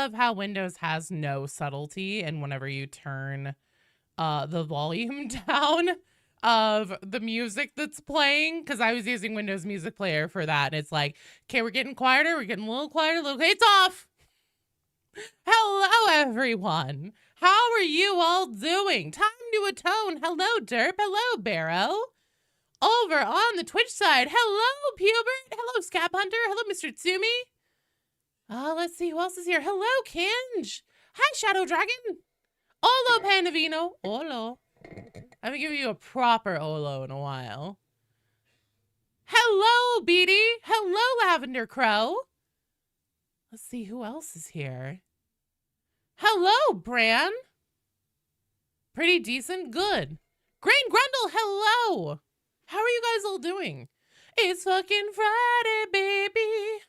love how Windows has no subtlety, and whenever you turn the volume down of the music that's playing, because I was using Windows Music Player for that, and it's like, okay, we're getting quieter, we're getting a little quieter, it's off. Hello, everyone. How are you all doing? Time to atone. Hello, Derp. Hello, Barrow. Over on the Twitch side, hello, Pubert. Hello, Scap Hunter. Hello, Mr. Tsumi. Let's see who else is here. Hello, Kinj. Hi, Shadow Dragon. Olo Panavino. Olo. I'm gonna give you a proper Olo in a while. Hello, Beatty. Hello, Lavender Crow. Let's see who else is here. Hello, Bran. Pretty decent. Good. Grain Grundle, hello. How are you guys all doing? It's fucking Friday, baby.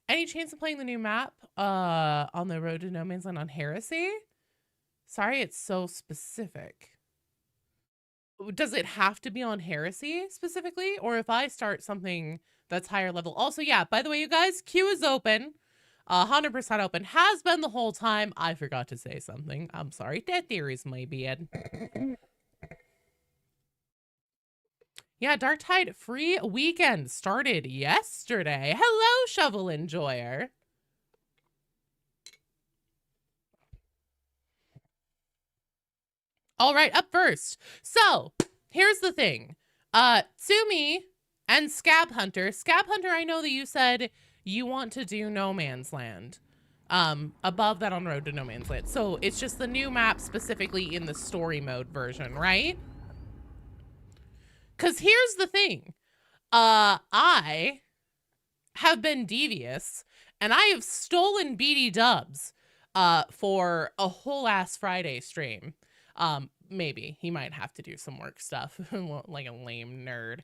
Any chance of playing the new map on the Road to No Man's Land on Heresy? Sorry, it's so specific. Does it have to be on Heresy specifically? Or if I start something that's higher level? Also, yeah, by the way, you guys, queue is open. 100% open. Has been the whole time. I forgot to say something. I'm sorry. That theory's my bad. Yeah, Darktide Free Weekend started yesterday. Hello, Shovel Enjoyer. All right, up first. So, here's the thing. Tsumi and Scab Hunter. Scab Hunter, I know that you said you want to do No Man's Land. Above that on Road to No Man's Land. So, it's just the new map specifically in the story mode version, right? Because here's the thing. I have been devious, and I have stolen BD dubs for a whole ass Friday stream. Maybe he might have to do some work stuff like a lame nerd.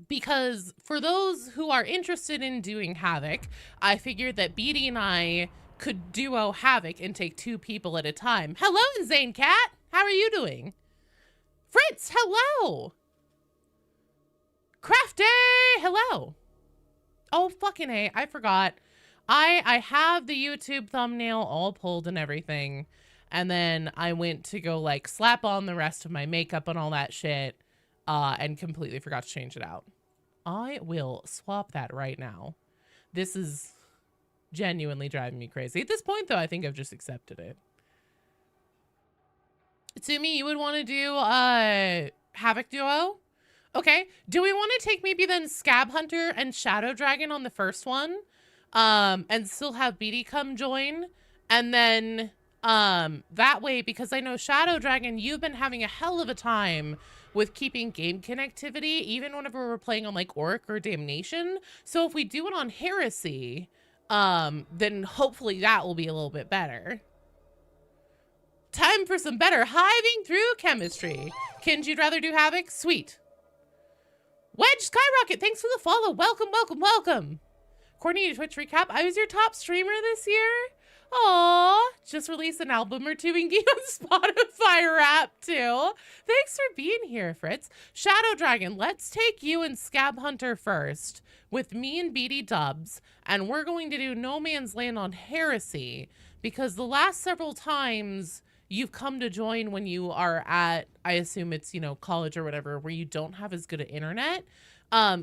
Because for those who are interested in doing Havoc, I figured that BD and I could duo Havoc and take 2 people at a time. Hello, Insane Cat. How are you doing? Fritz, hello. Crafty, hello. Oh, fucking A, I forgot. I have the YouTube thumbnail all pulled and everything. And then I went to go like slap on the rest of my makeup and all that shit. And completely forgot to change it out. I will swap that right now. This is genuinely driving me crazy. At this point, though, I think I've just accepted it. Tsumi, you would want to do Havoc Duo? Okay. Do we want to take maybe then Scab Hunter and Shadow Dragon on the first one? And still have BD come join? And then that way, because I know Shadow Dragon, you've been having a hell of a time with keeping game connectivity, even whenever we're playing on like Orc or Damnation. So if we do it on Heresy, then hopefully that will be a little bit better. Time for some better hiving through chemistry. Kinj, you'd rather do Havoc? Sweet. Wedge Skyrocket, thanks for the follow. Welcome, welcome, welcome. According to Twitch recap, I was your top streamer this year. Aww, just released an album or 2 and get on Spotify rap too. Thanks for being here, Fritz. Shadow Dragon, let's take you and Scab Hunter first with me and BD Dubs, and we're going to do No Man's Land on Heresy because the last several times you've come to join when you are at, I assume it's, you know, college or whatever, where you don't have as good an internet.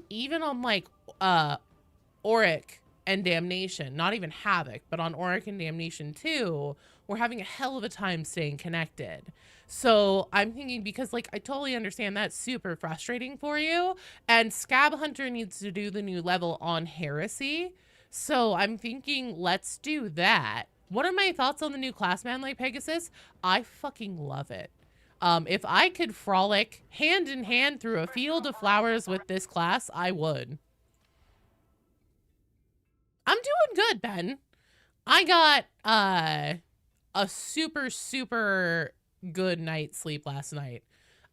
Even on like Auric and Damnation, not even Havoc, but on Auric and Damnation 2, we're having a hell of a time staying connected. So I'm thinking, because like I totally understand that's super frustrating for you, and Scab Hunter needs to do the new level on Heresy. So I'm thinking, let's do that. What are my thoughts on the new class, man, like Pegasus? I fucking love it. If I could frolic hand in hand through a field of flowers with this class, I would. I'm doing good, Ben. I got a super, super good night's sleep last night.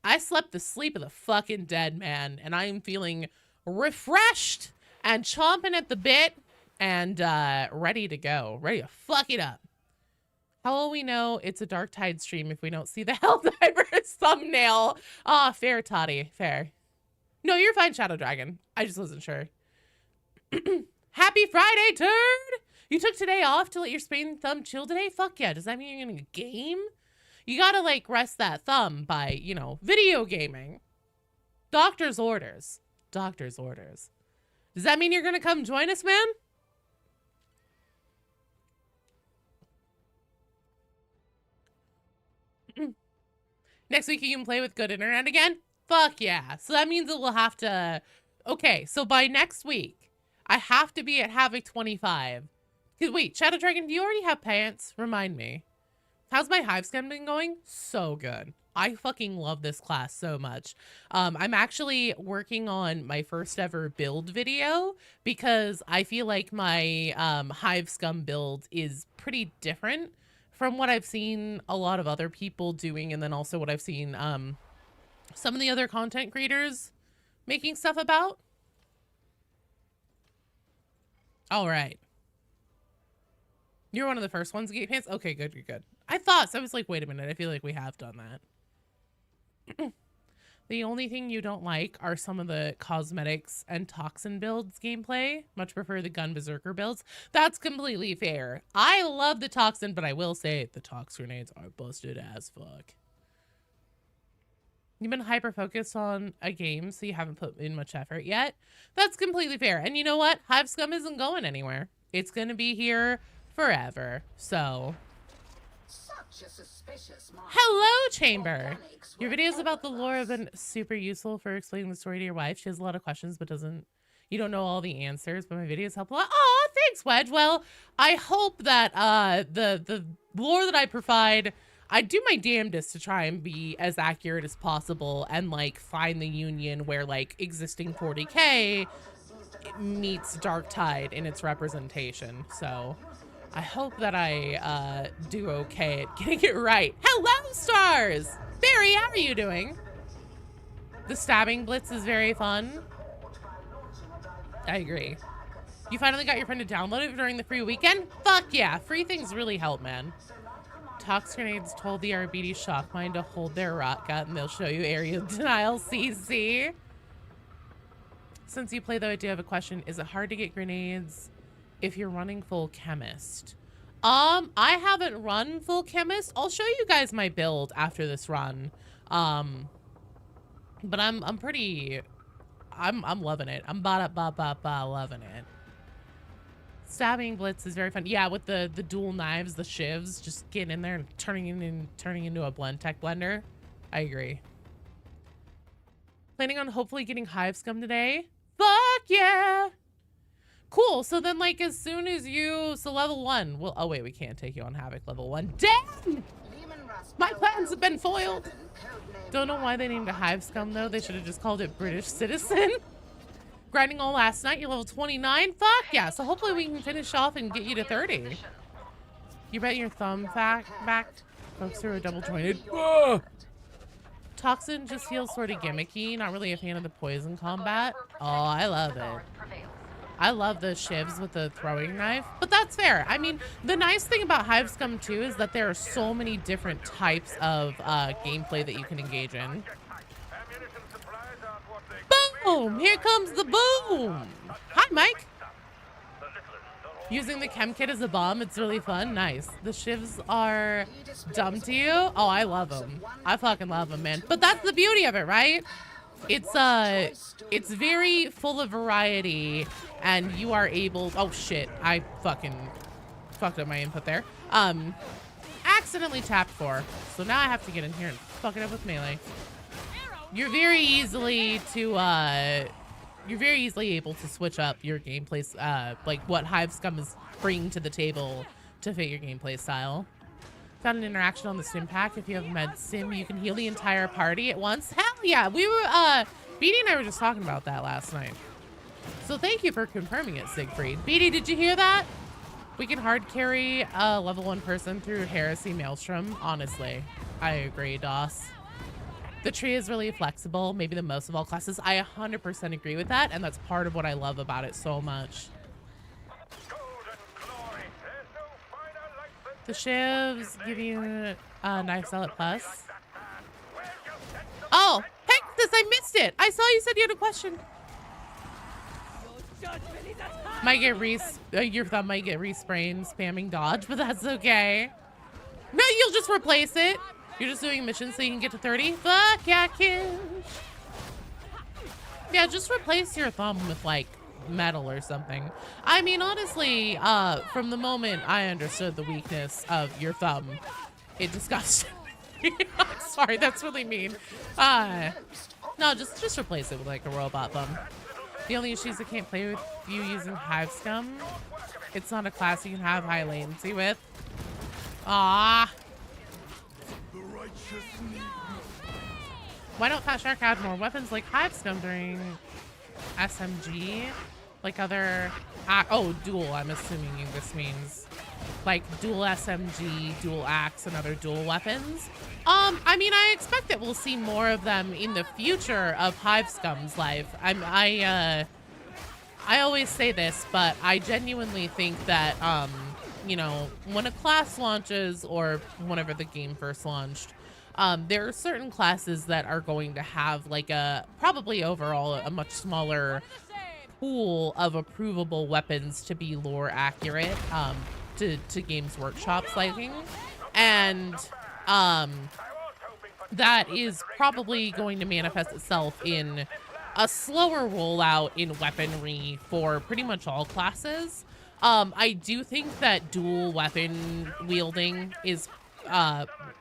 I slept the sleep of the fucking dead, man, and I am feeling refreshed and chomping at the bit and ready to go. Ready to fuck it up. How will we know it's a Darktide stream if we don't see the Helldivers thumbnail? Ah, fair, Toddy. Fair. No, you're fine, Shadow Dragon. I just wasn't sure. Happy Friday, turd! You took today off to let your sprained thumb chill today? Fuck yeah. Does that mean you're gonna game? You gotta, like, rest that thumb by, you know, video gaming. Doctor's orders. Doctor's orders. Does that mean you're gonna come join us, man? Next week you can play with good internet again? Fuck yeah. So that means that we'll have to... Okay, so by next week, I have to be at Havoc 25. Wait, Shadow Dragon, do you already have pants? Remind me. How's my hive scam been going? So good. I fucking love this class so much. I'm actually working on my first ever build video because I feel like my hive scum build is pretty different from what I've seen a lot of other people doing, and then also what I've seen some of the other content creators making stuff about. All right. You're one of the first ones to get pants? Okay, good, good, good. I thought so. I was like, wait a minute. I feel like we have done that. The only thing you don't like are some of the cosmetics and toxin builds gameplay. Much prefer the gun berserker builds. That's completely fair. I love the toxin, but I will say the tox grenades are busted as fuck. You've been hyper-focused on a game, so you haven't put in much effort yet. That's completely fair. And you know what? Hive Scum isn't going anywhere. It's going to be here forever. So... Hello, Chamber! Your videos about the lore have been super useful for explaining the story to your wife. She has a lot of questions, but you don't know all the answers, but my videos help a lot. Oh, thanks, Wedge. Well, I hope that the lore that I provide, I do my damnedest to try and be as accurate as possible and, like, find the union where, like, existing 40K meets Darktide in its representation. So... I hope that I do okay at getting it right. Hello, stars! Barry, how are you doing? The stabbing blitz is very fun. I agree. You finally got your friend to download it during the free weekend? Fuck yeah, free things really help, man. Tox grenades told the RBD shock mine to hold their rot gut and they'll show you area of denial CC. Since you play though, I do have a question. Is it hard to get grenades if you're running full chemist? I haven't run full chemist. I'll show you guys my build after this run. But I'm loving it. I'm loving it. Stabbing blitz is very fun. Yeah, with the dual knives, the shivs, just getting in there and turning into a blend tech blender. I agree. Planning on hopefully getting hive scum today. Fuck yeah! Cool, so then, like, as soon as you... So level 1. Well, oh, wait, we can't take you on Havoc level 1. Damn! My plans have been foiled. Don't know why they named a hive scum, though. They should have just called it British Citizen. Grinding all last night. You're level 29? Fuck yeah. So hopefully we can finish off and get you to 30. You bet your thumb back. Folks who are double jointed. Toxin just feels sort of gimmicky. Not really a fan of the poison combat. Oh, I love it. I love the shivs with the throwing knife, but that's fair. I mean, the nice thing about Hive Scum 2 is that there are so many different types of gameplay that you can engage in. Boom! Here comes the boom! Hi, Mike! Using the chem kit as a bomb, it's really fun. Nice. The shivs are dumb to you? Oh, I love them. I fucking love them, man. But that's the beauty of it, right? It's very full of variety, and you are able... Oh, shit. I fucking fucked up my input there. Accidentally tapped 4. So now I have to get in here and fuck it up with melee. You're very easily able to switch up your gameplay, like what Hive Scum is bringing to the table to fit your gameplay style. Found an interaction on the sim pack. If you have med sim, you can heal the entire party at once. Hell yeah, we were, Beatty and I were just talking about that last night. So thank you for confirming it, Siegfried. Beatty, did you hear that? We can hard carry a level 1 person through Heresy Maelstrom. Honestly, I agree, Doss. The tree is really flexible, maybe the most of all classes. I 100% agree with that, and that's part of what I love about it so much. The shivs give you a knife salad plus. Oh, Hexus, I missed it. I saw you said you had a question. Your judgment is at hand. Might get your thumb might get resprained spamming dodge, but that's okay. No, you'll just replace it. You're just doing missions so you can get to 30. Fuck yeah, kid. Yeah, just replace your thumb with like metal or something. I mean, honestly, from the moment I understood the weakness of your thumb, it disgusted me. I'm sorry, that's really mean. No, just replace it with like a robot thumb. The only issue is I can't play with you using Hive Scum. It's not a class you can have high latency with. Ah. Why don't Fat Shark add more weapons like Hive Scum during SMG? Like other... dual, I'm assuming this means. Like dual SMG, dual axe, and other dual weapons. I mean, I expect that we'll see more of them in the future of Hive Scum's life. I always say this, but I genuinely think that, you know, when a class launches or whenever the game first launched, there are certain classes that are going to have like probably overall a much smaller pool of approvable weapons to be lore accurate, to Games Workshop's liking. And, that is probably going to manifest itself in a slower rollout in weaponry for pretty much all classes. I do think that dual weapon wielding is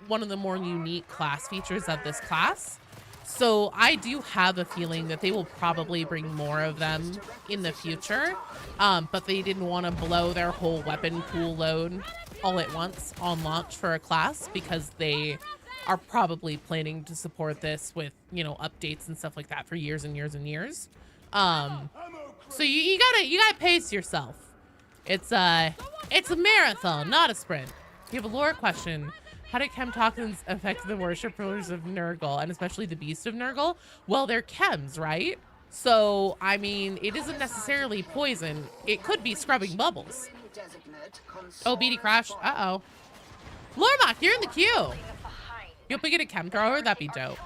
one of the more unique class features of this class. So I do have a feeling that they will probably bring more of them in the future, but they didn't want to blow their whole weapon pool load all at once on launch for a class because they are probably planning to support this with, you know, updates and stuff like that for years and years and years. So you gotta pace yourself. It's a marathon, not a sprint. You have a lore question. How did chem toxins affect the worshippers of Nurgle, and especially the beast of Nurgle? Well, they're chems, right? So, I mean, it isn't necessarily poison. It could be scrubbing bubbles. Oh, BD crashed. Uh-oh. Lormok, you're in the queue. You hope we get a chem thrower? That'd be dope.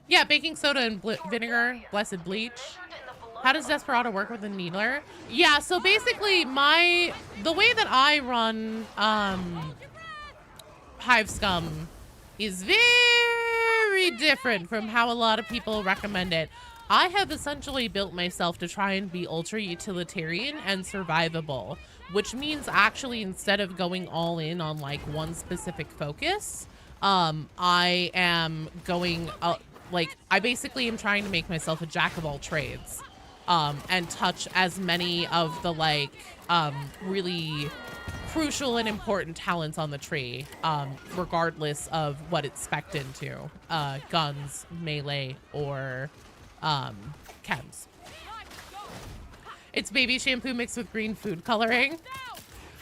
Yeah, baking soda and vinegar, blessed bleach. How does Desperado work with a needler? Yeah, so basically the way that I run Hive Scum is very different from how a lot of people recommend it. I have essentially built myself to try and be ultra utilitarian and survivable, which means actually instead of going all in on like one specific focus, I am going I basically am trying to make myself a jack of all trades, and touch as many of the like really crucial and important talents on the tree, regardless of what it's spec'd into, guns, melee, or chems. It's baby shampoo mixed with green food coloring.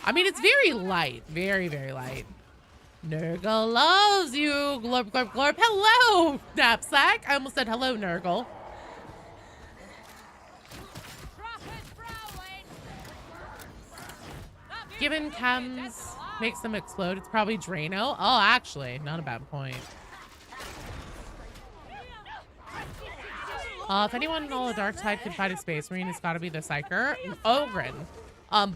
I mean, it's very light, very, very light. Nurgle loves you. Glorp, glorp, glorp. Hello, Knapsack. I almost said hello, Nurgle. Given chems makes them explode, it's probably Drano. Oh, actually, not a bad point. If anyone in all of Darktide could fight a Space Marine, it's got to be the Psyker. Ogren.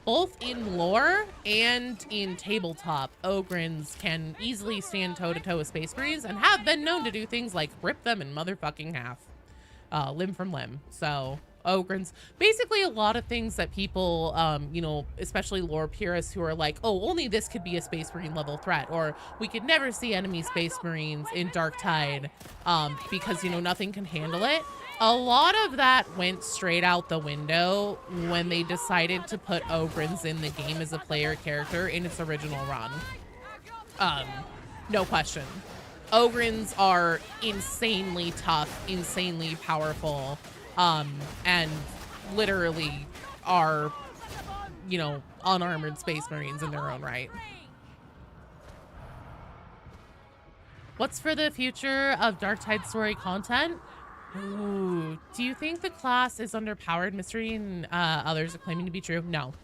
Both in lore and in tabletop, Ogrins can easily stand toe-to-toe with Space Marines and have been known to do things like rip them in motherfucking half. Limb from limb. So, Ogrins. Basically, a lot of things that people, you know, especially lore purists who are like, oh, only this could be a Space Marine level threat, or we could never see enemy Space Marines in Darktide because, you know, nothing can handle it. A lot of that went straight out the window when they decided to put Ogrins in the game as a player character in its original run. No question. Ogrins are insanely tough, insanely powerful, and literally are, you know, unarmored Space Marines in their own right. What's for the future of Darktide story content? Ooh, do you think the class is underpowered? Mystery and others are claiming to be true. No.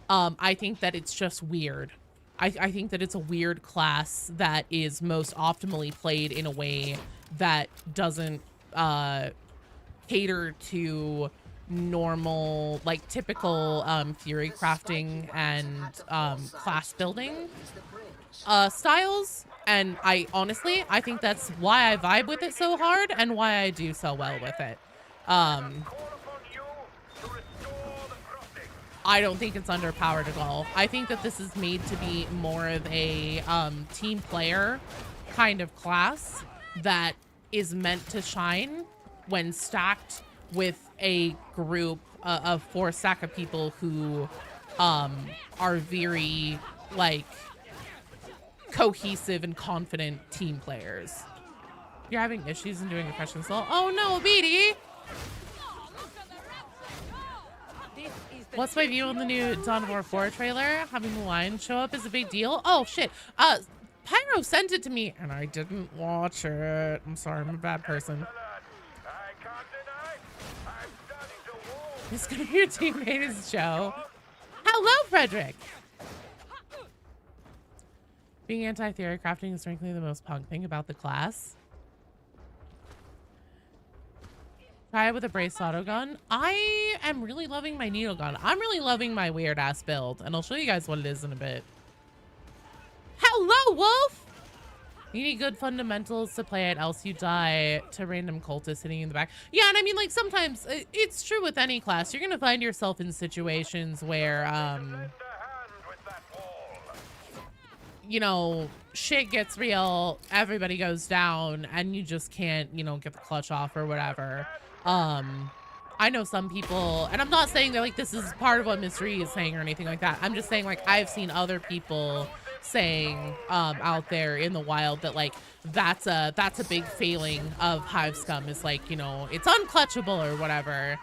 I think that it's just weird. I think that it's a weird class that is most optimally played in a way that doesn't cater to normal, like typical theory crafting and class building styles. And I think that's why I vibe with it so hard and why I do so well with it. I don't think it's underpowered at all. I think that this is made to be more of a team player kind of class that is meant to shine when stacked with a group of 4 stack of people who are very like cohesive and confident team players. You're having issues in doing a question still? Oh no, Beatty! What's my view on the new Dawn of War 4 trailer? Having the lion show up is a big deal. Oh shit. Pyro sent it to me and I didn't watch it. I'm sorry, I'm a bad person. It's gonna be your teammate's show. Hello, Frederick! Being anti-theory crafting is frankly the most punk thing about the class. Try it with a braced auto gun. I am really loving my needle gun. I'm really loving my weird ass build, and I'll show you guys what it is in a bit. Hello, Wolf! You need good fundamentals to play it, else you die to random cultists hitting you in the back. Yeah, and I mean, like, sometimes it's true with any class. You're gonna find yourself in situations where, you know, shit gets real, everybody goes down, and you just can't, you know, get the clutch off or whatever. I know some people, and I'm not saying that like this is part of what Mystery is saying or anything like that. I'm just saying like I've seen other people saying out there in the wild that like that's a big failing of Hive Scum is like, you know, it's unclutchable or whatever.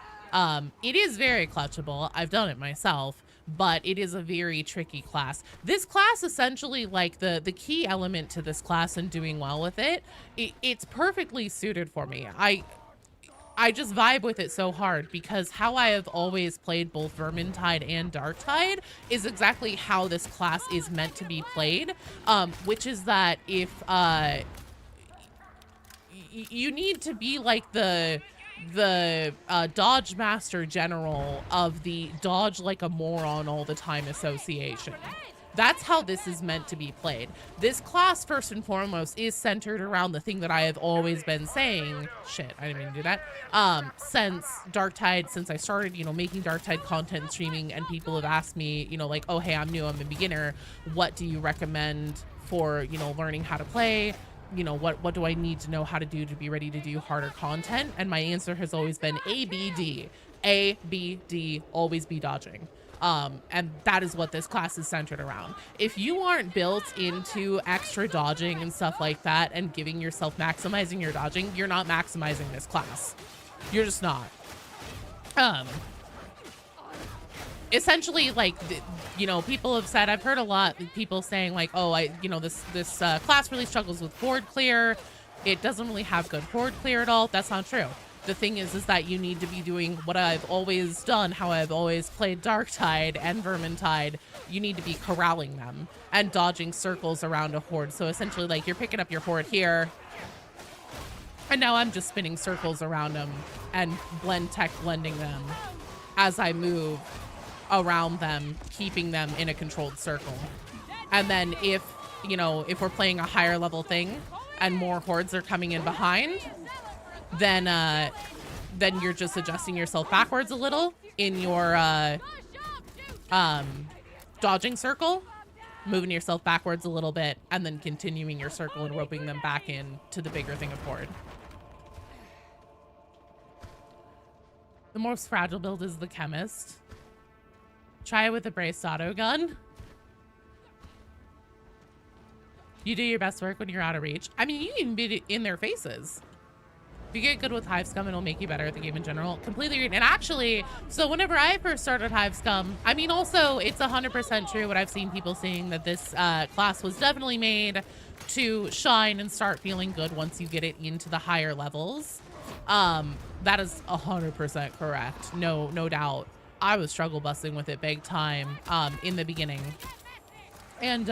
It is very clutchable. I've done it myself, but it is a very tricky class. This class essentially, like the key element to this class and doing well with it's perfectly suited for me. I just vibe with it so hard because how I have always played both Vermintide and Darktide is exactly how this class is meant to be played, which is that if you need to be like the dodge master general of the dodge like a moron all the time association. That's how this is meant to be played. This class, first and foremost, is centered around the thing that I have always been saying. Shit, I didn't mean to do that. Since Darktide, since I started, you know, making Darktide content and streaming, and people have asked me, you know, like, oh, hey, I'm new, I'm a beginner. What do you recommend for, you know, learning how to play? You know, what do I need to know how to do to be ready to do harder content? And my answer has always been A, B, D. A, B, D, always be dodging. And that is what this class is centered around. If you aren't built into extra dodging and stuff like that and giving yourself maximizing your dodging, you're not maximizing this class. You're just not. Essentially, like, you know, people have said, I've heard a lot of people saying like, oh, you know, this class really struggles with board clear. It doesn't really have good board clear at all. That's not true. The thing is that you need to be doing what I've always done, how I've always played Darktide and Vermintide. You need to be corralling them and dodging circles around a horde. So essentially, like, you're picking up your horde here, and now I'm just spinning circles around them and blending them as I move around them, keeping them in a controlled circle. And then if, you know, if we're playing a higher level thing and more hordes are coming in behind, then you're just adjusting yourself backwards a little in your dodging circle, moving yourself backwards a little bit, and then continuing your circle and roping them back in to the bigger thing of horde. The most fragile build is the chemist. Try it with a braced auto gun. You do your best work when you're out of reach. I mean, you can even be in their faces. If you get good with Hive Scum, it'll make you better at the game in general. Completely agree. And actually, so whenever I first started Hive Scum, I mean, also, it's 100% true what I've seen people saying that this class was definitely made to shine and start feeling good once you get it into the higher levels. That is 100% correct. No doubt. I was struggle busting with it big time in the beginning. And,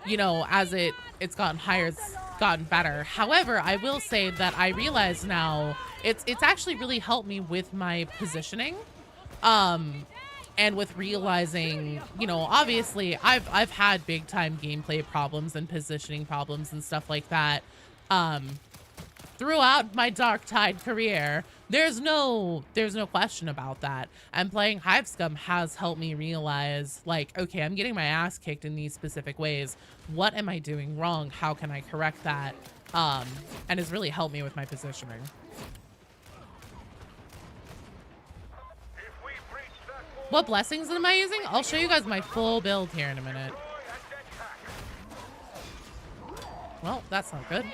you know, as it's gotten higher, it's gotten better. However, I will say that I realize now it's actually really helped me with my positioning. And with realizing, you know, obviously I've had big time gameplay problems and positioning problems and stuff like that. Throughout my Darktide career, there's no question about that. And playing Hivescum has helped me realize, like, okay, I'm getting my ass kicked in these specific ways. What am I doing wrong? How can I correct that? And has really helped me with my positioning. What blessings am I using? I'll show you guys my full build here in a minute. Well, that's not good.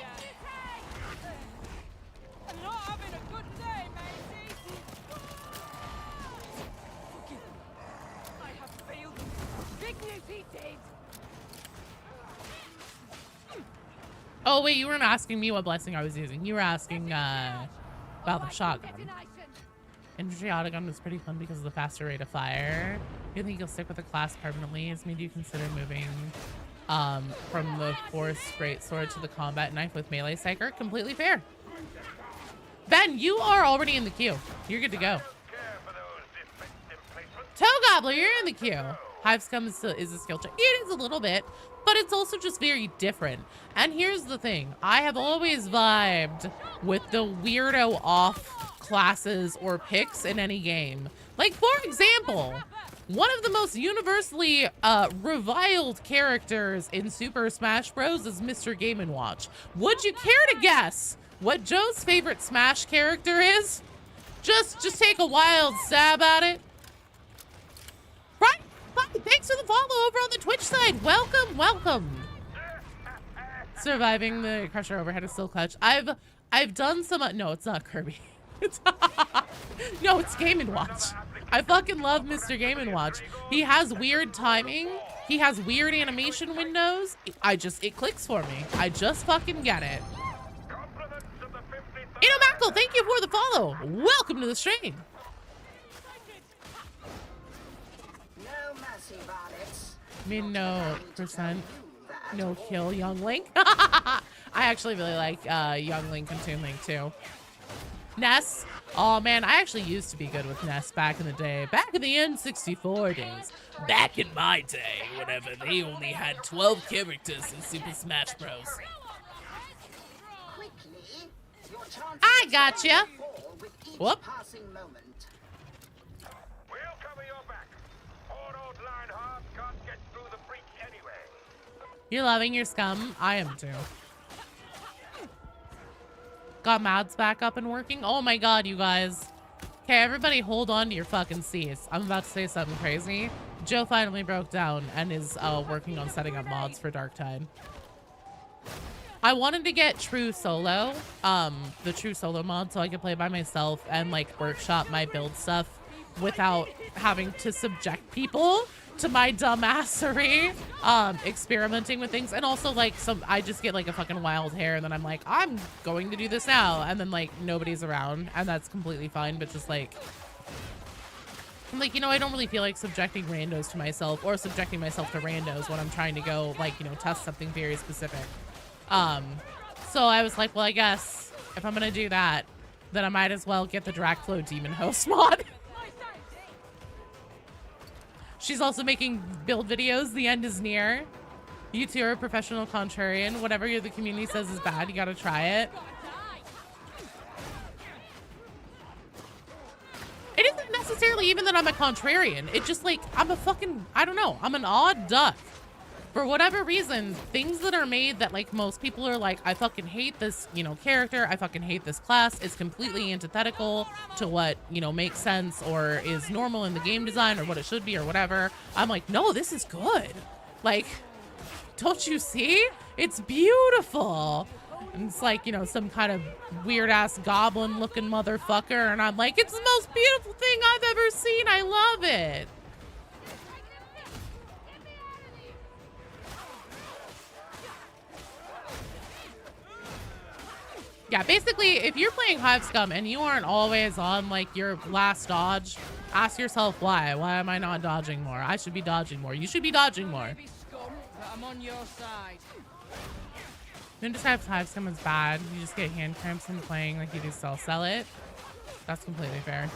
Oh, wait, you weren't asking me what blessing I was using. You were asking about the shotgun. Infantry autogun was pretty fun because of the faster rate of fire. Do you think you'll stick with the class permanently? Has made you consider moving from the force greatsword to the combat knife with melee psyker? Completely fair. Ben, you are already in the queue. You're good to go. Toe Gobbler, you're in the queue. Hivescum is a skill check. It is a little bit, but it's also just very different. And here's the thing. I have always vibed with the weirdo off classes or picks in any game. Like, for example, one of the most universally reviled characters in Super Smash Bros. Is Mr. Game & Watch. Would you care to guess what Joe's favorite Smash character is? Just take a wild stab at it. Right? Thanks for the follow over on the Twitch side. Welcome, welcome. Surviving the Crusher overhead is still clutch. I've done some, no, it's not Kirby. No, it's Game & Watch. I fucking love Mr. Game & Watch. He has weird timing. He has weird animation windows. It clicks for me. I just fucking get it. Inomackle, thank you for the follow. Welcome to the stream. No percent. No kill Young Link. I actually really like Young Link and Toon Link too. Ness. Oh man, I actually used to be good with Ness back in the day. Back in the N64 days. Back in my day, whenever they only had 12 characters in Super Smash Bros. I gotcha. Whoop. You're loving your scum? I am too. Got Mads back up and working? Oh my god, you guys. Okay, everybody hold on to your fucking seats. I'm about to say something crazy. Joe finally broke down and is working on setting up mods for Darktide. I wanted to get True Solo, the True Solo mod, so I could play by myself and like workshop my build stuff without having to subject people to my dumbassery, experimenting with things. And also like I just get like a fucking wild hair and then I'm like, I'm going to do this now. And then like nobody's around and that's completely fine. But just like, I'm like, you know, I don't really feel like subjecting randos to myself or subjecting myself to randos when I'm trying to go like, you know, test something very specific. So I was like, well, I guess if I'm going to do that, then I might as well get the Dracflow Demon Host mod. She's also making build videos. The end is near. You two are a professional contrarian. Whatever the community says is bad, you gotta try it. It isn't necessarily even that I'm a contrarian. It's just like, I'm a fucking, I don't know. I'm an odd duck. For whatever reason, things that are made that like most people are like, I fucking hate this, you know, character. I fucking hate this class. It's completely antithetical to what, you know, makes sense or is normal in the game design or what it should be or whatever. I'm like, no, this is good. Like, don't you see? It's beautiful. And it's like, you know, some kind of weird ass goblin looking motherfucker. And I'm like, it's the most beautiful thing I've ever seen. I love it. Yeah, basically, if you're playing Hive Scum and you aren't always on, like, your last dodge, ask yourself why. Why am I not dodging more? I should be dodging more. You should be dodging more. I'm on your side. You don't describe Hive Scum as bad. You just get hand cramps in playing like you do sell it. That's completely fair.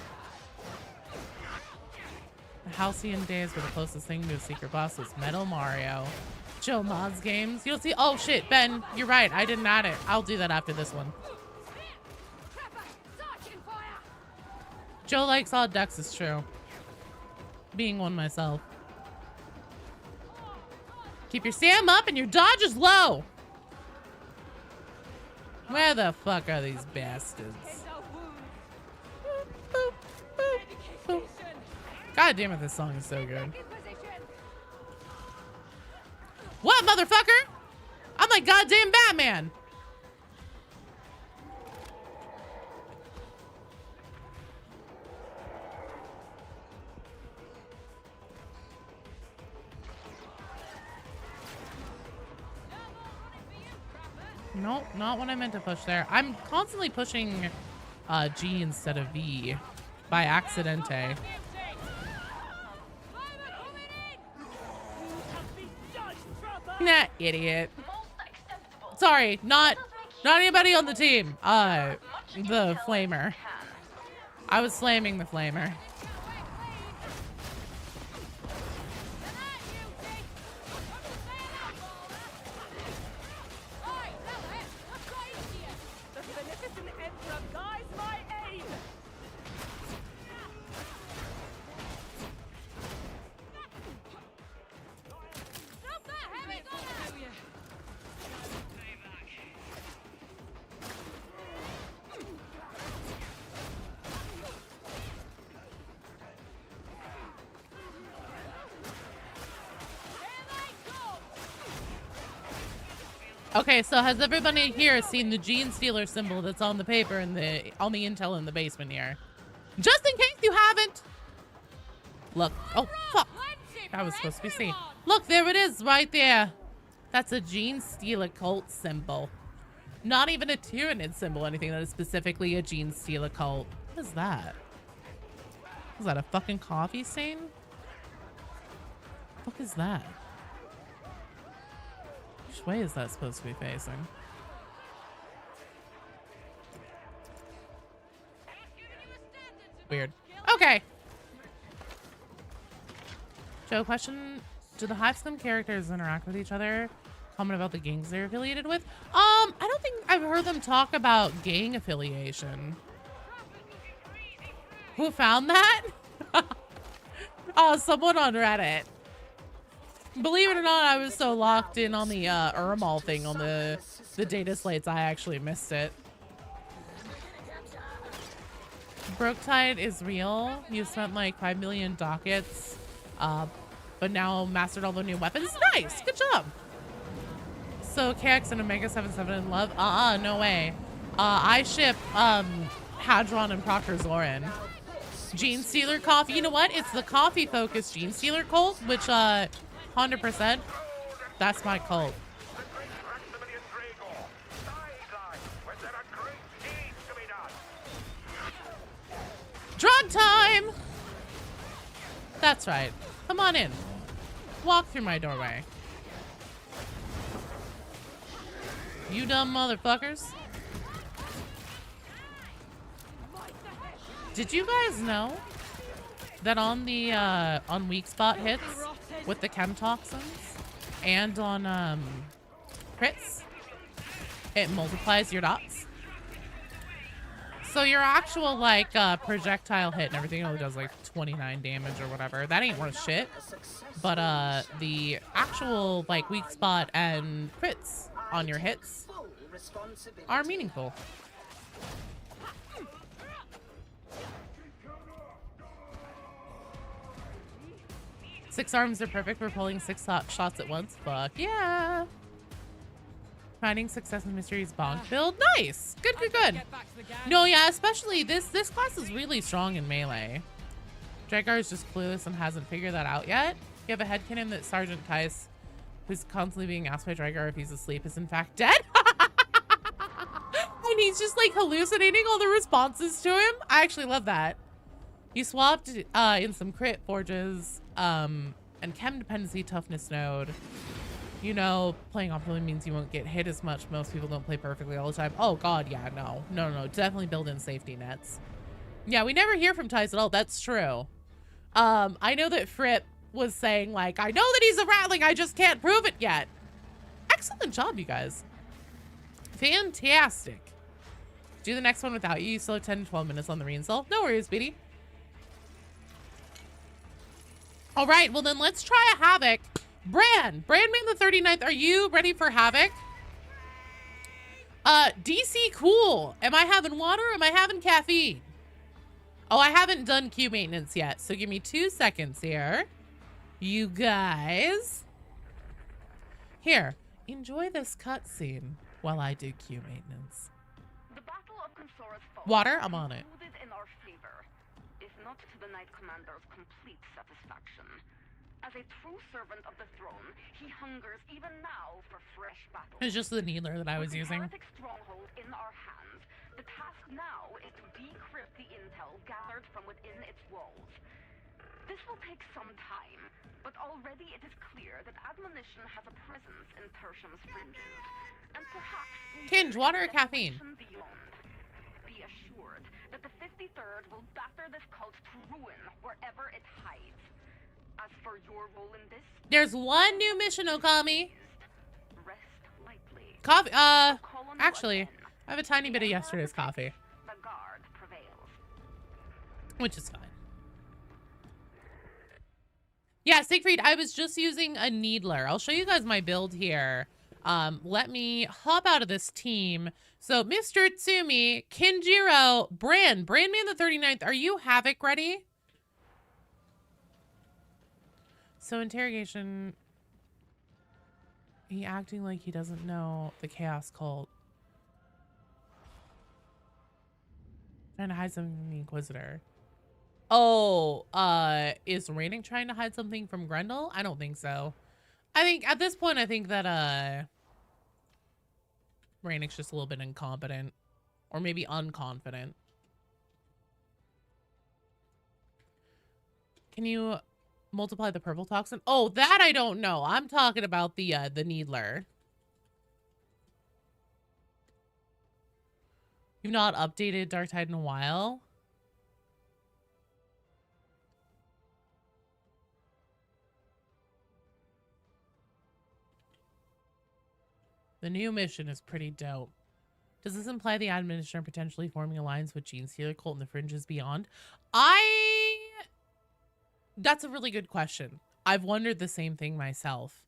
The halcyon days were the closest thing to a secret boss was Metal Mario. Joe Mods games. You'll see. Oh shit, Ben, you're right. I didn't add it. I'll do that after this one. Joe likes odd decks is true. Being one myself. Keep your Sam up and your dodges low. Where the fuck are these bastards? Boop, boop, boop. God damn it, this song is so good. What, motherfucker? I'm like goddamn Batman. Nope, not what I meant to push there. I'm constantly pushing G instead of V by accidente. Nah, idiot. Sorry, not anybody on the team. The flamer. I was slamming the flamer. Okay, so has everybody here seen the Gene Stealer symbol that's on the paper and on the intel in the basement here? Just in case you haven't. Look. Oh, fuck. That was supposed to be seen. Look, there it is right there. That's a Gene Stealer cult symbol. Not even a Tyranid symbol, anything that is specifically a Gene Stealer cult. What is that? Is that a fucking coffee stain? What the fuck is that? Which way is that supposed to be facing? Weird. Okay. Joe, question. Do the Hive Scum characters interact with each other? Comment about the gangs they're affiliated with? I don't think I've heard them talk about gang affiliation. Who found that? Oh, someone on Reddit. Believe it or not, I was so locked in on the Ermal thing on the data slates, I actually missed it. DARKTIDE is real. You spent like 5 million dockets, but now mastered all the new weapons. Nice, good job. So KX and Omega 77 in love? No way. I ship Hadron and Proctor Zorin. Gene Stealer coffee. You know what? It's the coffee focused Gene Stealer cult, which 100%. That's my cult. Drug time! That's right. Come on in. Walk through my doorway. You dumb motherfuckers. Did you guys know that on the on weak spot hits with the chem toxins and on crits, it multiplies your dots? So your actual like projectile hit and everything only does like 29 damage or whatever. That ain't worth shit. But the actual like weak spot and crits on your hits are meaningful. Six arms are perfect for pulling 6 shots at once. Fuck yeah. Finding success in Mystery's bonk build. Nice. Good, good, good. No, yeah, especially this class is really strong in melee. Dragar is just clueless and hasn't figured that out yet. You have a headcanon that Sergeant Tice, who's constantly being asked by Dragar if he's asleep, is in fact dead. And he's He's just like hallucinating all the responses to him. I actually love that. You swapped in some crit forges and chem dependency toughness node. You know, playing optimally means you won't get hit as much. Most people don't play perfectly all the time. Oh God, yeah, no. Definitely build in safety nets. Yeah, we never hear from Tice at all. That's true. I know that Fripp was saying like, I know that he's a ratling, I just can't prove it yet. Excellent job, you guys. Fantastic. Do the next one without you. You still have 10 to 12 minutes on the reinstall. No worries, Beatty. All right, well then let's try a Havoc. Brandman the 39th, are you ready for Havoc? DC cool. Am I having water? Am I having caffeine? Oh, I haven't done Q maintenance yet, so give me 2 seconds here. You guys. Here, enjoy this cutscene while I do Q maintenance. The battle of Consora's fall Water, I'm on it. in our favor, if not to the Knight Commander's complete satisfaction. As a true servant of the throne, he hungers even now for fresh battles. It's just the needler that I was using. With the heretic stronghold in our hands, the task now is to decrypt the intel gathered from within its walls. This will take some time, but already it is clear that admonition has a presence in Tertium's fringes, and perhaps Kinge, water or caffeine? Beyond. Be assured that the 53rd will batter this cult to ruin wherever it hides. As for your role in this, There's one new mission, Okami. rest lightly. Coffee, Call on you actually, again. I have a tiny bit of yesterday's coffee, The guard prevails. which is fine. Yeah, Siegfried, I was just using a needler. I'll show you guys my build here. Let me hop out of this team. So, Mr. Tsumi, Kinjiro, Brandman the 39th, are you Havoc ready? So, interrogation. He acting like he doesn't know the Chaos Cult. Trying to hide something from the Inquisitor. Oh, is Raining trying to hide something from Grendel? I don't think so. I think at this point, I think that, Raining's just a little bit incompetent. Or maybe unconfident. Can you multiply the purple toxin? Oh, that I don't know. I'm talking about the needler. You've not updated Darktide in a while? The new mission is pretty dope. Does this imply the admonition are potentially forming alliance with Gene Stealer Cult and the Fringes beyond? That's a really good question. I've wondered the same thing myself.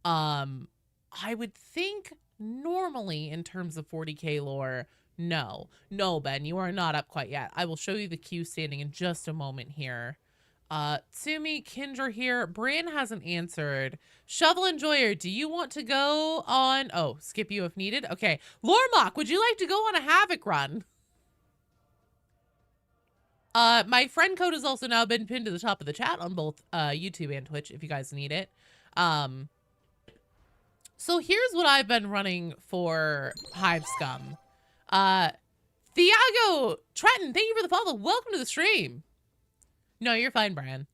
I would think normally in terms of 40k lore, no. No, Ben, you are not up quite yet. I will show you the queue standing in just a moment here. Tsumi, Kindra here. Bran hasn't answered. Shovel Enjoyer, do you want to go on? Oh, skip you if needed. Okay. Lormok, would you like to go on a Havoc run? My friend code has also now been pinned to the top of the chat on both YouTube and Twitch if you guys need it. So here's what I've been running for Hive Scum. Thiago Trenton, thank you for the follow. Welcome to the stream. No, you're fine, Brian.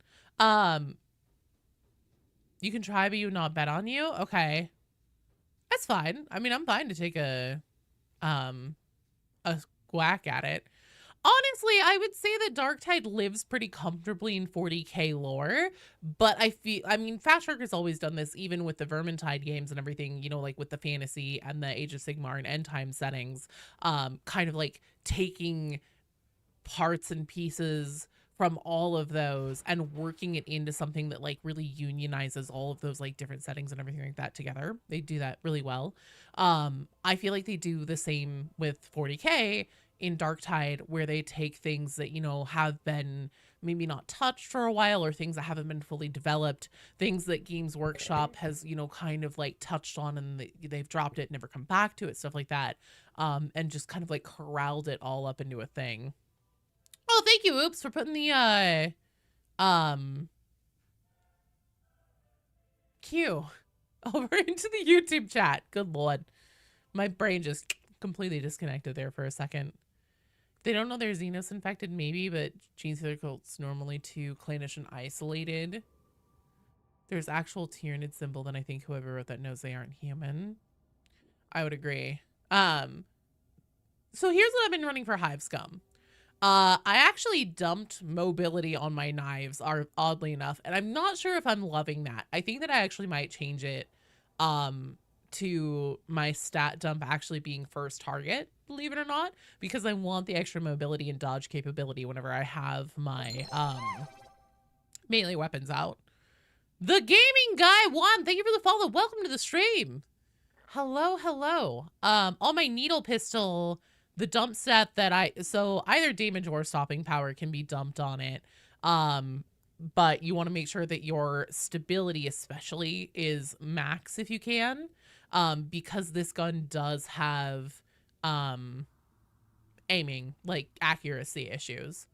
You can try, but you not bet on you. Okay, that's fine. I mean, I'm fine to take a whack at it. Honestly, I would say that Darktide lives pretty comfortably in 40k lore, but I mean, Fast Shark has always done this, even with the Vermintide games and everything, you know, like with the fantasy and the Age of Sigmar and End Time settings, kind of like taking parts and pieces from all of those and working it into something that like really unionizes all of those like different settings and everything like that together. They do that really well. I feel like they do the same with 40k in Darktide, where they take things that, you know, have been maybe not touched for a while, or things that haven't been fully developed, things that Games Workshop has, you know, kind of like touched on and they've dropped it, never come back to it, stuff like that, and just kind of like corralled it all up into a thing. Oh, thank you, Oops, for putting the Q over into the YouTube chat. Good Lord. My brain just completely disconnected there for a second. They don't know they're Xenos infected, maybe, but gene circuits normally too clannish and isolated. There's actual Tyranid symbol, then I think whoever wrote that knows they aren't human. I would agree. So here's what I've been running for Hive Scum. I actually dumped mobility on my knives, oddly enough, and I'm not sure if I'm loving that. I think that I actually might change it to my stat dump actually being first target, believe it or not, because I want the extra mobility and dodge capability whenever I have my melee weapons out. The Gaming Guy 1, thank you for the follow. Welcome to the stream. Hello, hello. On my needle pistol, the dump stat that so either damage or stopping power can be dumped on it. But you want to make sure that your stability especially is max if you can. Because this gun does have aiming, like accuracy issues.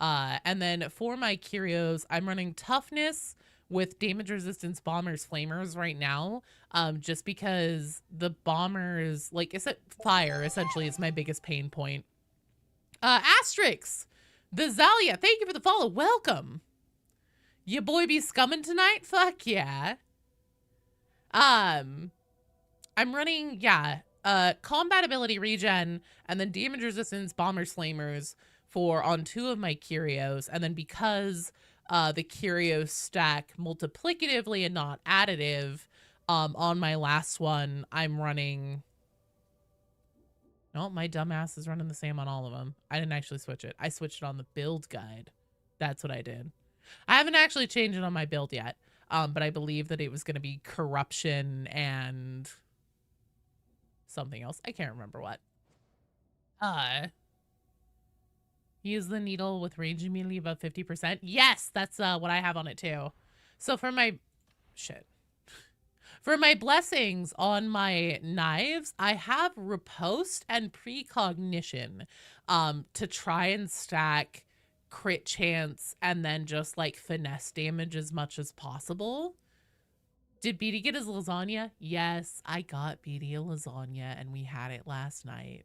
And then for my curios, I'm running toughness with damage resistance bombers flamers right now, just because the bombers, like I said, fire essentially is my biggest pain point. Asterix, the Zalia, thank you for the follow. Welcome. Your boy be scumming tonight? Fuck yeah. I'm running, combat ability regen and then damage resistance bombers flamers on 2 of my curios, and then because the curios stack multiplicatively and not additive, on my last one, I'm running... No, my dumbass is running the same on all of them. I didn't actually switch it. I switched it on the build guide. That's what I did. I haven't actually changed it on my build yet, but I believe that it was going to be corruption and something else. I can't remember what. Use the needle with range immunity above 50%. Yes, that's what I have on it too. So for my for my blessings on my knives, I have riposte and precognition to try and stack crit chance and then just like finesse damage as much as possible. Did Beatty get his lasagna? Yes, I got Beatty a lasagna and we had it last night.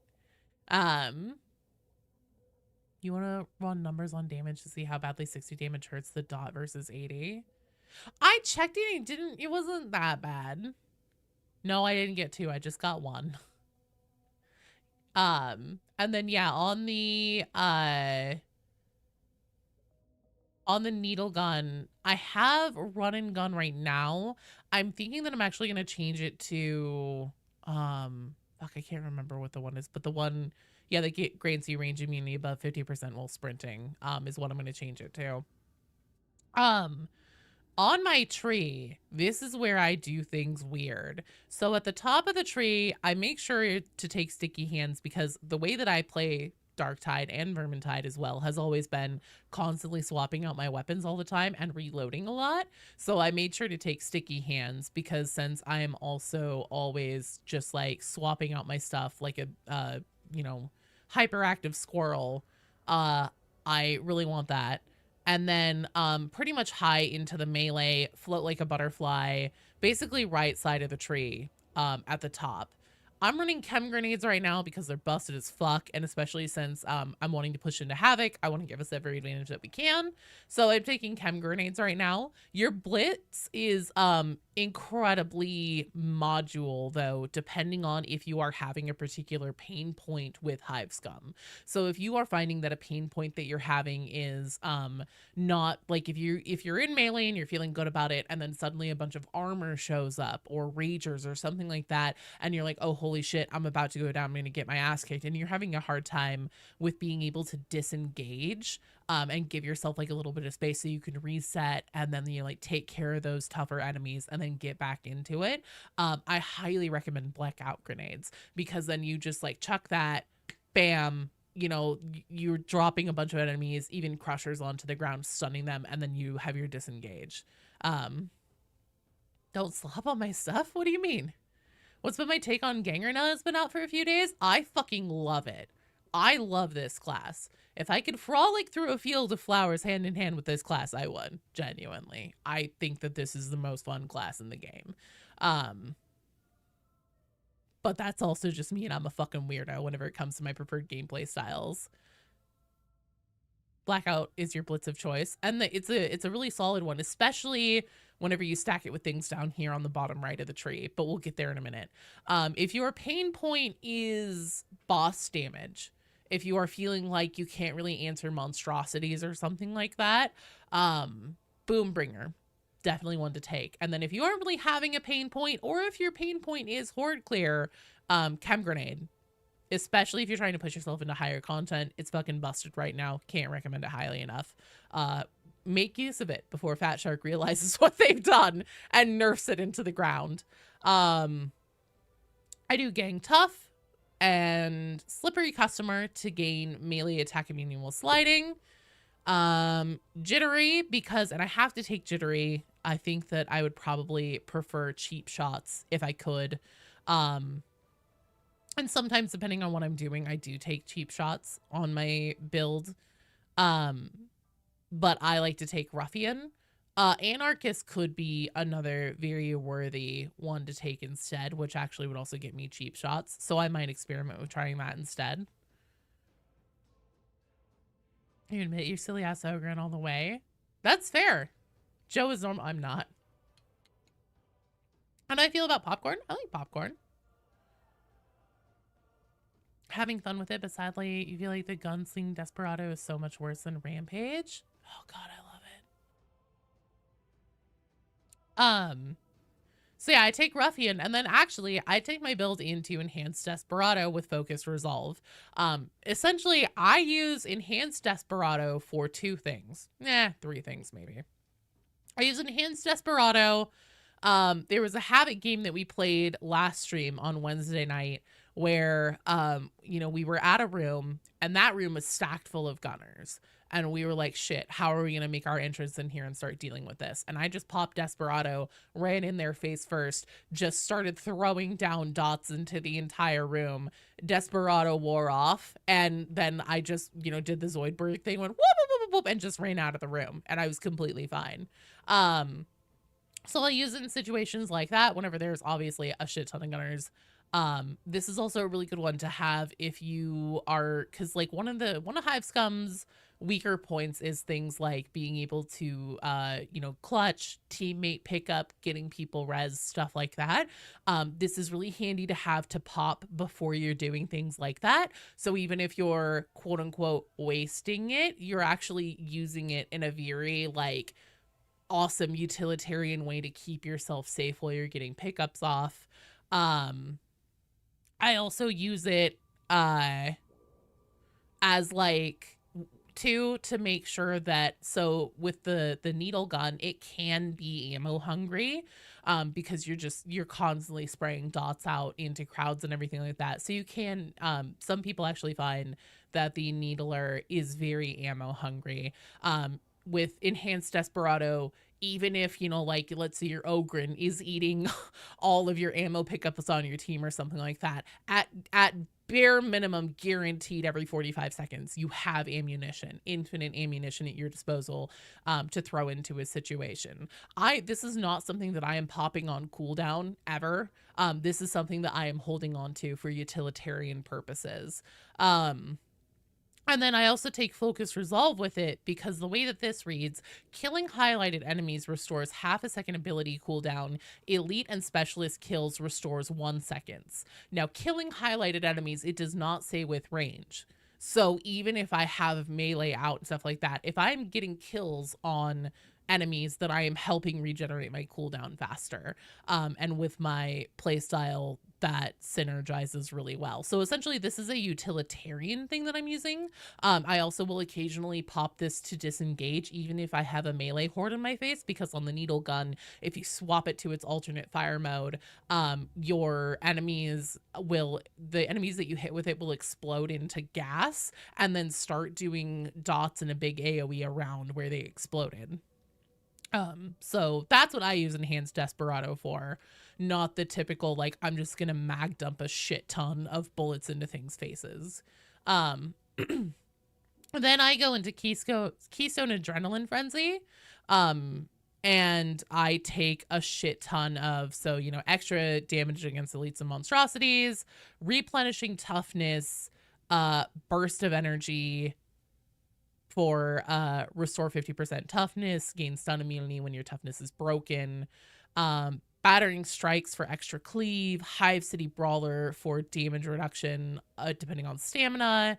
You want to run numbers on damage to see how badly 60 damage hurts the dot versus 80? I checked it and it wasn't that bad. No, I didn't get 2. I just got 1. And then yeah, on the needle gun, I have a run and gun right now. I'm thinking that I'm actually going to change it to, fuck, I can't remember what the one is, but the one, yeah, that grants you range immunity above 50% while sprinting, is what I'm going to change it to. On my tree, this is where I do things weird. So at the top of the tree, I make sure to take sticky hands because the way that I play Darktide and Vermintide as well has always been constantly swapping out my weapons all the time and reloading a lot. So I made sure to take sticky hands because since I am also always just like swapping out my stuff like a, you know, hyperactive squirrel, I really want that. And then pretty much high into the melee, float like a butterfly, basically right side of the tree at the top. I'm running chem grenades right now because they're busted as fuck, and especially since I'm wanting to push into Havoc, I want to give us every advantage that we can. So I'm taking chem grenades right now. Your blitz is incredibly module, though, depending on if you are having a particular pain point with Hive Scum. So if you are finding that a pain point that you're having is not like if you're in melee and you're feeling good about it, and then suddenly a bunch of armor shows up or ragers or something like that, and you're like, oh, holy shit, I'm about to go down, I'm gonna get my ass kicked, and you're having a hard time with being able to disengage and give yourself like a little bit of space so you can reset and then you like take care of those tougher enemies and then get back into it. I highly recommend blackout grenades because then you just like chuck that, bam, you know, you're dropping a bunch of enemies, even crushers onto the ground, stunning them, and then you have your disengage. Don't slap on my stuff? What do you mean? What's been my take on Ganger now that's been out for a few days? I fucking love it. I love this class. If I could frolic through a field of flowers hand in hand with this class, I would. Genuinely. I think that this is the most fun class in the game. But that's also just me, and I'm a fucking weirdo whenever it comes to my preferred gameplay styles. Blackout is your blitz of choice, and it's a really solid one, especially whenever you stack it with things down here on the bottom right of the tree, but we'll get there in a minute. If your pain point is boss damage, if you are feeling like you can't really answer monstrosities or something like that, Boombringer, definitely one to take. And then if you aren't really having a pain point, or if your pain point is horde clear, Chem Grenade. Especially if you're trying to push yourself into higher content. It's fucking busted right now. Can't recommend it highly enough. Make use of it before Fat Shark realizes what they've done and nerfs it into the ground. I do Gang Tough and Slippery Customer to gain melee attack immunity while sliding. Jittery, because, and I have to take Jittery, I think that I would probably prefer cheap shots if I could. And sometimes, depending on what I'm doing, I do take cheap shots on my build. But I like to take Ruffian. Anarchist could be another very worthy one to take instead, which actually would also get me cheap shots. So I might experiment with trying that instead. You admit your silly ass Ogren all the way. That's fair. Joe is normal. I'm not. How do I feel about popcorn? I like popcorn. Having fun with it, but sadly, you feel like the gunsling Desperado is so much worse than Rampage. Oh god, I love it. So yeah, I take Ruffian, and then actually I take my build into Enhanced Desperado with Focus Resolve. Essentially, I use Enhanced Desperado for 2 things. 3 things maybe. I use Enhanced Desperado. There was a Havoc game that we played last stream on Wednesday night where, you know, we were at a room and that room was stacked full of gunners. And we were like, shit, how are we going to make our entrance in here and start dealing with this? And I just popped Desperado, ran in there face first, just started throwing down dots into the entire room. Desperado wore off. And then I just, you know, did the Zoidberg thing, went whoop, whoop, whoop, whoop, and just ran out of the room. And I was completely fine. So I'll use it in situations like that whenever there's obviously a shit ton of gunners. This is also a really good one to have if you are, because like one of Hive Scum's weaker points is things like being able to you know, clutch, teammate pickup, getting people res, stuff like that. This is really handy to have to pop before you're doing things like that. So even if you're quote unquote wasting it, you're actually using it in a very like awesome utilitarian way to keep yourself safe while you're getting pickups off. I also use it as like to make sure that, so with the needle gun, it can be ammo hungry, because you're constantly spraying dots out into crowds and everything like that. So you can, some people actually find that the needler is very ammo hungry. With Enhanced Desperado, even if, you know, like, let's say your Ogren is eating all of your ammo pickups on your team or something like that, at bare minimum, guaranteed every 45 seconds, you have ammunition, infinite ammunition at your disposal, to throw into a situation. This is not something that I am popping on cooldown ever. This is something that I am holding on to for utilitarian purposes. And then I also take Focus Resolve with it because the way that this reads, killing highlighted enemies restores half a second ability cooldown. Elite and Specialist kills restores 1 second. Now, killing highlighted enemies, it does not say with range. So even if I have melee out and stuff like that, if I'm getting kills on enemies, that I am helping regenerate my cooldown faster. And with my playstyle, that synergizes really well. So essentially this is a utilitarian thing that I'm using. I also will occasionally pop this to disengage even if I have a melee horde in my face, because on the needle gun, if you swap it to its alternate fire mode, the enemies that you hit with it will explode into gas and then start doing dots in a big AoE around where they exploded. So that's what I use Enhanced Desperado for, not the typical, like, I'm just gonna mag dump a shit ton of bullets into things' faces. Then I go into Keystone Adrenaline Frenzy. and I take a shit ton of, so, you know, extra damage against elites and monstrosities, replenishing toughness, burst of energy for restore 50% toughness, gain stun immunity when your toughness is broken, battering strikes for extra cleave, Hive City Brawler for damage reduction depending on stamina,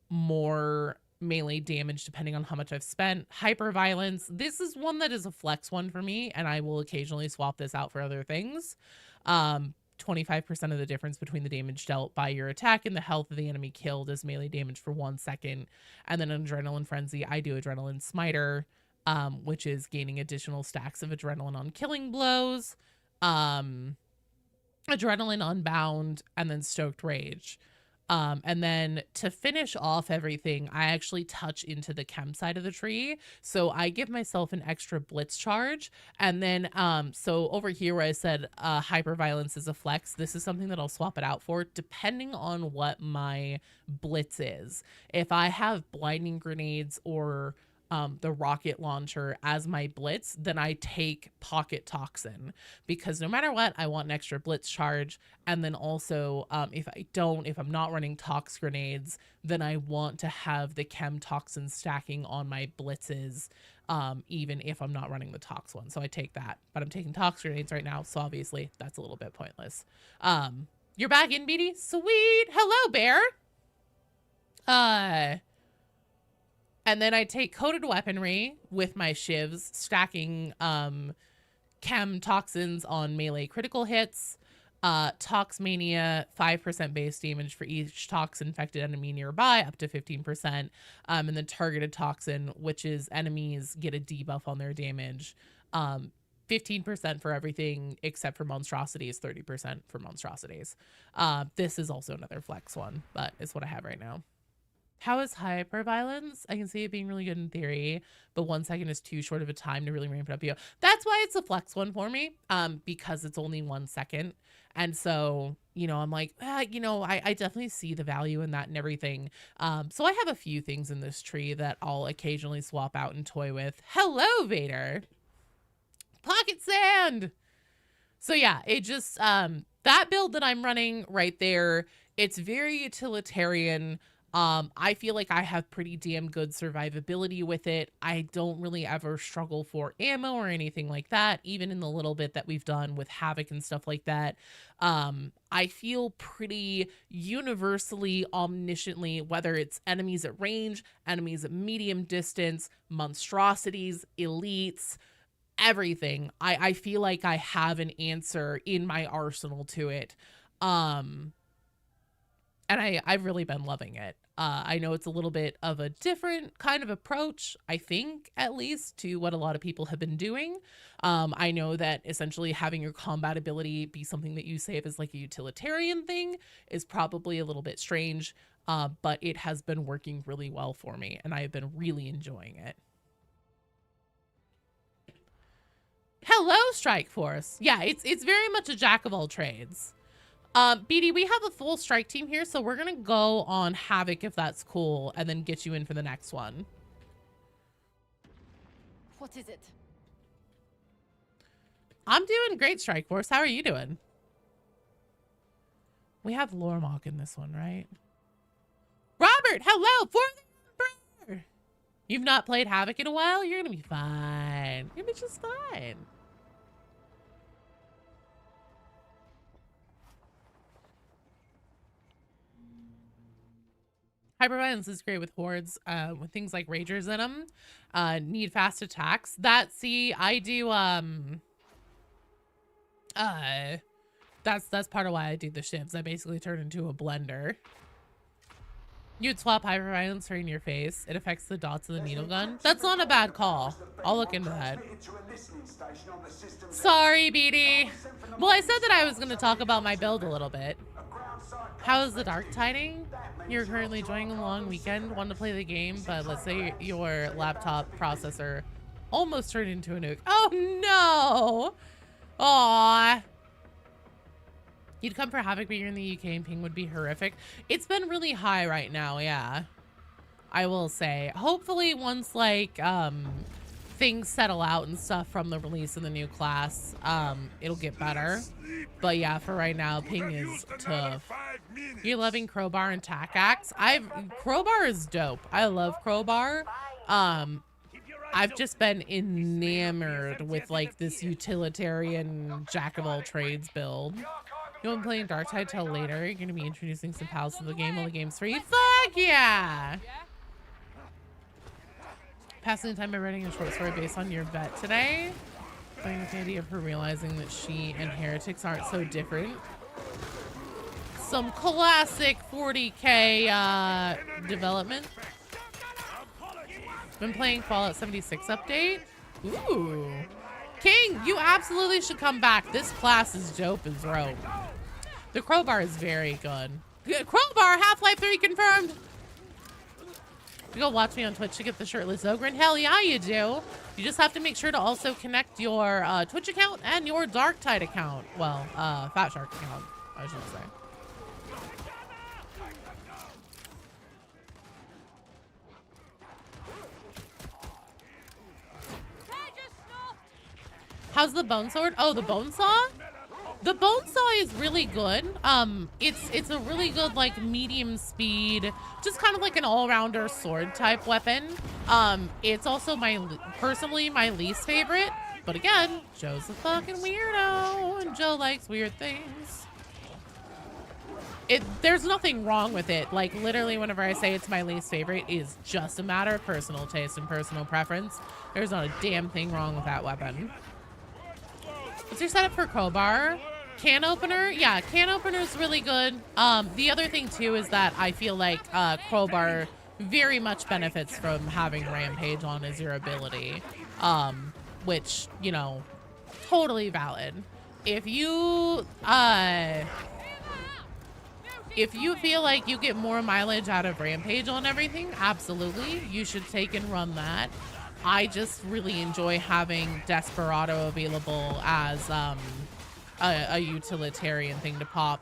more melee damage depending on how much I've spent, hyper violence. This is one that is a flex one for me, and I will occasionally swap this out for other things. 25% of the difference between the damage dealt by your attack and the health of the enemy killed is melee damage for 1 second. And then Adrenaline Frenzy, I do Adrenaline Smiter, which is gaining additional stacks of adrenaline on killing blows, Adrenaline Unbound, and then Stoked Rage. And then to finish off everything, I actually touch into the chem side of the tree. So I give myself an extra blitz charge. And then, so over here where I said hyper violence is a flex, this is something that I'll swap it out for depending on what my blitz is. If I have blinding grenades or the rocket launcher as my blitz, then I take pocket toxin, because no matter what, I want an extra blitz charge. And then also, if I'm not running tox grenades, then I want to have the chem toxin stacking on my blitzes, even if I'm not running the tox one. So I take that, but I'm taking tox grenades right now, so obviously that's a little bit pointless. You're back in, BD? Sweet. Hello, bear. And then I take Coated Weaponry with my shivs, stacking chem toxins on melee critical hits. Tox Mania, 5% base damage for each tox infected enemy nearby, up to 15%. And then Targeted Toxin, which is enemies get a debuff on their damage. 15% for everything except for monstrosities, 30% for monstrosities. This is also another flex one, but it's what I have right now. How is hyperviolence? I can see it being really good in theory, but 1 second is too short of a time to really ramp it up. That's why it's a flex one for me, because it's only 1 second. And so, you know, I'm like, you know, I definitely see the value in that and everything. So I have a few things in this tree that I'll occasionally swap out and toy with. Hello, Vader. Pocket Sand. So yeah, it just, that build that I'm running right there, it's very utilitarian. I feel like I have pretty damn good survivability with it. I don't really ever struggle for ammo or anything like that, even in the little bit that we've done with Havoc and stuff like that. I feel pretty universally omnisciently, whether it's enemies at range, enemies at medium distance, monstrosities, elites, everything. I feel like I have an answer in my arsenal to it. And I've really been loving it. I know it's a little bit of a different kind of approach, I think, at least, to what a lot of people have been doing. I know that essentially having your combat ability be something that you save as like a utilitarian thing is probably a little bit strange, but it has been working really well for me, and I've been really enjoying it. Hello, Strike Force. Yeah, it's very much a jack of all trades. BD, we have a full strike team here, so we're gonna go on Havoc if that's cool, and then get you in for the next one. What is it? I'm doing great, Strike Force. How are you doing? We have Lormok in this one, right? Robert, hello! Brother! You've not played Havoc in a while? You're gonna be fine. You're gonna be just fine. Hyperviolence is great with hordes, with things like ragers in them. Need fast attacks. That, see, I do, that's part of why I do the shivs. I basically turn into a blender. You'd swap hyperviolence right in your face. It affects the dots of the needle gun. That's not a bad call. I'll look into that. Sorry, BD. Well, I said that I was going to talk about my build a little bit. How is the Darktiding? You're currently enjoying a long weekend, want to play the game, but let's say your laptop processor almost turned into a nuke. Oh no! Aww. You'd come for Havoc, but you're in the UK and ping would be horrific. It's been really high right now, yeah. I will say. Hopefully once like things settle out and stuff from the release of the new class, it'll get better. But yeah, for right now, ping is tough. You're loving Crowbar and Tac Axe? Crowbar is dope. I love Crowbar. I've just been enamored with like this utilitarian jack of all trades build. You won't be playing Darktide till later. You're gonna be introducing some pals to the game while the game's free. Fuck yeah! Passing the time by writing a short story based on your vet today. Playing with the idea of her realizing that she and heretics aren't so different. Some classic 40k development. Been playing Fallout 76 update. Ooh. King, you absolutely should come back. This class is dope as rope. The Crowbar is very good. Crowbar, Half-Life 3 confirmed. You go watch me on Twitch to get the shirtless Ogren. Hell yeah, you do. You just have to make sure to also connect your Twitch account and your Darktide account. Well, Fat Shark account, I should say. How's the bone sword? Oh, the bone saw? The bone saw is really good. It's a really good like medium speed, just kind of like an all-rounder sword type weapon. It's also personally my least favorite, but again, Joe's a fucking weirdo and Joe likes weird things. There's nothing wrong with it. Like literally whenever I say it's my least favorite, it is just a matter of personal taste and personal preference. There's not a damn thing wrong with that weapon. What's your setup for Crowbar? Can opener? Yeah, can opener is really good. The other thing too is that I feel like Crowbar very much benefits from having Rampage on as your ability, which, you know, totally valid. If you feel like you get more mileage out of Rampage on everything, absolutely, you should take and run that. I just really enjoy having Desperado available as a utilitarian thing to pop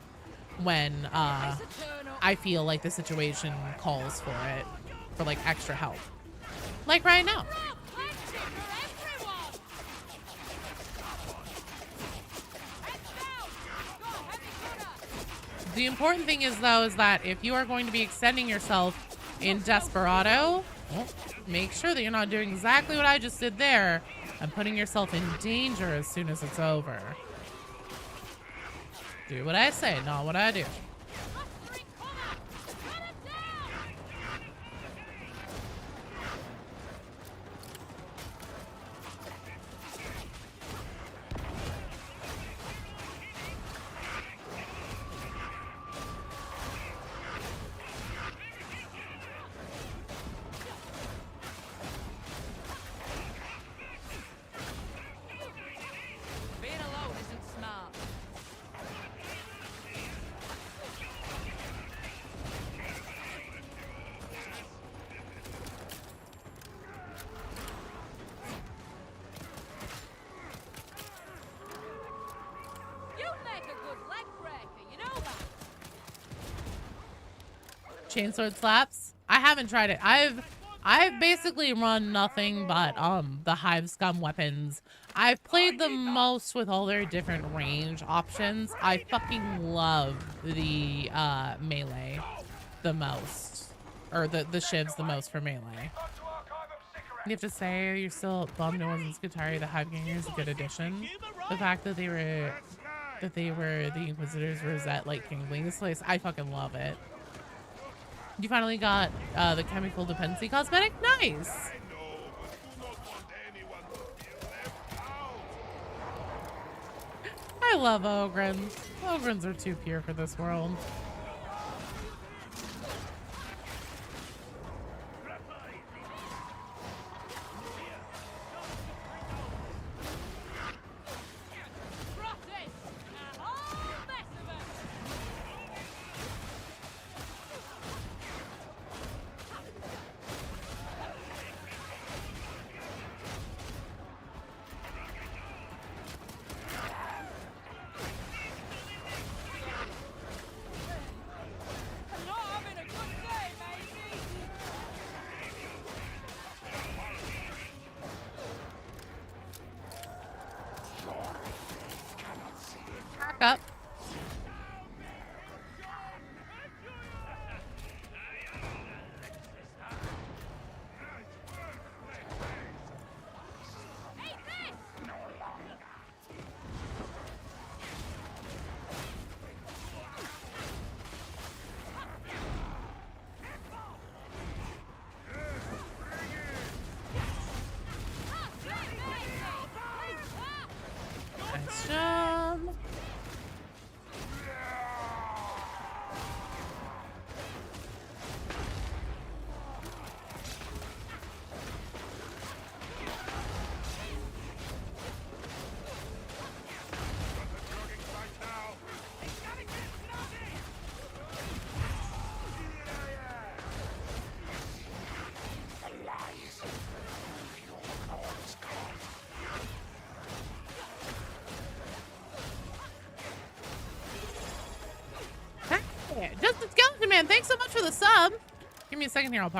when I feel like the situation calls for it, for like extra help. Like right now. The important thing is though, is that if you are going to be extending yourself in Desperado, make sure that you're not doing exactly what I just did there and putting yourself in danger as soon as it's over. Do what I say, not what I do. Being alone isn't smart. You make a good leg breaker, you know that? Chainsword slaps? I haven't tried it. I've basically run nothing but the Hive Scum weapons. I've played the most with all their different range options. I fucking love the melee the most. Or the shivs the most for melee. You have to say you're still bummed no one's Guitar. The Hive Ganger is a good addition. The fact that they were the Inquisitors Rosette like Kingling this place, I fucking love it. You finally got the chemical dependency cosmetic? Nice! I love Ogrins. Ogrins are too pure for this world. back up. Nice job. Hey, just a skeleton man. Thanks so much for the sub. Give me a second here. I'll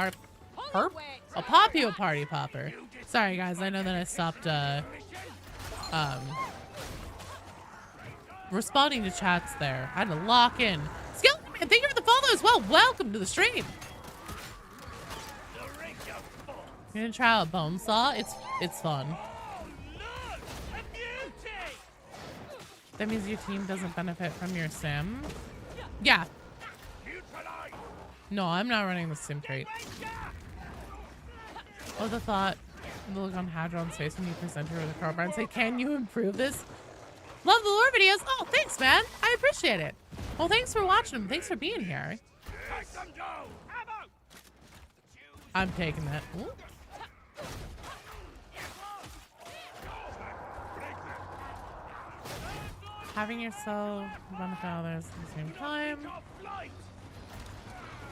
I'll pop you a party popper. Sorry guys, I know that I stopped responding to chats there. I had to lock in. Skeleton man, thank you for the follow as well. Welcome to the stream. You're gonna try out bone saw? It's fun. That means your team doesn't benefit from your sim? Yeah. No, I'm not running the sim trait. Oh, the thought, the look on Hadron's face when you present her with a crowbar and say, can you improve this? Love the lore videos. Oh, thanks, man. I appreciate it. Well, thanks for watching them. Thanks for being here. I'm taking that. Ooh. Having yourself benefit others at the same time.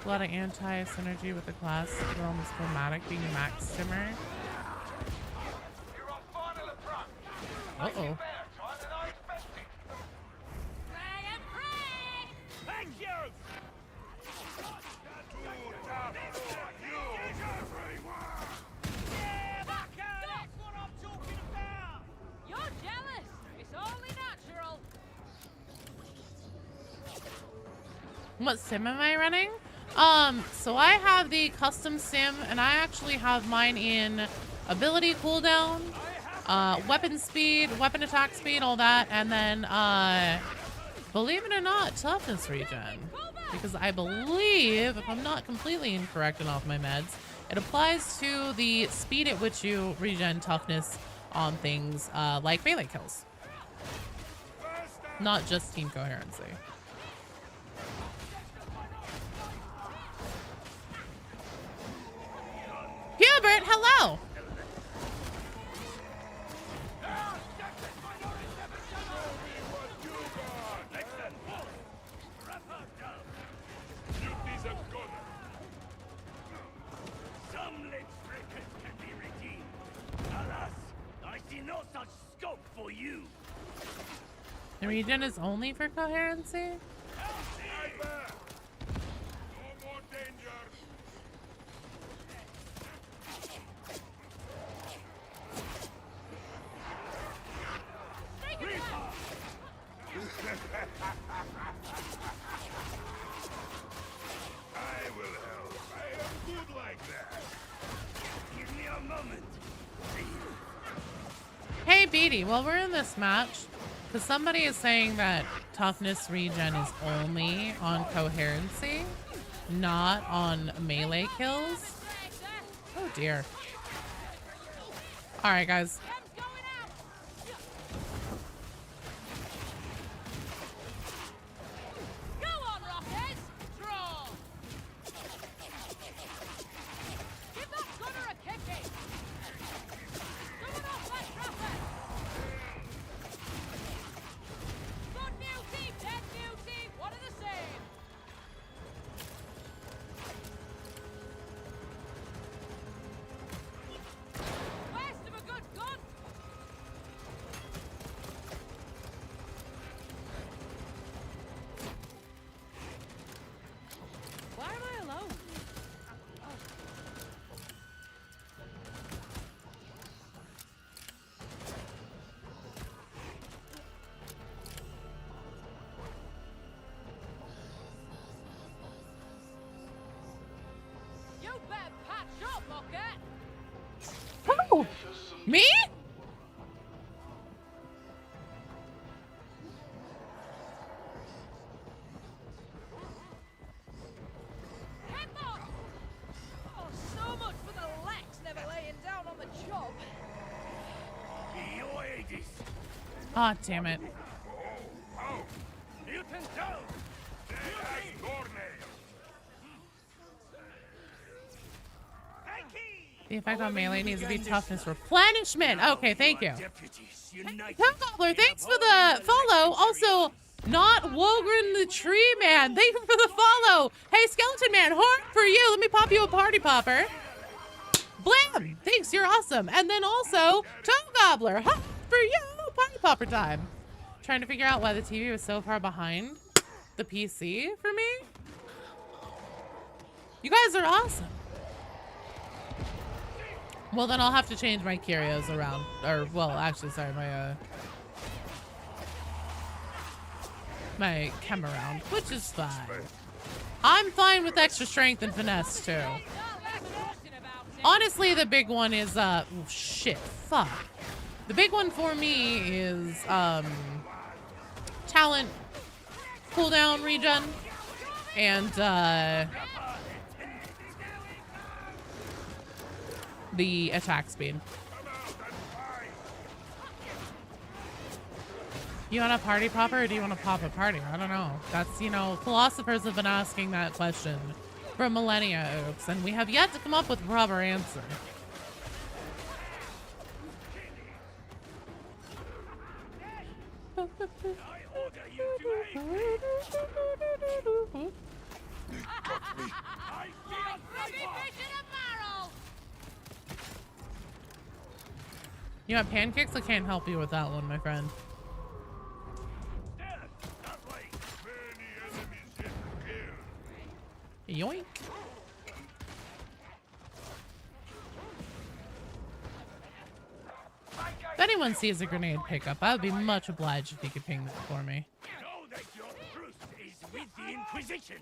A lot of anti-synergy with the class. You're almost chromatic being a max simmer. Uh-oh. Thank you! That's what I'm talking about! You're jealous! It's only natural! What sim am I running? So I have the custom sim, and I actually have mine in ability cooldown, weapon speed, weapon attack speed, all that, and then, believe it or not, toughness regen. Because I believe, if I'm not completely incorrect and off my meds, it applies to the speed at which you regen toughness on things, like melee kills. Not just team coherency. Hubert, hello! Some lips breakers can be redeemed. Alas, I see no such scope for you. The regen is only for coherency? I will help. I am good like that. Give me a moment. Hey, Beatty, while we're in this match, because somebody is saying that toughness regen is only on coherency, not on melee kills. Oh, dear. All right, guys. Oh, me? Oh, so much for the Lex never laying down on the job. Your Hades. Ah, damn it. Mutant down. The effect on melee needs to be toughness replenishment. Okay, thank you. Tom Gobbler, thanks for the follow. Also, not Wogren the Tree Man. Thank you for the follow. Hey, Skeleton Man, heart for you. Let me pop you a party popper. Blam! Thanks, you're awesome. And then also, Tom Gobbler, heart for you. Party popper time. Trying to figure out why the TV was so far behind the PC for me. You guys are awesome. Well, then I'll have to change my curios around. Or, well, actually, sorry, my chem around, which is fine. I'm fine with extra strength and finesse, too. Honestly, the big one is, oh, shit, fuck. The big one for me is, talent cooldown regen and, the attack speed. You want a party popper or do you want to pop a party? I don't know. That's, you know, philosophers have been asking that question for millennia, oops, and we have yet to come up with a proper answer. You want pancakes? I can't help you with that one, my friend. Yoink. If anyone sees a grenade pickup, I would be much obliged if you could ping that for me. Know that your truth is with the Inquisition,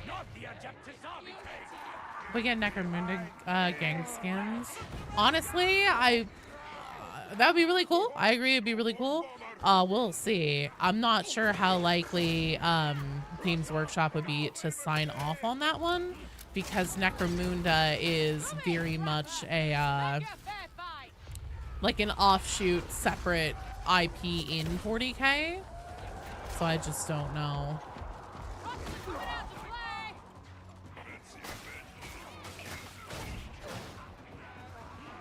not the Adeptus Arbitrae. We get Necromunda gang skins. Honestly, that would be really cool. I agree, it'd be really cool. We'll see. I'm not sure how likely Games Workshop would be to sign off on that one, because Necromunda is very much a like an offshoot separate IP in 40K. So I just don't know.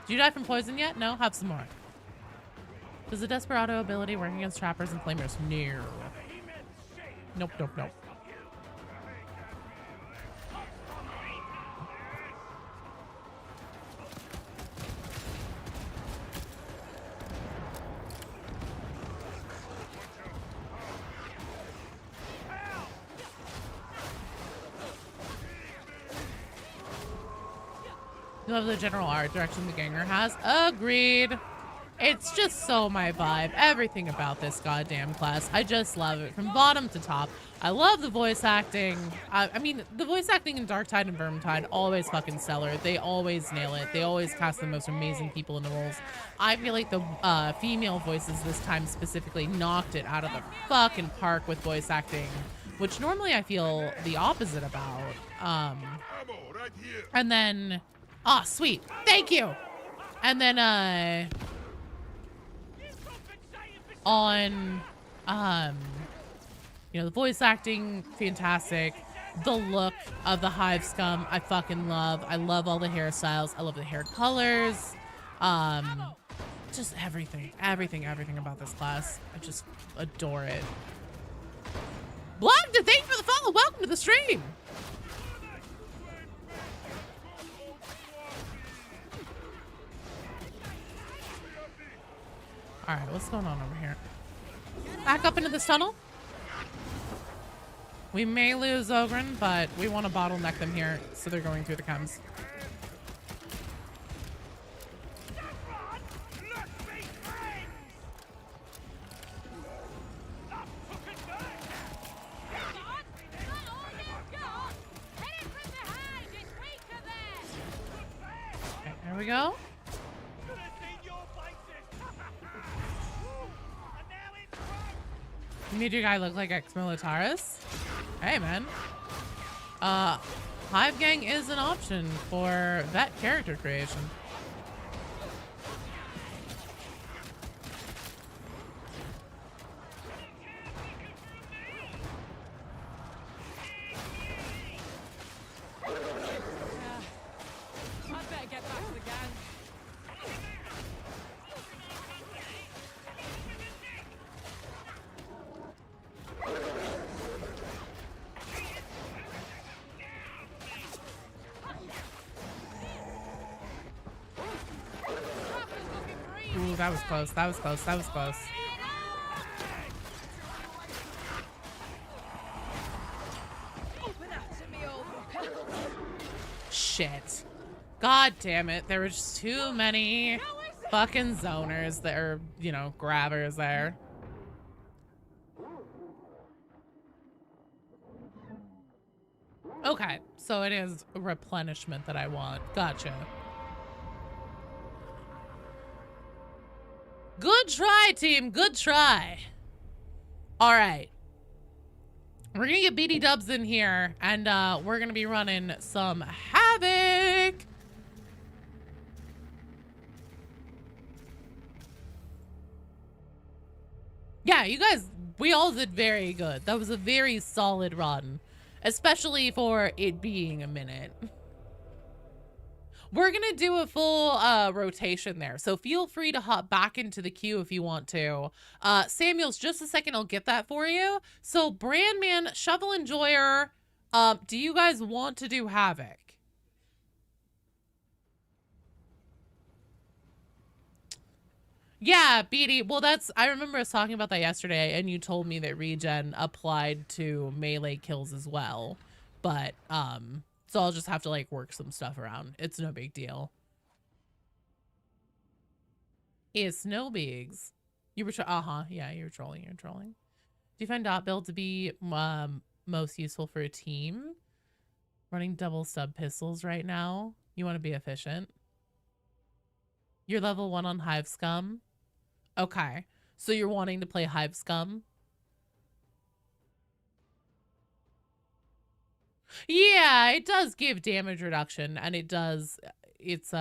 Did you die from poison yet? No? Have some more. Does the Desperado ability work against trappers and flamers? No. Nope, nope, nope. You love the general art direction the Ganger has. Agreed. It's just so my vibe. Everything about this goddamn class. I just love it from bottom to top. I love the voice acting. I mean, the voice acting in Darktide and Vermintide always fucking stellar. They always nail it. They always cast the most amazing people in the roles. I feel like the female voices this time specifically knocked it out of the fucking park with voice acting, which normally I feel the opposite about. And then, oh, sweet. Thank you. And then, on, you know, the voice acting, fantastic. The look of the Hive Scum, I fucking love. I love all the hairstyles. I love the hair colors. Just everything about this class. I just adore it. Blogda, thank you for the follow. Welcome to the stream. All right, what's going on over here? Back up into this tunnel. We may lose Ogren, but we want to bottleneck them here, so they're going through the chems. go. Should have seen your faces. And now it's broke. You made your guy look like ex-militaris. Hey, man. Hive Gang is an option for that character creation. I'd better get back to the gang. Ooh, that was close. That was close. That was close. Open up to me, old booker. Shit. God damn it. There were just too many fucking zoners that are, you know, grabbers there. Okay, so it is replenishment that I want. Gotcha. Good try, team. Good try. All right. We're gonna get BD Dubs in here, and we're gonna be running some Havoc. Yeah, you guys, we all did very good. That was a very solid run, especially for it being a minute. We're gonna do a full rotation there, so feel free to hop back into the queue if you want to. Samuels, just a second, I'll get that for you. So Brandman, Shovel Enjoyer, do you guys want to do Havoc? Yeah, BD. Well, I remember us talking about that yesterday, and you told me that regen applied to melee kills as well. But, so I'll just have to, like, work some stuff around. It's no big deal. It's no bigs. You were, yeah, you're trolling, Do you find dot build to be, most useful for a team? Running double stub pistols right now. You want to be efficient. You're level 1 on Hive Scum. Okay. So you're wanting to play Hive Scum? Yeah, it does give damage reduction, and it does, it's,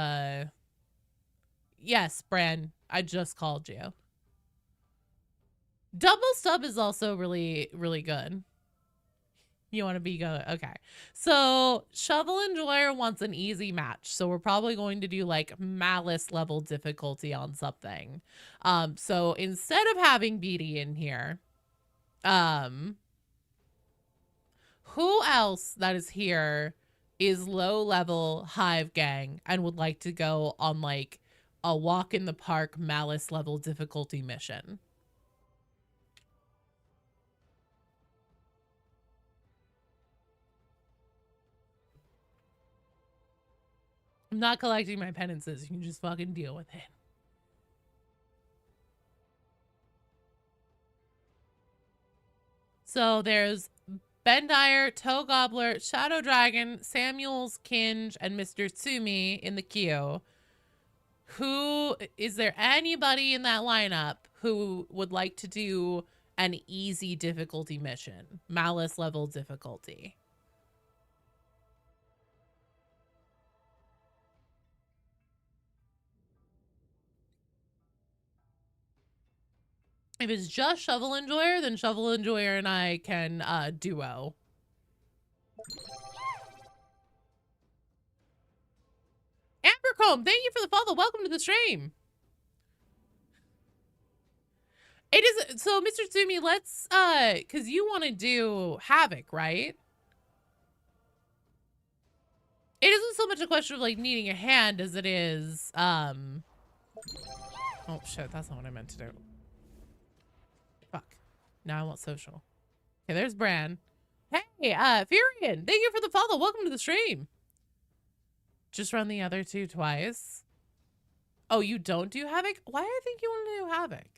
yes, Bran, I just called you. Double stub is also really, really good. You want to be good? Okay. So Shovel Enjoyer wants an easy match. So we're probably going to do like Malice level difficulty on something. So instead of having BD in here, who else that is here is low level Hive Gang and would like to go on like a walk in the park Malice level difficulty mission? I'm not collecting my penances. You can just fucking deal with it. So there's Bendire, Toe Gobbler, Shadow Dragon, Samuels, Kinge, and Mr. Tsumi in the queue. Is there anybody in that lineup who would like to do an easy difficulty mission? Malice level difficulty. If it's just Shovel Enjoyer, then Shovel Enjoyer and I can duo. Ambercomb, thank you for the follow. Welcome to the stream. It is, so Mr. Tsumi, let's, cause you want to do Havoc, right? It isn't so much a question of like needing a hand as it is, oh shit, that's not what I meant to do. Fuck. Now I want social. Okay, there's Bran. Hey, Furion, thank you for the follow. Welcome to the stream. Just run the other two twice. Oh, you don't do Havoc? Why do I think you want to do Havoc?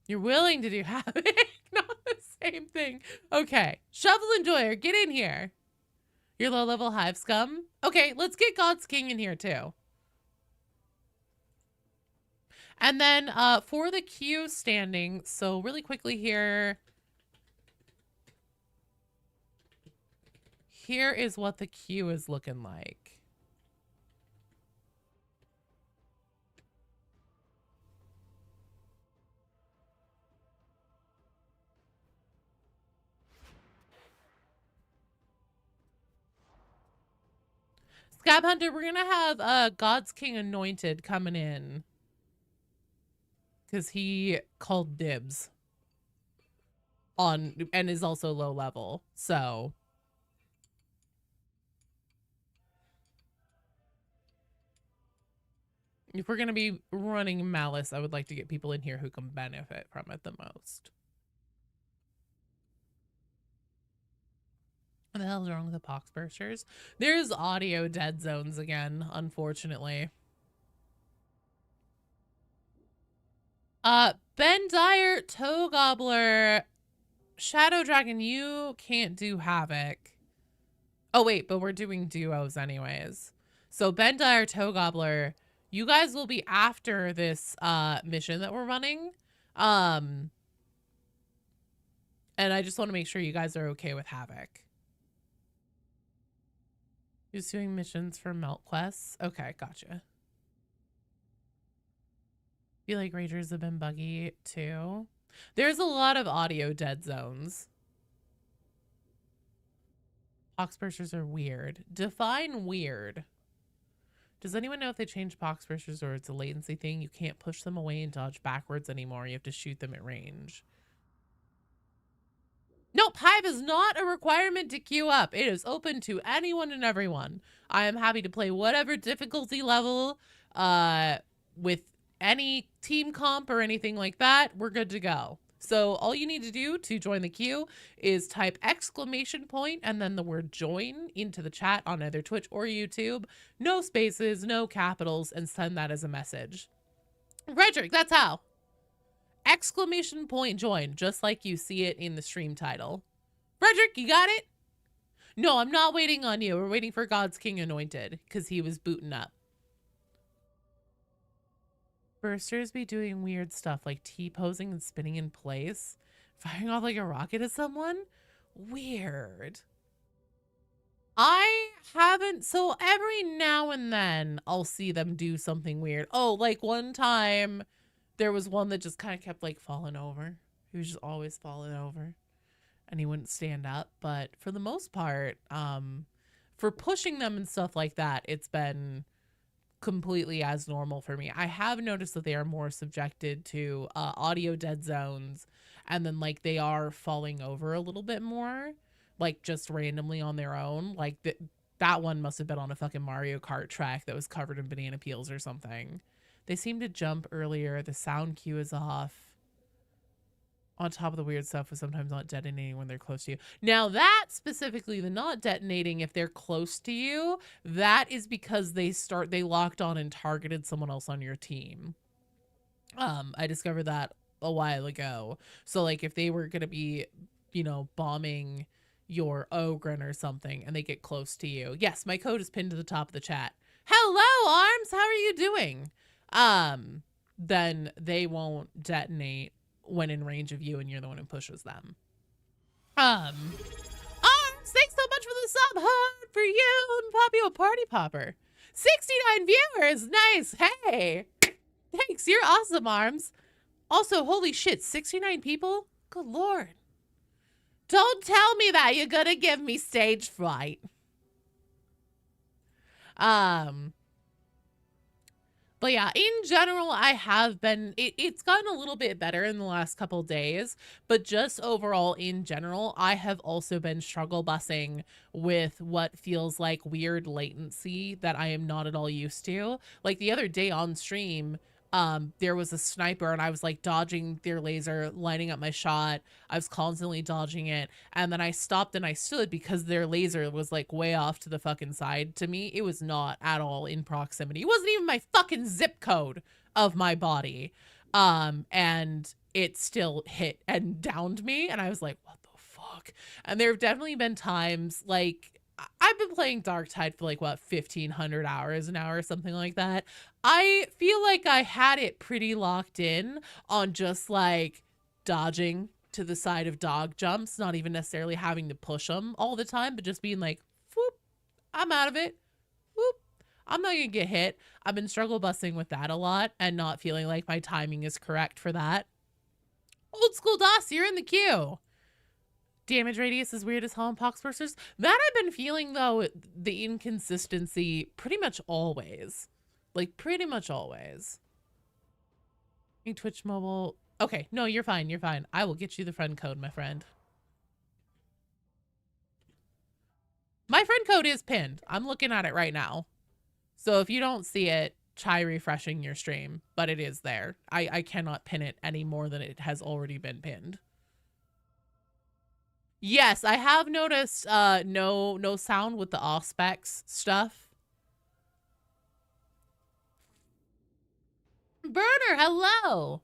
You're willing to do Havoc, not the same thing. Okay, Shovel Enjoyer, get in here. You're low level Hive Scum. Okay, let's get God's King in here too. And then for the queue standing, so really quickly here. Here is what the queue is looking like. Scab Hunter, we're gonna have God's King Anointed coming in. Because he called dibs on and is also low level. So if we're gonna be running Malice, I would like to get people in here who can benefit from it the most. What the hell is wrong with the pox bursters? There's audio dead zones again, unfortunately. Ben Dyer, Toe Gobbler, Shadow Dragon, you can't do Havoc. Oh wait, but we're doing duos anyways. So Ben Dyer, Toe Gobbler, you guys will be after this mission that we're running. And I just want to make sure you guys are okay with Havoc. Who's doing missions for Melt Quests? Okay, gotcha. Feel like Ragers have been buggy too. There's a lot of audio dead zones. Poxbursters are weird. Define weird. Does anyone know if they changed Poxbursters or it's a latency thing? You can't push them away and dodge backwards anymore. You have to shoot them at range. Nope, Hive is not a requirement to queue up. It is open to anyone and everyone. I am happy to play whatever difficulty level with any team comp or anything like that. We're good to go. So all you need to do to join the queue is type ! and then the word join into the chat on either Twitch or YouTube. No spaces, no capitals, and send that as a message. Frederick, that's how. ! join, just like you see it in the stream title. Frederick, you got it? No, I'm not waiting on you. We're waiting for God's King Anointed because he was booting up. Bursters be doing weird stuff like T-posing and spinning in place. Firing off like a rocket at someone? Weird. I haven't, so every now and then I'll see them do something weird. Oh, like one time there was one that just kind of kept like falling over. He was just always falling over and he wouldn't stand up. But for the most part, for pushing them and stuff like that, it's been completely as normal for me. I have noticed that they are more subjected to audio dead zones, and then like they are falling over a little bit more, like just randomly on their own. Like that one must have been on a fucking Mario Kart track that was covered in banana peels or something. They seem to jump earlier. The sound cue is off. On top of the weird stuff with sometimes not detonating when they're close to you. Now that specifically, the not detonating if they're close to you, that is because they locked on and targeted someone else on your team. I discovered that a while ago. So like if they were going to be, you know, bombing your Ogren or something and they get close to you. Yes, my code is pinned to the top of the chat. Hello, Arms. How are you doing? Then they won't detonate when in range of you and you're the one who pushes them. Arms, thanks so much for the sub. Hard for you and pop you a party popper. 69 viewers. Nice. Hey, thanks. You're awesome, Arms. Also, holy shit, 69 people? Good Lord. Don't tell me that. You're gonna give me stage fright. But yeah, in general, I have been, it's gotten a little bit better in the last couple of days, but just overall in general, I have also been struggle busing with what feels like weird latency that I am not at all used to. Like the other day on stream, there was a sniper and I was like dodging their laser, lining up my shot. I was constantly dodging it. And then I stopped and I stood because their laser was like way off to the fucking side. To me, it was not at all in proximity. It wasn't even my fucking zip code of my body. And it still hit and downed me. And I was like, what the fuck? And there have definitely been times like I've been playing Darktide for like, what, 1,500 hours now or something like that. I feel like I had it pretty locked in on just like dodging to the side of dog jumps, not even necessarily having to push them all the time, but just being like, whoop, I'm out of it. Whoop, I'm not gonna get hit. I've been struggle busting with that a lot and not feeling like my timing is correct for that. Old school DOS, you're in the queue. Damage radius is weird as hell in poxbursters. That I've been feeling, though, the inconsistency pretty much always. Like, pretty much always. Twitch mobile. Okay, no, you're fine. You're fine. I will get you the friend code, my friend. My friend code is pinned. I'm looking at it right now. So if you don't see it, try refreshing your stream. But it is there. I cannot pin it any more than it has already been pinned. Yes, I have noticed no sound with the Auspex stuff. Burner, hello.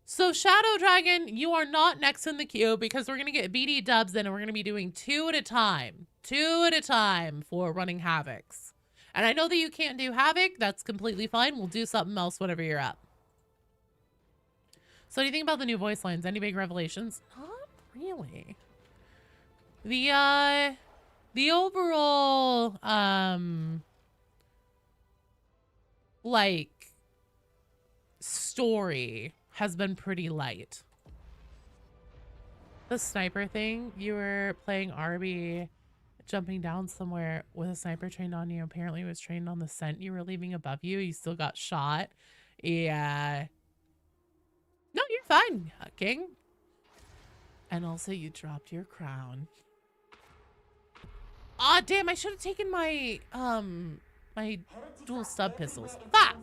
So Shadow Dragon, you are not next in the queue because we're gonna get BD dubs in and we're gonna be doing 2 at a time. 2 at a time for running Havocs. And I know that you can't do Havoc, that's completely fine. We'll do something else whenever you're up. So what do you think about the new voice lines? Any big revelations? Not really. The overall, like, story has been pretty light. The sniper thing, you were playing Arby, jumping down somewhere with a sniper trained on you. Apparently it was trained on the scent you were leaving above you. You still got shot. Yeah. No, you're fine, King. And also you dropped your crown. Aw, damn, I should have taken my, my dual stub pistols. Fuck!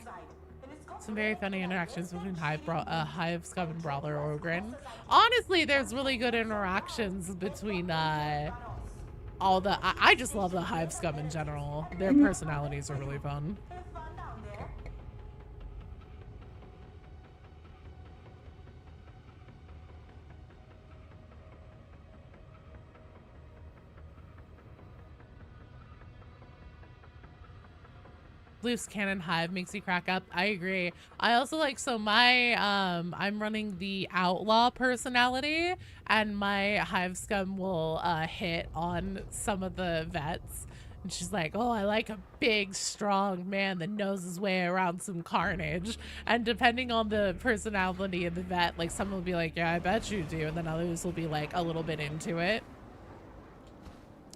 Some very funny interactions between Hive Scum and Brawler Ogren. Honestly, there's really good interactions between, all the... I just love the Hive Scum in general. Their personalities are really fun. Loose cannon Hive makes you crack up. I agree. I also like, so my I'm running the outlaw personality and my Hive Scum will hit on some of the vets and she's like, oh, I like a big strong man that knows his way around some carnage. And depending on the personality of the vet, like some will be like, yeah, I bet you do, and then others will be like a little bit into it.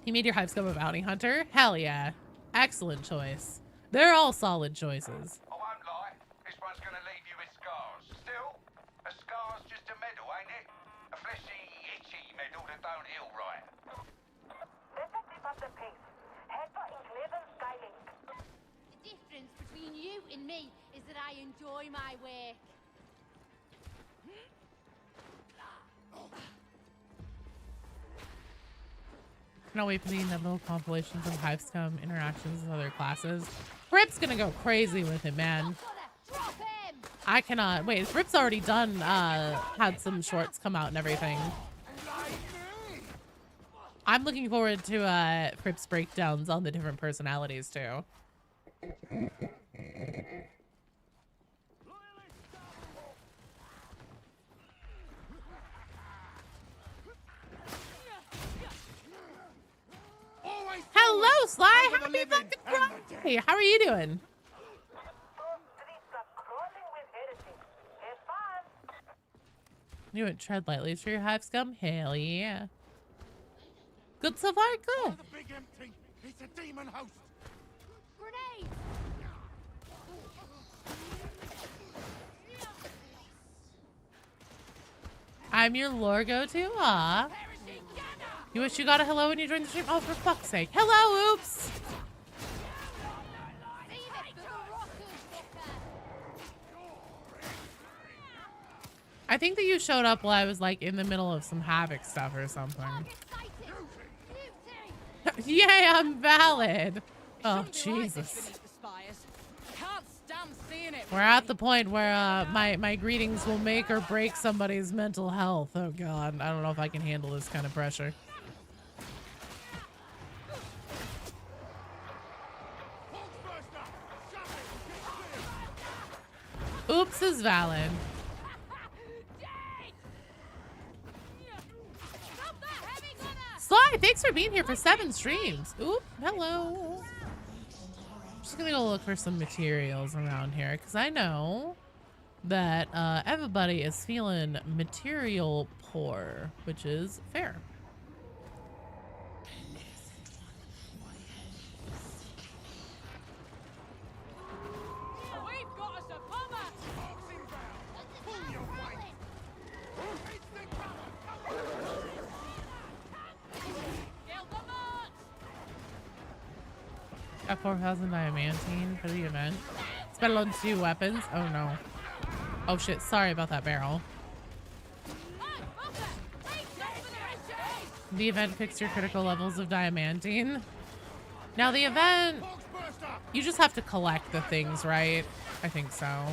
You made your Hive Scum a bounty hunter? Hell yeah. Excellent choice. They're all solid choices. I won't lie, this one's gonna leave you with scars. Still, a scar's just a medal, ain't it? A fleshy, itchy medal that don't heal right. The difference between you and me is that I enjoy my work. Cannot wait for the inevitable compilations of Hive Scum interactions with other classes. Rip's gonna go crazy with it, man. I cannot wait. Rip's already done had some shorts come out and everything. I'm looking forward to Rip's breakdowns on the different personalities too. Hello, Sly. Happy fucking Friday. How are you doing? You went tread lightly for your Hive Scum? Hell yeah. Good so far? Good. The big empty. It's a demon host. Grenade! I'm your lore go-to? Aw. You wish you got a hello when you joined the stream? Oh, for fuck's sake. Hello, oops. I think that you showed up while I was like in the middle of some Havoc stuff or something. Yay, I'm valid. Oh, Jesus. We're at the point where my greetings will make or break somebody's mental health. Oh, God. I don't know if I can handle this kind of pressure. Oops is valid. Sly, thanks for being here for 7 streams. Oop, hello. Just gonna go look for some materials around here because I know that everybody is feeling material poor, which is fair. We've got us a bomber! Kill the march! Got 4,000 diamantine for the event. Spent on 2 weapons. Oh no. Oh shit, sorry about that barrel. The event picks your critical levels of diamantine. Now the event, you just have to collect the things, right? I think so.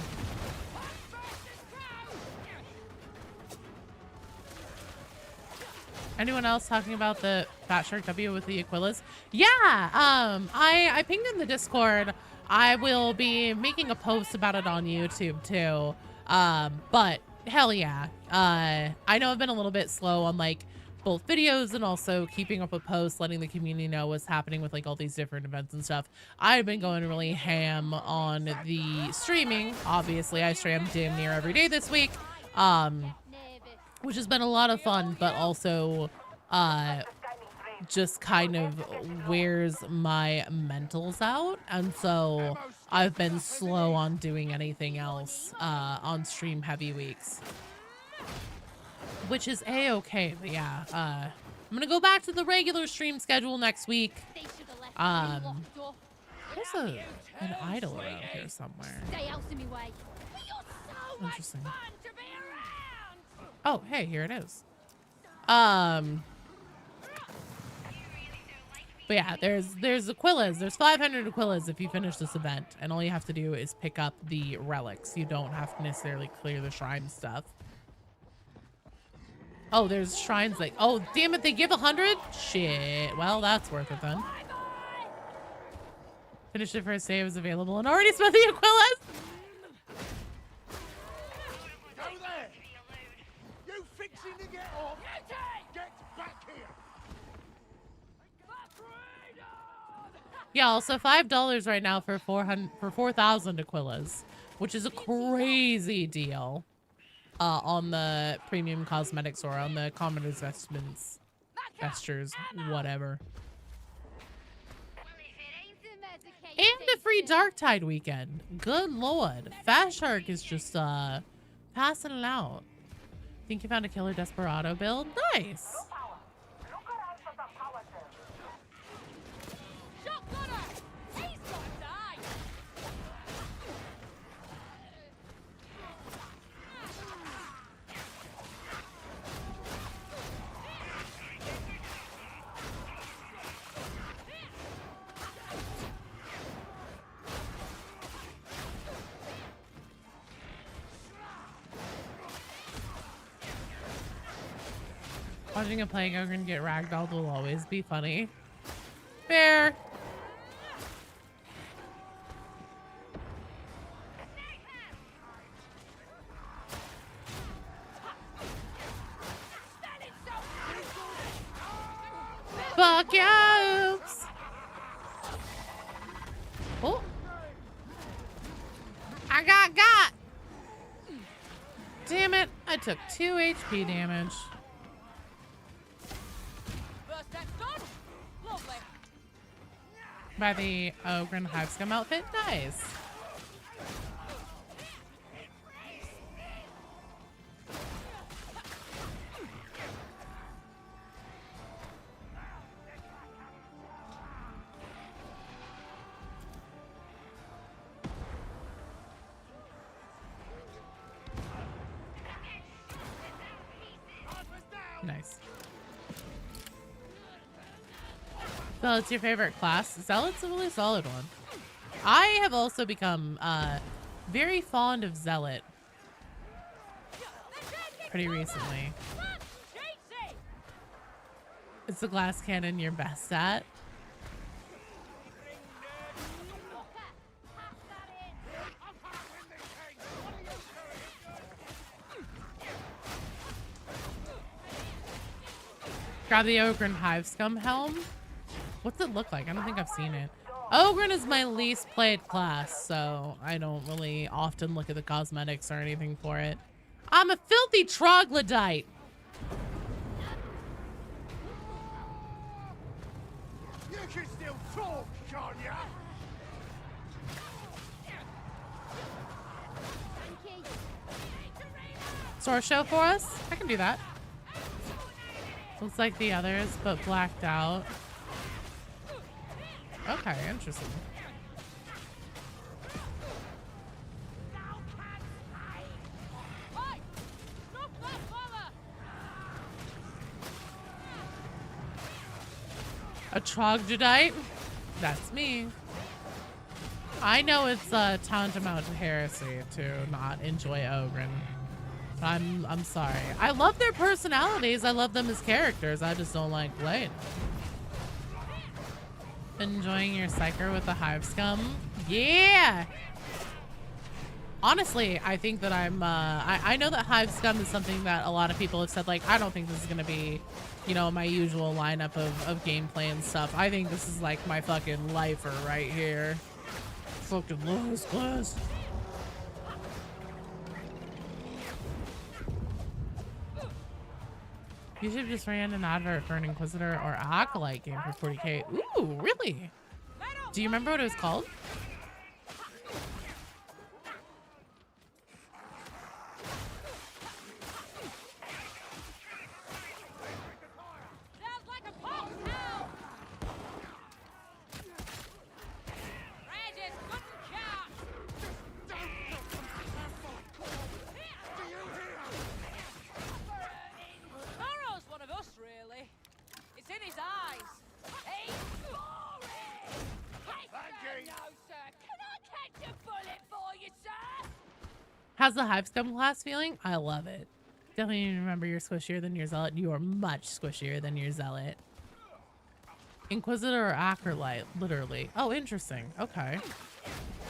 Anyone else talking about the Fat Shark W with the Aquilas? Yeah, I pinged in the Discord. I will be making a post about it on YouTube too. But hell yeah. I know I've been a little bit slow on like both videos and also keeping up with posts, letting the community know what's happening with like all these different events and stuff. I've been going really ham on the streaming. Obviously, I streamed damn near every day this week, which has been a lot of fun, but also just kind of wears my mentals out. And so I've been slow on doing anything else on stream heavy weeks. Which is a-okay, but yeah, I'm gonna go back to the regular stream schedule next week. There's an idol around here somewhere. Stay out of me way. Interesting. Oh, hey, here it is. But yeah, there's Aquilas. There's 500 Aquilas if you finish this event, and all you have to do is pick up the relics. You don't have to necessarily clear the shrine stuff. Oh, there's shrines like, oh, damn it, they give 100? Shit. Well, that's worth it then. Finished it first day it was available and already spent the Aquilas. Go there! You fixing to get off? Get back here! Yeah, also $5 right now for 4,000 Aquilas, which is a crazy deal. On the premium cosmetics store, on the commoners vestments, vestures, whatever. And a free Darktide weekend. Good lord. Fat Shark is just passing it out. Think you found a killer Desperado build? Nice. Watching a plague ogre and get ragdolled will always be funny. Fair. Fuck yeah, oops. Oh. I got. Damn it, I took 2 HP damage. By the ogre and hive scum outfit. Nice. Nice. Zealot's your favorite class? Zealot's a really solid one. I have also become very fond of Zealot pretty recently. Is the glass cannon your best at? Grab the Ogren Hive Scum helm. What's it look like? I don't think I've seen it. Ogren is my least played class, so I don't really often look at the cosmetics or anything for it. I'm a filthy troglodyte. You can still talk, can't ya? Sword show for us? I can do that. Looks like the others, but blacked out. Okay, interesting. A troglodyte? That's me. I know it's tantamount to heresy to not enjoy Ogren. I'm sorry. I love their personalities. I love them as characters. I just don't like playing. Enjoying your psyker with the Hive Scum? Yeah! Honestly, I think that I know that Hive Scum is something that a lot of people have said, like, I don't think this is gonna be, you know, my usual lineup of gameplay and stuff. I think this is like my fucking lifer right here. Fucking lowest class. YouTube just ran an advert for an Inquisitor or Acolyte game for 40k. Ooh, really? Do you remember what it was called? How's the Hive Scum class feeling? I love it. Definitely remember you're squishier than your zealot. You are much squishier than your zealot. Inquisitor or Acolyte, literally. Oh, interesting. Okay.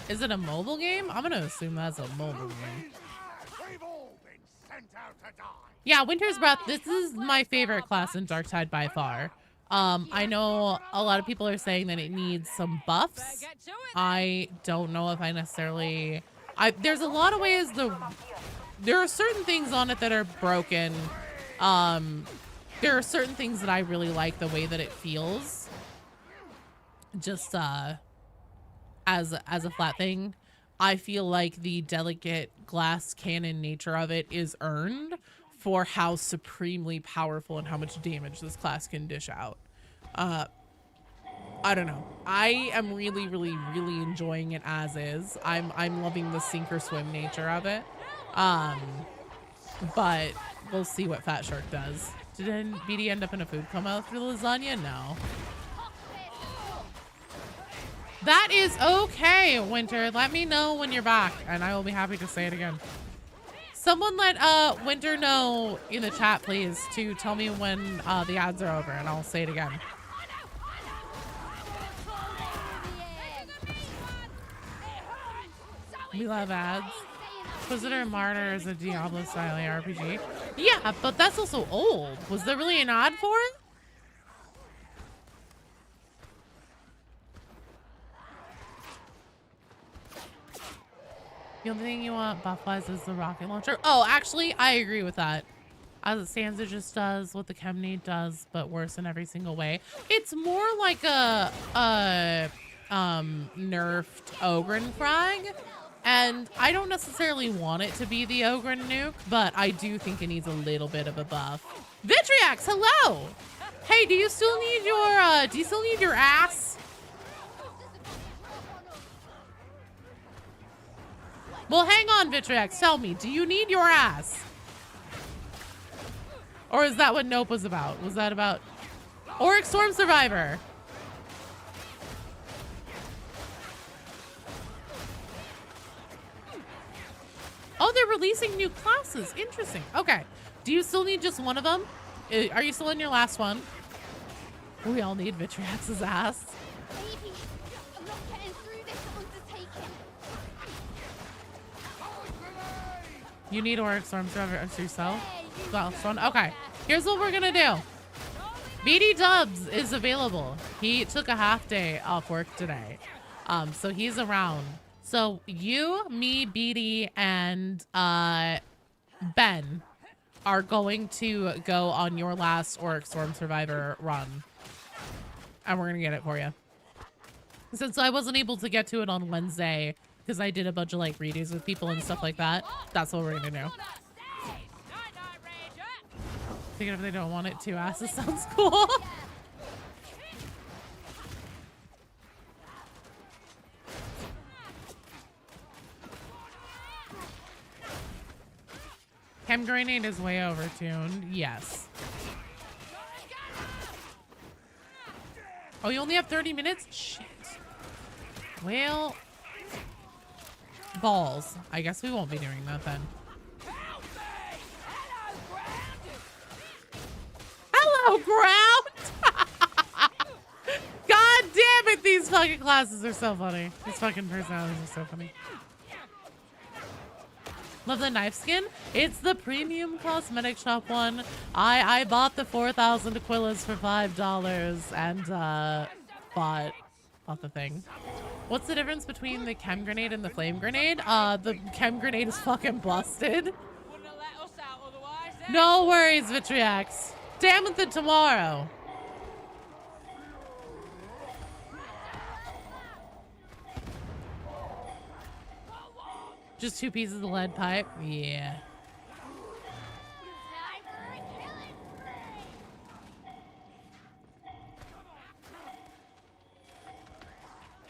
Is it a mobile game? I'm gonna assume that's a mobile game. Yeah, Winter's Breath. This is my favorite class in Darktide by far. I know a lot of people are saying that it needs some buffs. I don't know if I necessarily... there's a lot of ways there are certain things on it that are broken. There are certain things that I really like the way that it feels. Just as a flat thing. I feel like the delicate glass cannon nature of it is earned for how supremely powerful and how much damage this class can dish out. I don't know. I am really enjoying it as is. I'm loving the sink or swim nature of it. But we'll see what Fat Shark does. Did BD end up in a food coma after the lasagna? No. That is okay, Winter. Let me know when you're back, and I will be happy to say it again. Someone let Winter know in the chat, please, to tell me when the ads are over, and I'll say it again. We love ads. Inquisitor and Martyr is a Diablo-style RPG. Yeah, but that's also old. Was there really an ad for it? The only thing you want buff-wise is the rocket launcher. Oh, actually, I agree with that. As it stands, it just does what the Chemnade does, but worse in every single way. It's more like a nerfed Ogren frag. And I don't necessarily want it to be the Ogren nuke, but I do think it needs a little bit of a buff. Vitriax, hello! Hey, do you still need your ass? Well, hang on, Vitriax, tell me, do you need your ass? Or is that what Nope was about? Was that about Auric Storm Survivor? Oh, they're releasing new classes. Interesting. Okay. Do you still need just one of them? Are you still in your last one? We all need Vitriax's ass. Baby, I'm not getting through this undertaking. You need Auric Storm Survivor yourself? Well, okay. Here's what we're gonna do. BD Dubs is available. He took a half day off work today. So he's around. So you, me, BD, and Ben are going to go on your last Auric Storm Survivor run. And we're gonna get it for you. Since I wasn't able to get to it on Wednesday because I did a bunch of like redos with people and stuff like that, that's what we're gonna do. Thinking if they don't want it too, asses sounds cool. Chem Grenade is way overtuned. Yes. Oh, you only have 30 minutes? Shit. Well, balls. I guess we won't be doing that then. Hello, ground! God damn it, these fucking classes are so funny. These fucking personalities are so funny. Love the knife skin. It's the premium cosmetic shop one. I bought the 4,000 Aquillas for $5 and bought the thing. What's the difference between the chem grenade and the flame grenade? The chem grenade is fucking busted. No worries, Vitriax. Damn with it tomorrow. Just 2 pieces of lead pipe? Yeah.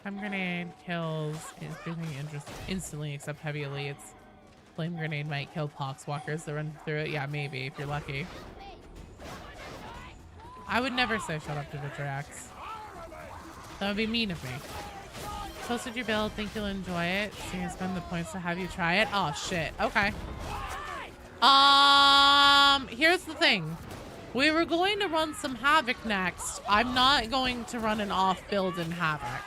Chem grenade kills everything instantly except heavy elites. Flame grenade might kill poxwalkers that run through it. Yeah, maybe if you're lucky. I would never say shut up to Vitriax. That would be mean of me. Posted your build, think you'll enjoy it. So you can spend the points to have you try it. Oh shit. Okay. Here's the thing. We were going to run some Havoc next. I'm not going to run an off build in Havoc.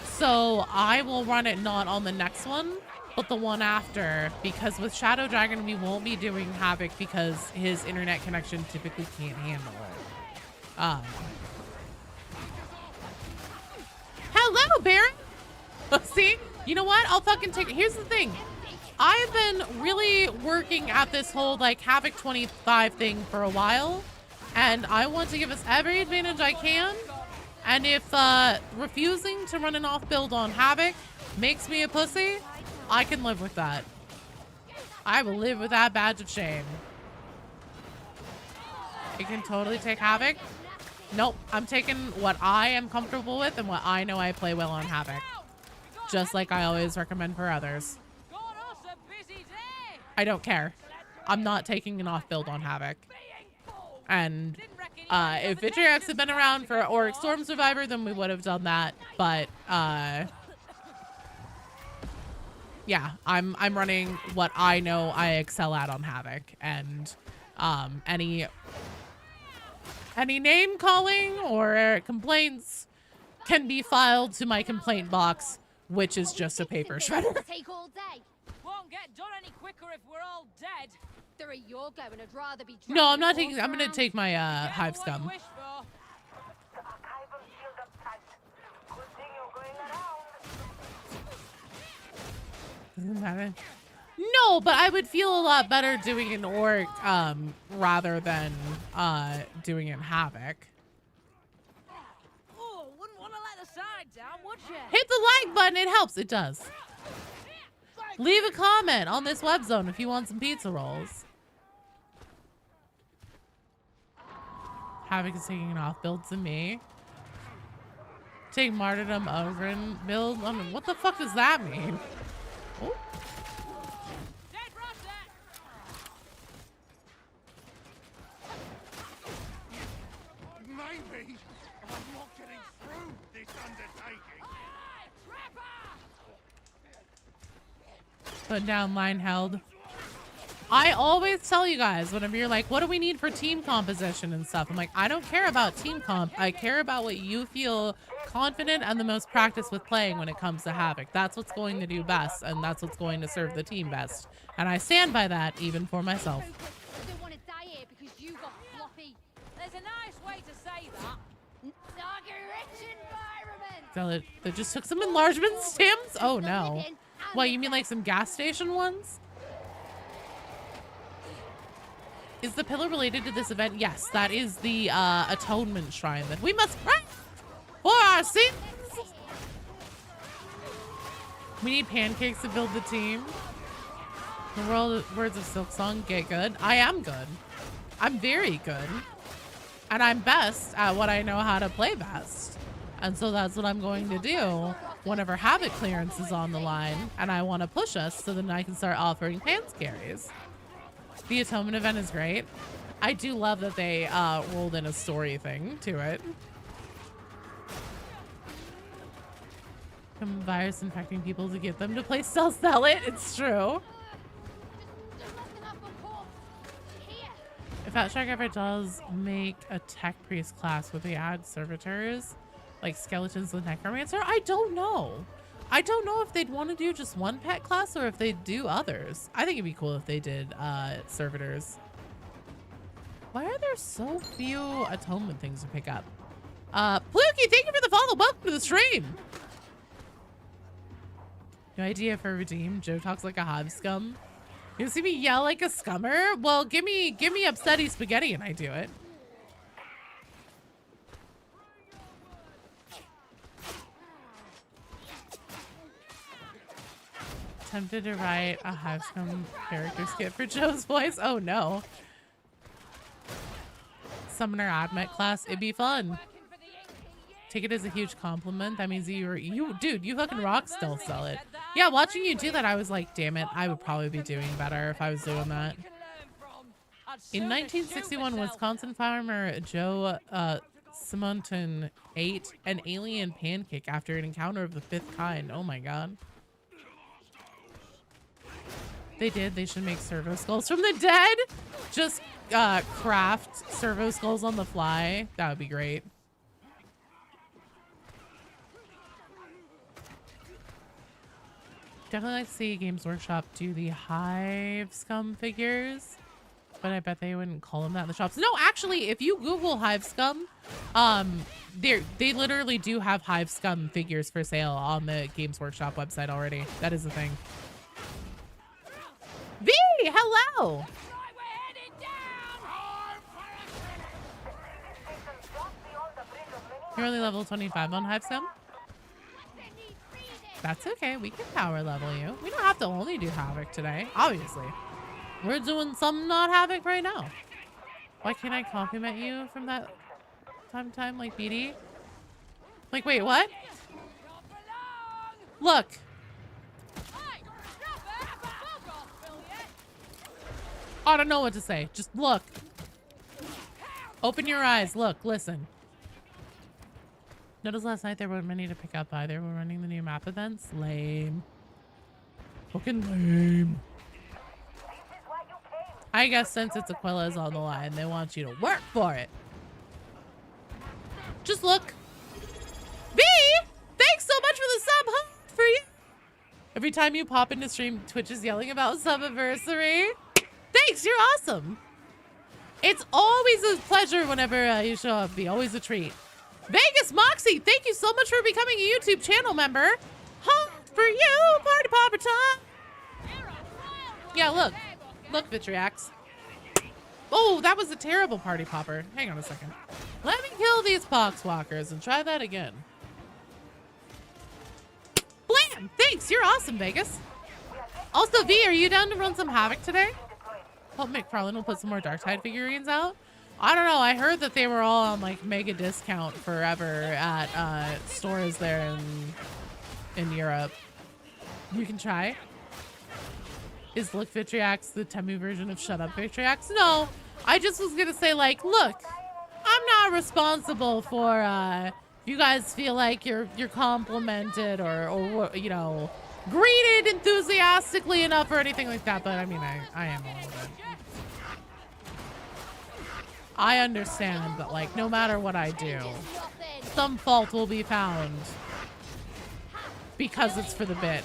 So I will run it not on the next one, but the one after, because with Shadow Dragon we won't be doing Havoc because his internet connection typically can't handle it. Hello, Baron. See, you know what? I'll fucking take it. Here's the thing. I've been really working at this whole like Havoc 25 thing for a while, and I want to give us every advantage I can. And if refusing to run an off build on Havoc makes me a pussy, I can live with that. I will live with that badge of shame. You can totally take Havoc. Nope, I'm taking what I am comfortable with and what I know I play well on Havoc. Just like I always recommend for others. I don't care. I'm not taking an off build on Havoc. And if Vitriax had been around for Auric Storm Survivor, then we would have done that. But yeah, I'm running what I know I excel at on Havoc. And any name calling or complaints can be filed to my complaint box, which is just a paper shredder. Take all day. Won't get done any quicker if we're all dead. You're going. I'd rather be. No, I'm not taking. I'm gonna take my hive scum. Doesn't matter. No, but I would feel a lot better doing an Auric rather than doing it in Havoc. Oh, wouldn't want to let the side down, would you? Hit the like button. It helps. It does. Leave a comment on this web zone if you want some pizza rolls. Havoc is taking an off build to me. Take Martyrdom Ogren build on. What the fuck does that mean? Oh. Maybe I'm not getting through this undertaking. Put down line held. I always tell you guys whenever you're like, what do we need for team composition and stuff? I'm like, I don't care about team comp. I care about what you feel confident and the most practice with playing when it comes to Havoc. That's what's going to do best, and that's what's going to serve the team best. And I stand by that even for myself. I don't want to die here because you got floppy. There's a nice way to say that. Like a rich environment. They just took some enlargement stamps? Oh no. What, you mean like some gas station ones? Is the pillar related to this event? Yes, that is the atonement shrine that we must pray for our sins. We need pancakes to build the team. The words of Silk Song, get good. I am good. I'm very good. And I'm best at what I know how to play best. And so that's what I'm going to do whenever Havoc clearance is on the line and I want to push us so then I can start offering pants carries. The atonement event is great. I do love that they rolled in a story thing to it. Some virus infecting people to get them to play Stealth Zealot. It's true. If Outshark ever does make a tech priest class, would they add servitors like skeletons with necromancer? I don't know. I don't know if they'd want to do just one pet class or if they'd do others. I think it'd be cool if they did servitors. Why are there so few atonement things to pick up? Pluki, thank you for the follow. Welcome to the stream. No idea for redeem. Joe talks like a hive scum. You see me yell like a scummer? Well, give me upsetty spaghetti and I do it. Tempted to write a hive scum character skit for Joe's voice. Oh no. Summoner admit class. It'd be fun. Take it as a huge compliment. That means dude, you fucking rock Stealth Zealot. Yeah, watching you do that, I was like, damn it, I would probably be doing better if I was doing that. In 1961, Wisconsin farmer Joe Simonton ate an alien pancake after an encounter of the fifth kind. Oh my god. They did. They should make servo skulls from the dead. Just craft servo skulls on the fly. That would be great. Definitely like to see Games Workshop do the hive scum figures, but I bet they wouldn't call them that in the shops. No, actually, if you Google hive scum, they literally do have hive scum figures for sale on the Games Workshop website already. That is a thing. V, hello. You're only level 25 on hive scum. That's okay. We can power level you. We don't have to only do Havoc today, obviously. We're doing some not Havoc right now. Why can't I compliment you from that time to time like BD? Like, wait, what? Look. I don't know what to say. Just look. Open your eyes. Look, listen. Noticed last night there weren't many to pick up either. We're running the new map events. Lame. Fucking lame. I guess since it's Aquila's on the line, they want you to work for it. Just look. B! Thanks so much for the sub, huh? For you. Every time you pop into stream, Twitch is yelling about Subiversary. Thanks, you're awesome. It's always a pleasure whenever you show up, B. Always a treat. Vegas Moxie, thank you so much for becoming a YouTube channel member. Huh? For you, party popper time. Yeah, look. Look, Vitriax. Oh, that was a terrible party popper. Hang on a second. Let me kill these poxwalkers and try that again. Blam! Thanks, you're awesome, Vegas. Also, V, are you down to run some Havoc today? Hope McFarlane will put some more Darktide figurines out. I don't know. I heard that they were all on like mega discount forever at stores there in Europe. You can try. Is Look Vitriax the Temu version of Shut Up Vitriax? No, I just was gonna say like, look, I'm not responsible for if you guys feel like you're complimented or you know greeted enthusiastically enough or anything like that. But I mean, I am a little bit. I understand, but like, no matter what I do, some fault will be found because it's for the bit.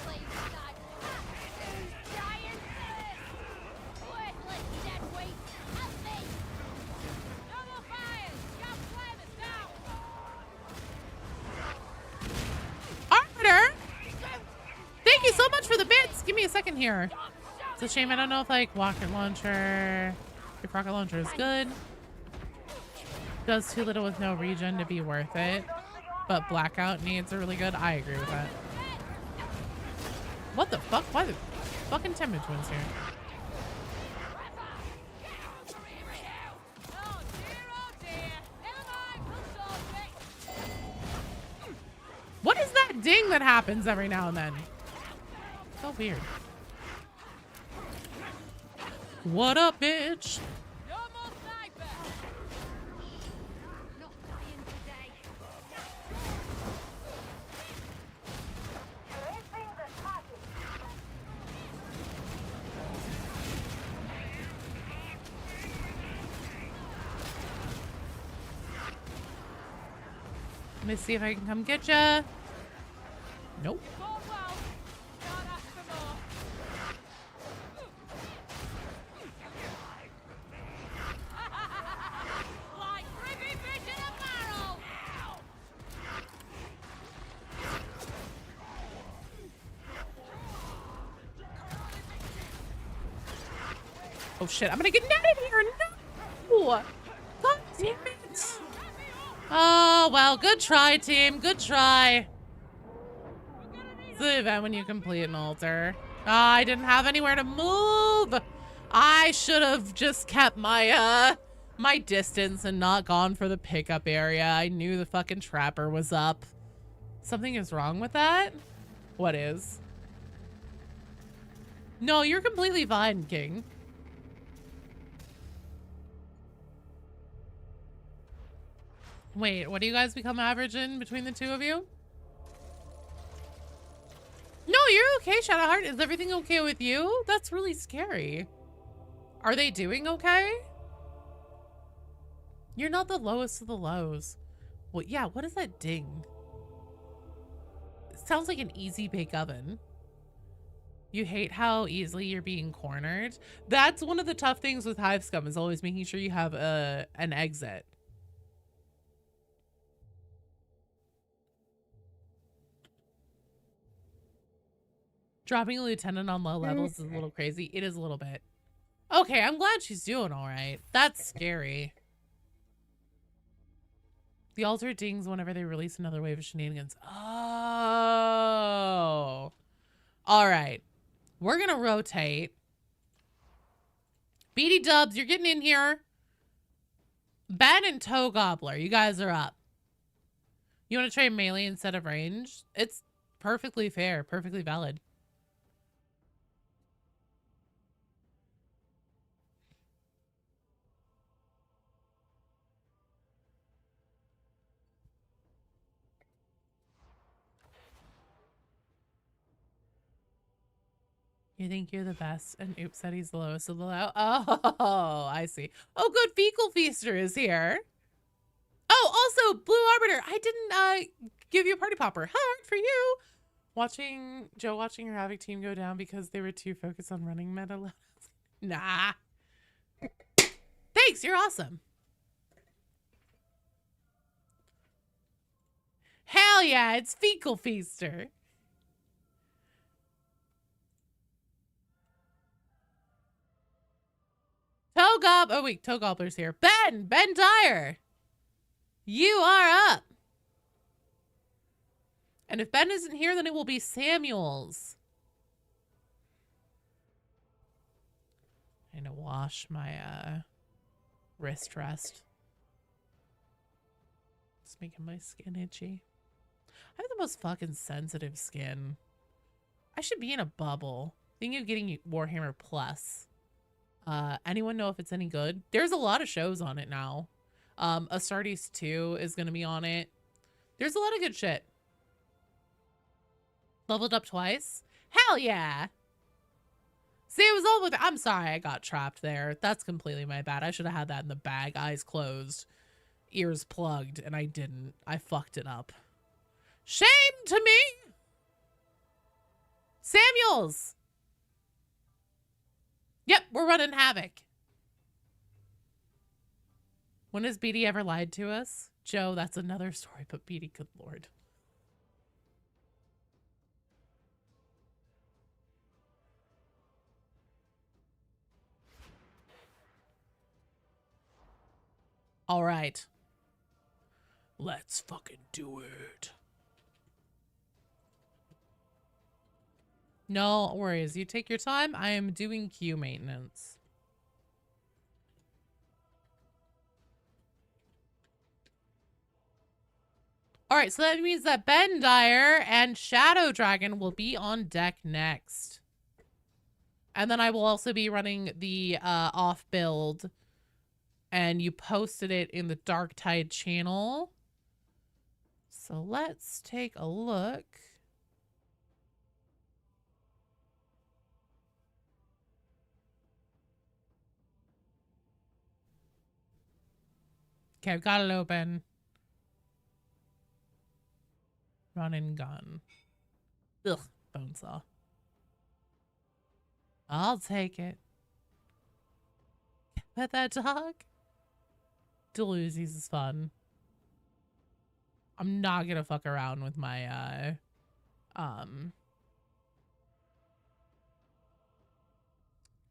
second here. It's a shame I don't know if like rocket launcher, if rocket launcher is good. Does too little with no regen to be worth it. But blackout needs are really good. I agree with that. What the fuck? Why the fucking Temper Twins here? What is that ding that happens every now and then? So weird. What up, bitch? Let me see if I can come get ya. Nope. Oh shit, I'm gonna get netted here. No! God damn it. Oh, well, good try, team. Good try. It's the event when you complete an altar. I didn't have anywhere to move. I should have just kept my, my distance and not gone for the pickup area. I knew the fucking trapper was up. Something is wrong with that? What is? No, you're completely fine, King. Wait, what do you guys become average in between the two of you? No, you're okay, Shadowheart. Is everything okay with you? That's really scary. Are they doing okay? You're not the lowest of the lows. Well, yeah, what is that ding? It sounds like an easy bake oven. You hate how easily you're being cornered. That's one of the tough things with Hive Scum, is always making sure you have an exit. Dropping a lieutenant on low levels is a little crazy. It is a little bit. Okay, I'm glad she's doing all right. That's scary. The altar dings whenever they release another wave of shenanigans. Oh. All right. We're going to rotate. Beady Dubs, you're getting in here. Ben and Toe Gobbler, you guys are up. You want to trade melee instead of range? It's perfectly fair, perfectly valid. You think you're the best, and oops, said he's the lowest of the low. Oh, I see. Oh, good. Fecal Feaster is here. Oh, also, Blue Arbiter. I didn't give you a party popper. Hard for you. Watching your Havoc team go down because they were too focused on running meta levels. Nah. Thanks. You're awesome. Hell yeah, it's Fecal Feaster. Toe Gobbler's here. Ben Dyer. You are up. And if Ben isn't here, then it will be Samuels. I'm gonna wash my wrist rest. It's making my skin itchy. I have the most fucking sensitive skin. I should be in a bubble. Thinking of getting Warhammer Plus. Anyone know if it's any good? There's a lot of shows on it now. Astartes 2 is gonna be on it. There's a lot of good shit. Leveled up twice? Hell yeah! See, it was all with... I'm sorry I got trapped there. That's completely my bad. I should have had that in the bag. Eyes closed. Ears plugged. And I didn't. I fucked it up. Shame to me! Samuels! Yep, we're running Havoc. When has BD ever lied to us? Joe, that's another story, but BD, good lord. All right. Let's fucking do it. No worries. You take your time. I am doing queue maintenance. All right, so that means that Ben Dyer and Shadow Dragon will be on deck next. And then I will also be running the off build. And you posted it in the Darktide channel. So let's take a look. Okay, I've got it open. Run and gun. Ugh, bonesaw. I'll take it. Pet that dog. Deluzes is fun. I'm not gonna fuck around with my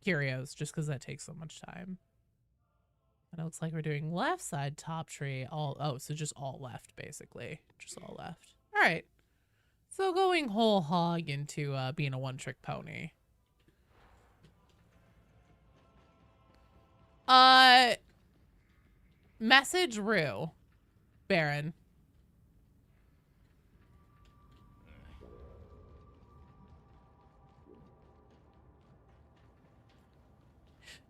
curios just because that takes so much time. And it looks like we're doing left side top tree. So just all left, basically. Just all left. All right. So going whole hog into being a one-trick pony. Message Rue. Baron.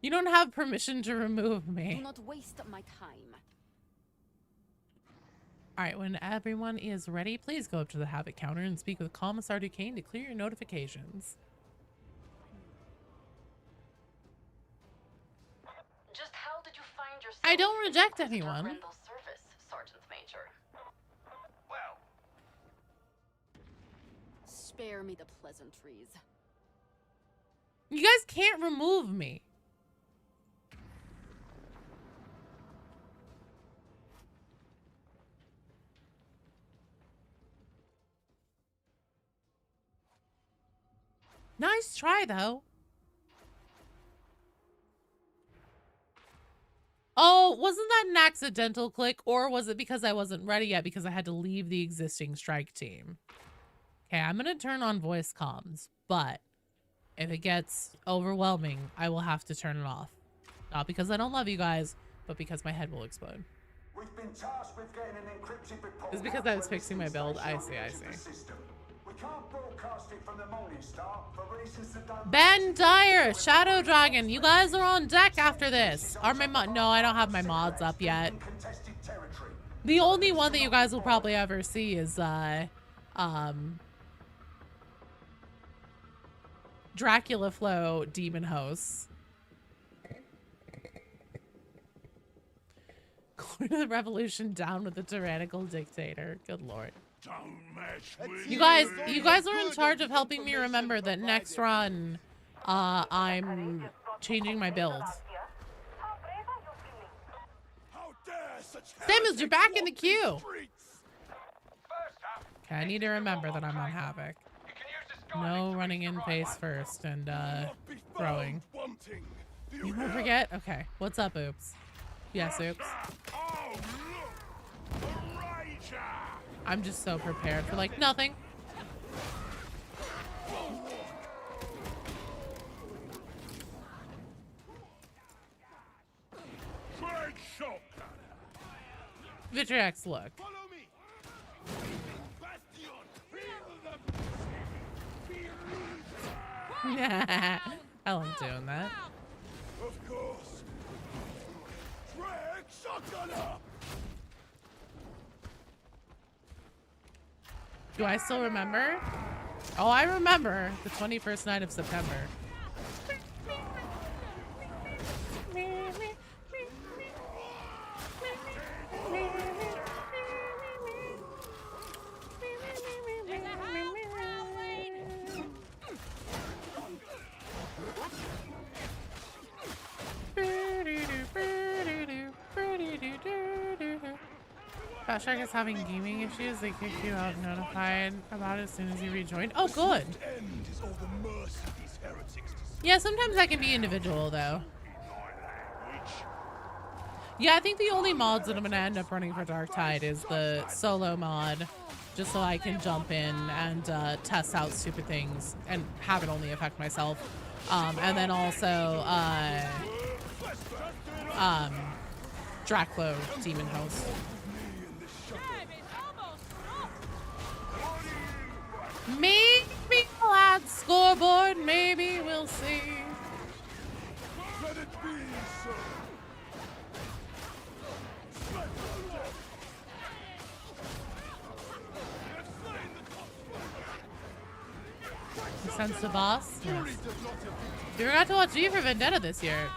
You don't have permission to remove me. Do not waste my time. Alright, when everyone is ready, please go up to the Havoc counter and speak with Commissar Duquesne to clear your notifications. Just how did you find yourself? I don't reject anyone. Rental service, Sergeant Major. Well, Spare me the pleasantries. You guys can't remove me. Nice try, though. Oh, wasn't that an accidental click, or was it because I wasn't ready yet because I had to leave the existing strike team? Okay, I'm gonna turn on voice comms, but if it gets overwhelming, I will have to turn it off. Not because I don't love you guys, but because my head will explode. We've been tasked with getting an encrypted report. It's because I was fixing my build. I see, I see. We can't broadcast it from the Morning Star for reasons that don't. Ben Dyer, Shadow Dragon, you guys are on deck after this. Are my no, I don't have my mods up yet. The only one that you guys will probably ever see is Dracula Flow Demon Hosts. Court of the Revolution down with the tyrannical dictator. Good lord. Don't mess with You guys are in charge of helping me remember that next run, I'm changing my build. How dare such Samuels, you're back in the queue. streets? Okay, I need to remember that I'm on Havoc. No running in face first and throwing. Wanting. Do You won't forget? Okay. What's up, Oops? Yes, Oops. Oh, look! A rager! I'm just so prepared for like nothing. Great shot! Vitriox, look. Follow me! Bastion! Feel them! I like doing that. Of course! Drag shotgunner! Do I still remember? Oh, I remember the 21st night of September. Fast Track is having gaming issues. They kick you out notified about it as soon as you rejoin. Oh, good. End is all the mercy these heretics deserve. Yeah, sometimes that can be individual, though. Yeah, I think the only mods that I'm gonna end up running for Darktide is the solo mod, just so I can jump in and test out stupid things and have it only affect myself. And then also Draclo Demon Host. Maybe I'll add scoreboard, maybe we'll see. Let it be so. You sense the boss? Yes. You forgot to watch V for Vendetta this year.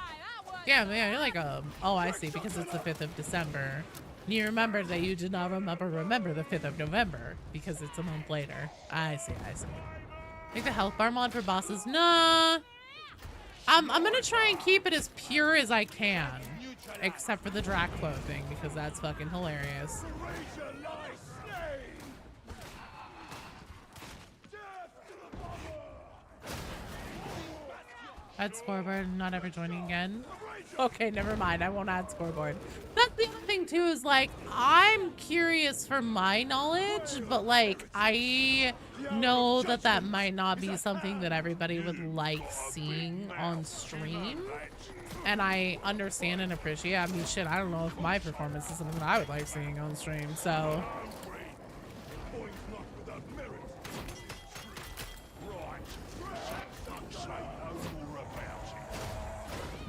Yeah, man, you're like, oh, I see, because it's the 5th of December. You remember that you did not remember the 5th of November, because it's a month later. I see, I see. Make the health bar mod for bosses? Nah. I'm gonna try and keep it as pure as I can. Except for the Draclo thing, because that's fucking hilarious. Add scoreboard, not ever joining again. Okay, never mind. I won't add scoreboard. That's the other thing too, is like, I'm curious for my knowledge, but like, I know that that might not be something that everybody would like seeing on stream. And I understand and appreciate. I mean, shit, I don't know if my performance is something that I would like seeing on stream, so.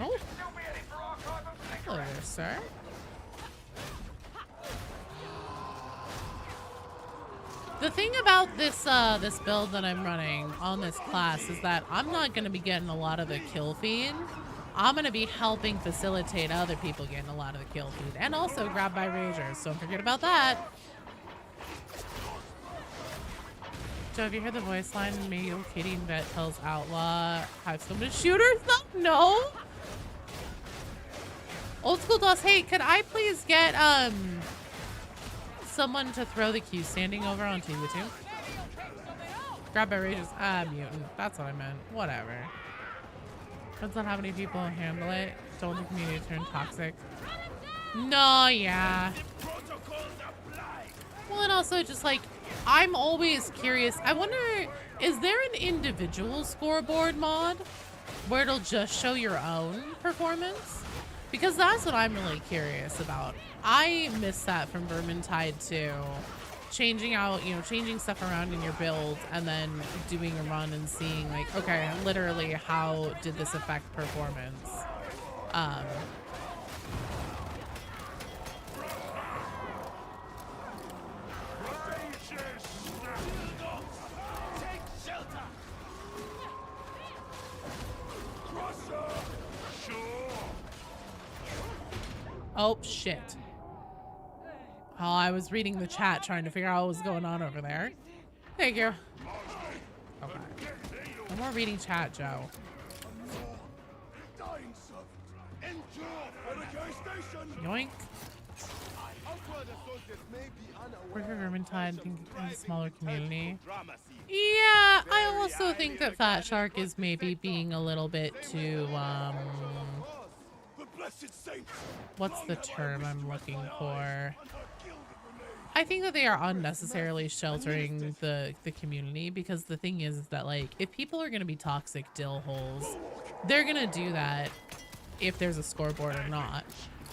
Oh. Hello there, sir. The thing about this this build that I'm running on this class is that I'm not going to be getting a lot of the kill feed. I'm going to be helping facilitate other people getting a lot of the kill feed, and also grab by ragers, so don't forget about that. Joe, have you heard the voice line? Maybe Katie and Vet tells Outlaw how someone to shoot herself? No. Old School Doss, hey, could I please get someone to throw the Q standing over onto YouTube? Grab by rages. Mutant. That's what I meant. Whatever. Depends on how many people handle it. Don't the community turn toxic. No, yeah. Well, and also just like, I'm always curious. I wonder, is there an individual scoreboard mod where it'll just show your own performance? Because that's what I'm really curious about. I miss that from Vermintide 2. Changing out, you know, changing stuff around in your build and then doing a run and seeing like, okay, literally how did this affect performance? Oh, shit. Oh, I was reading the chat trying to figure out what was going on over there. Thank you. Okay. No more reading chat, Joe. Yoink. Work for Vermintide, think in a smaller community. Yeah, I also think that Fat Shark is maybe being a little bit too, what's the term I'm looking for? I think that they are unnecessarily sheltering the community, because the thing is that, like, if people are going to be toxic dill holes, they're going to do that if there's a scoreboard or not.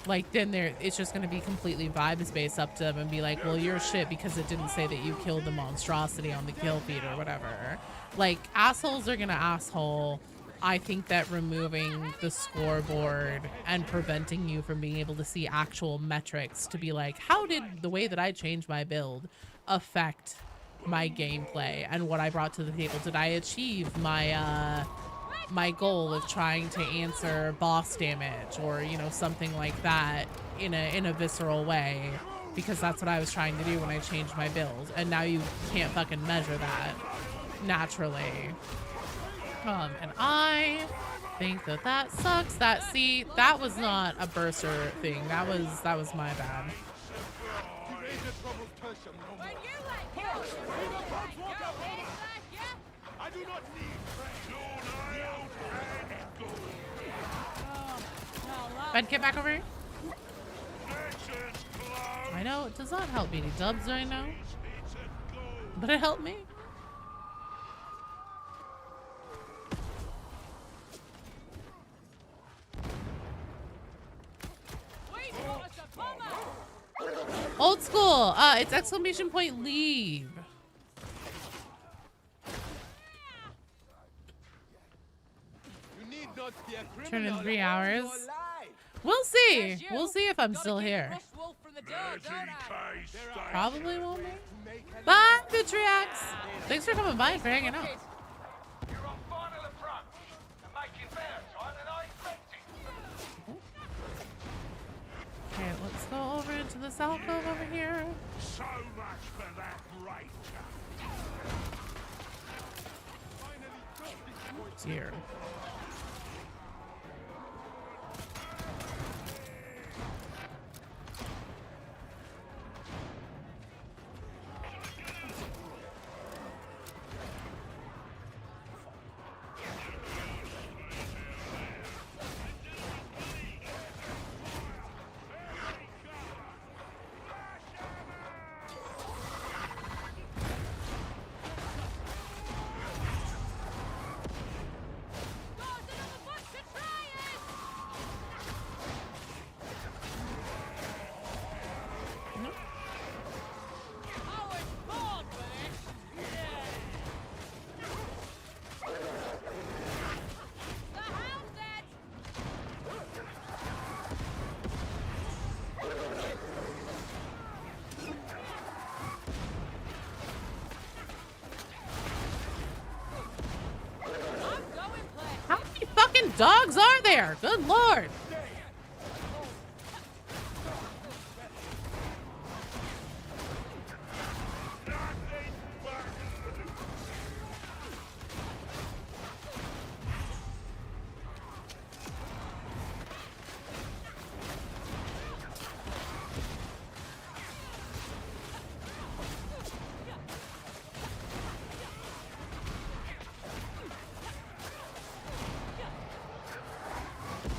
Like, then it's just going to be completely vibes based up to them and be like, well, you're shit because it didn't say that you killed the monstrosity on the kill feed or whatever. Like, assholes are going to asshole. I think that removing the scoreboard and preventing you from being able to see actual metrics to be like, how did the way that I changed my build affect my gameplay and what I brought to the table? Did I achieve my my goal of trying to answer boss damage or, you know, something like that in a visceral way? Because that's what I was trying to do when I changed my build, and now you can't fucking measure that naturally. And I think that that sucks. See, that was not a burster thing. That was my bad. Ben, get back over here. I know it does not help BD Dubs right now, but it helped me. Old school. It's exclamation point leave. Turn in 3 hours. We'll see. We'll see if I'm still here. Probably won't be. Bye, Vitriax. Thanks for coming by and for hanging out. You're on final approach and making better time than I expected. Okay, let's go over into this alcove over here. So much for that rate. Here. How many fucking dogs are there? Good lord.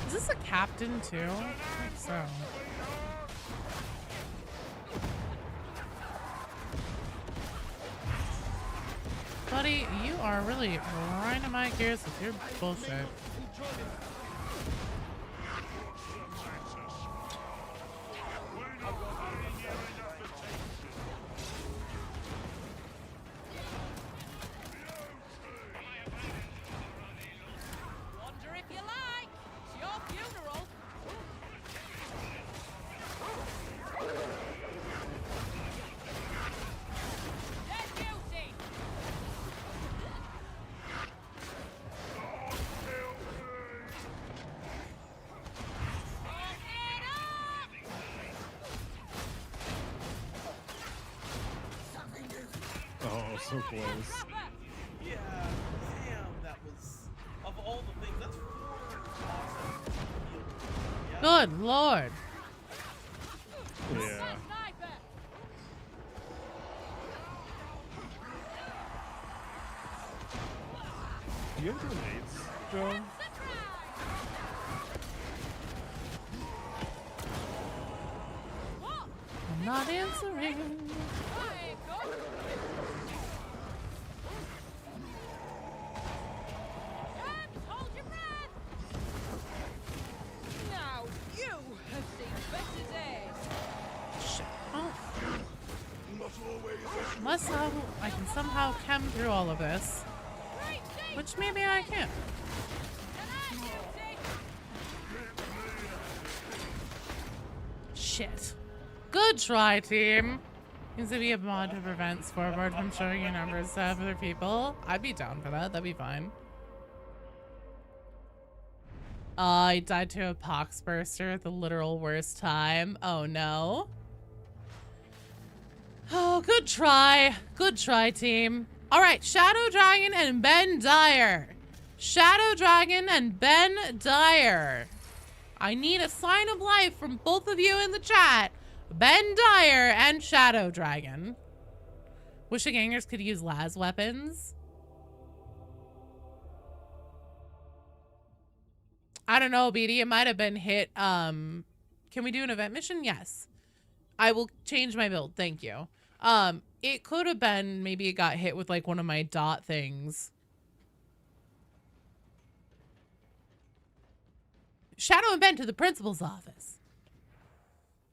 Is this a captain too? I think so. Buddy, you are really grinding my gears with your bullshit. Wonder if you like. It's your funeral. Dead guilty. Oh, so close. Yeah, damn, that was of all the things. That's awesome. Yeah. Good lord. Yeah. Sniper. Do you have grenades, Joe? What? I'm not answering. I ain't got it. James, hold your breath. Now you have seen better days. Shit. Oh. Unless I can somehow chem through all of this. Great day. Which maybe I can. And I'm guilty. Shit. Good try, team. Seems to be a mod to prevent scoreboard from showing your numbers to other people. I'd be down for that. That'd be fine. I died to a poxburster at the literal worst time. Oh no. Oh, good try. Good try, team. All right, Shadow Dragon and Ben Dyer. Shadow Dragon and Ben Dyer. I need a sign of life from both of you in the chat. Ben Dyer and Shadow Dragon. Wish the gangers could use las weapons. I don't know, BD. It might have been hit. Can we do an event mission? Yes. I will change my build. Thank you. It could have been maybe it got hit with like one of my dot things. Shadow and Ben to the principal's office.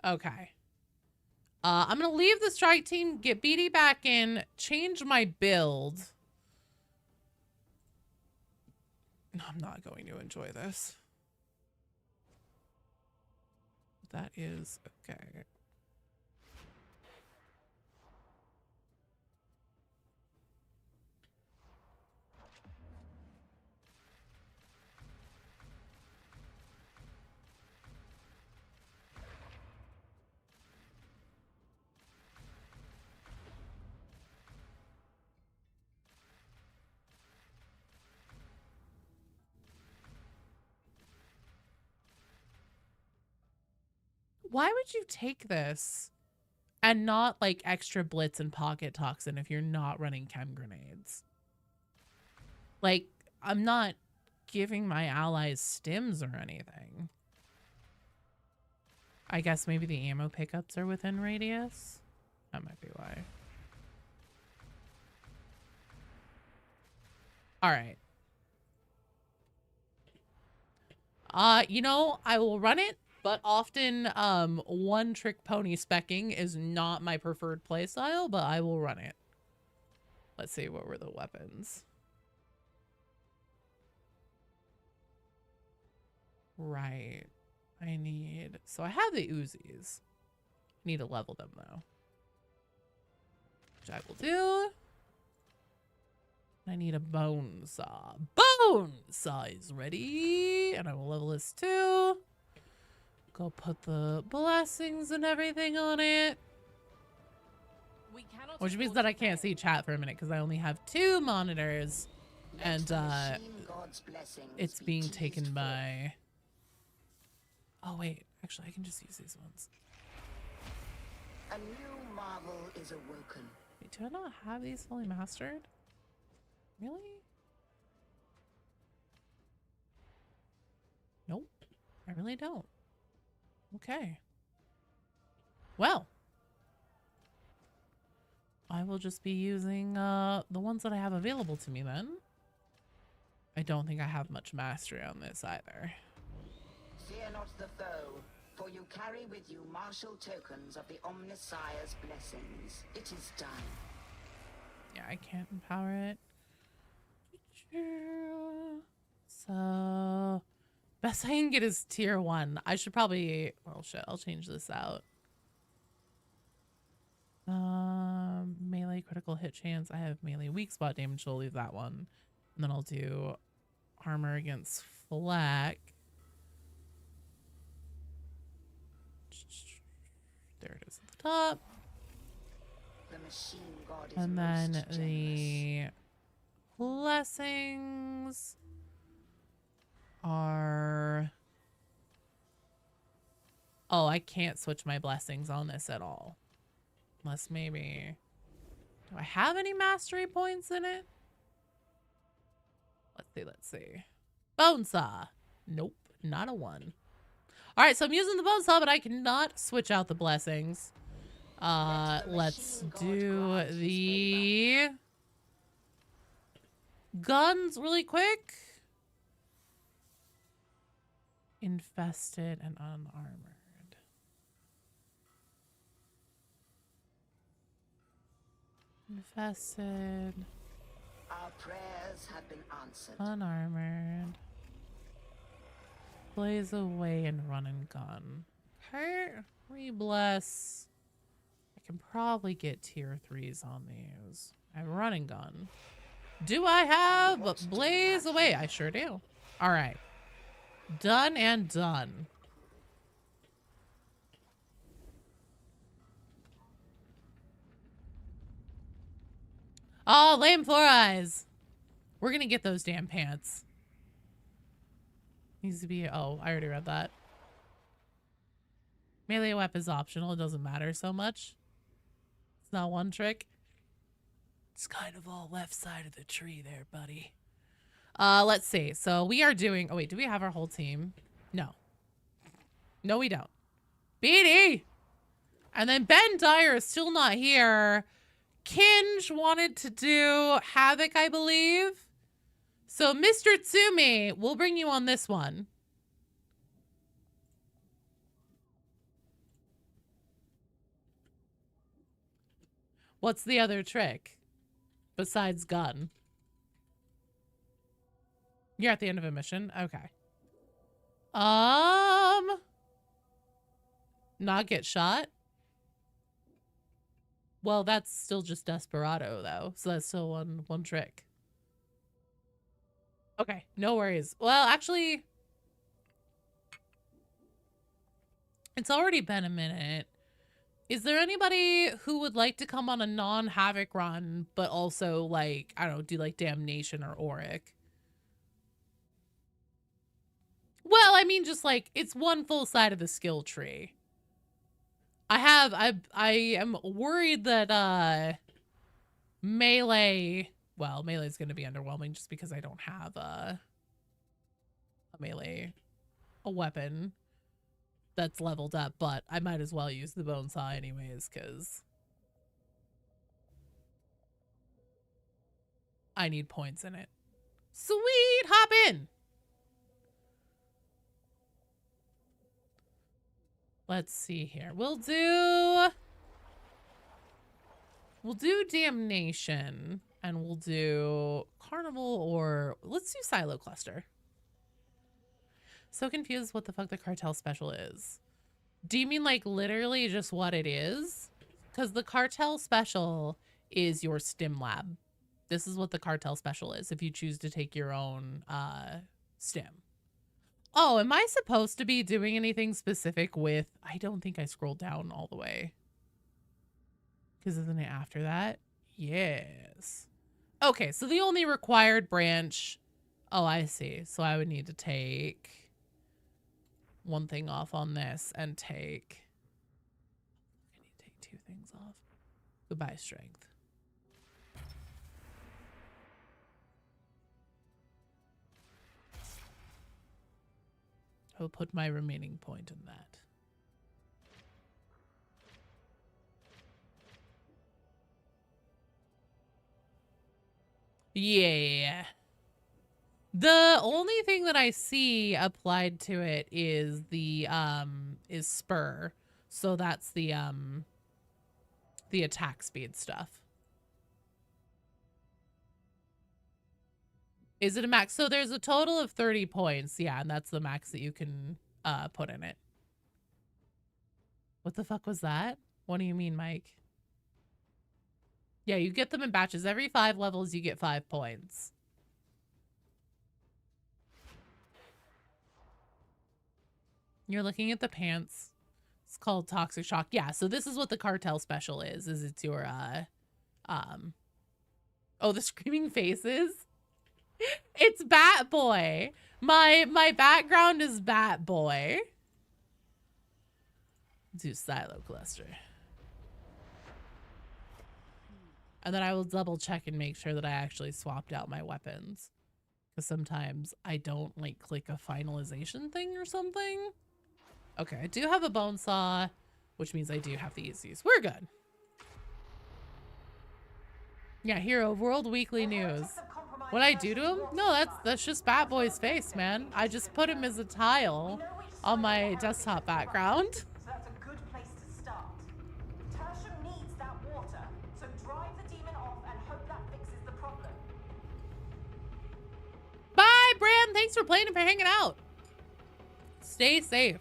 Okay. I'm gonna leave the strike team, get BD back in, change my build. I'm not going to enjoy this. That is okay. Why would you take this and not like extra blitz and pocket toxin if you're not running chem grenades? Like, I'm not giving my allies stims or anything. I guess maybe the ammo pickups are within radius. That might be why. All right. You know, I will run it, but often one trick pony specking is not my preferred playstyle, but I will run it. Let's see, what were the weapons? Right. I need, so I have the Uzis. Need to level them though. Which I will do. I need a bone saw. Bone saw is ready. And I will level this too. Go put the blessings and everything on it. Which means that I can't see chat for a minute because I only have 2 monitors. And it's being taken by... Oh wait, actually I can just use these ones. A new marvel is awoken. Wait, do I not have these fully mastered? Really? Nope, I really don't. Okay. Well, I will just be using the ones that I have available to me then. I don't think I have much mastery on this either. Fear not the foe, for you carry with you martial tokens of the Omnissiah's blessings. It is done. Yeah, I can't empower it. So, best I can get is tier 1. I should probably, oh shit, I'll change this out. Melee critical hit chance. I have melee weak spot damage, so I'll leave that one. And then I'll do armor against flak. There it is at the top. The machine god is And then most the blessings are... Oh, I can't switch my blessings on this at all. Unless maybe... Do I have any mastery points in it? Let's see. Bone saw. Nope, not a 1. All right, so I'm using the bone saw, but I cannot switch out the blessings. Let's do the guns really quick. Infested and unarmored. Infested. Our prayers have been answered. Unarmored. Blaze away and run and gun. Okay, re-bless. I can probably get tier 3s on these. I have run and gun. Do I have blaze away? I sure do. All right. Done and done. Oh, lame 4 eyes. We're gonna get those damn pants. Needs to be, oh, I already read that. Melee weapon is optional. It doesn't matter so much. It's not one trick. It's kind of all left side of the tree there, buddy. Let's see. So we are doing, oh wait, do we have our whole team? No. No, we don't. BD! And then Ben Dyer is still not here. Kinge wanted to do Havoc, I believe. So, Mr. Tsumi, we'll bring you on this one. What's the other trick besides gun? You're at the end of a mission? Okay. Not get shot? Well, that's still just Desperado, though. So that's still one trick. Okay, no worries. Well, actually, it's already been a minute. Is there anybody who would like to come on a non-Havoc run, but also, like, I don't know, do, like, Damnation or Auric? Well, I mean, just, like, it's one full side of the skill tree. I am worried that, melee, well, melee is going to be underwhelming just because I don't have, a weapon that's leveled up, but I might as well use the bone saw anyways, because I need points in it. Sweet, hop in. Let's see here. We'll do Damnation, and we'll do Carnival, or let's do Silo Cluster. So confused what the fuck the cartel special is. Do you mean like literally just what it is? Because the cartel special is your stim lab. This is what the cartel special is if you choose to take your own stim. Oh, am I supposed to be doing anything specific with... I don't think I scrolled down all the way. Because isn't it after that? Yes. Okay, so the only required branch... Oh, I see. So I would need to take one thing off on this and take... I need to take 2 things off. Goodbye, strength. I'll put my remaining point in that. Yeah. The only thing that I see applied to it is the is spur. So that's the attack speed stuff. Is it a max? So there's a total of 30 points. Yeah, and that's the max that you can put in it. What the fuck was that? What do you mean, Mike? Yeah, you get them in batches. Every 5 levels, you get 5 points. You're looking at the pants. It's called Toxic Shock. Yeah, so this is what the cartel special is it's your, oh, the screaming faces? It's Bat Boy. My background is Bat Boy. Do Silo Cluster. And then I will double check and make sure that I actually swapped out my weapons. Because sometimes I don't like click a finalization thing or something. Okay, I do have a bone saw, which means I do have these. We're good. Yeah, Hero World Weekly News. What I do to him? No, that's just Bat Boy's face, man. I just put him as a tile on my desktop background. So that's a good place to start. Tertium needs that water, so drive the demon off and hope that fixes the problem. Bye, Bran. Thanks for playing and for hanging out. Stay safe.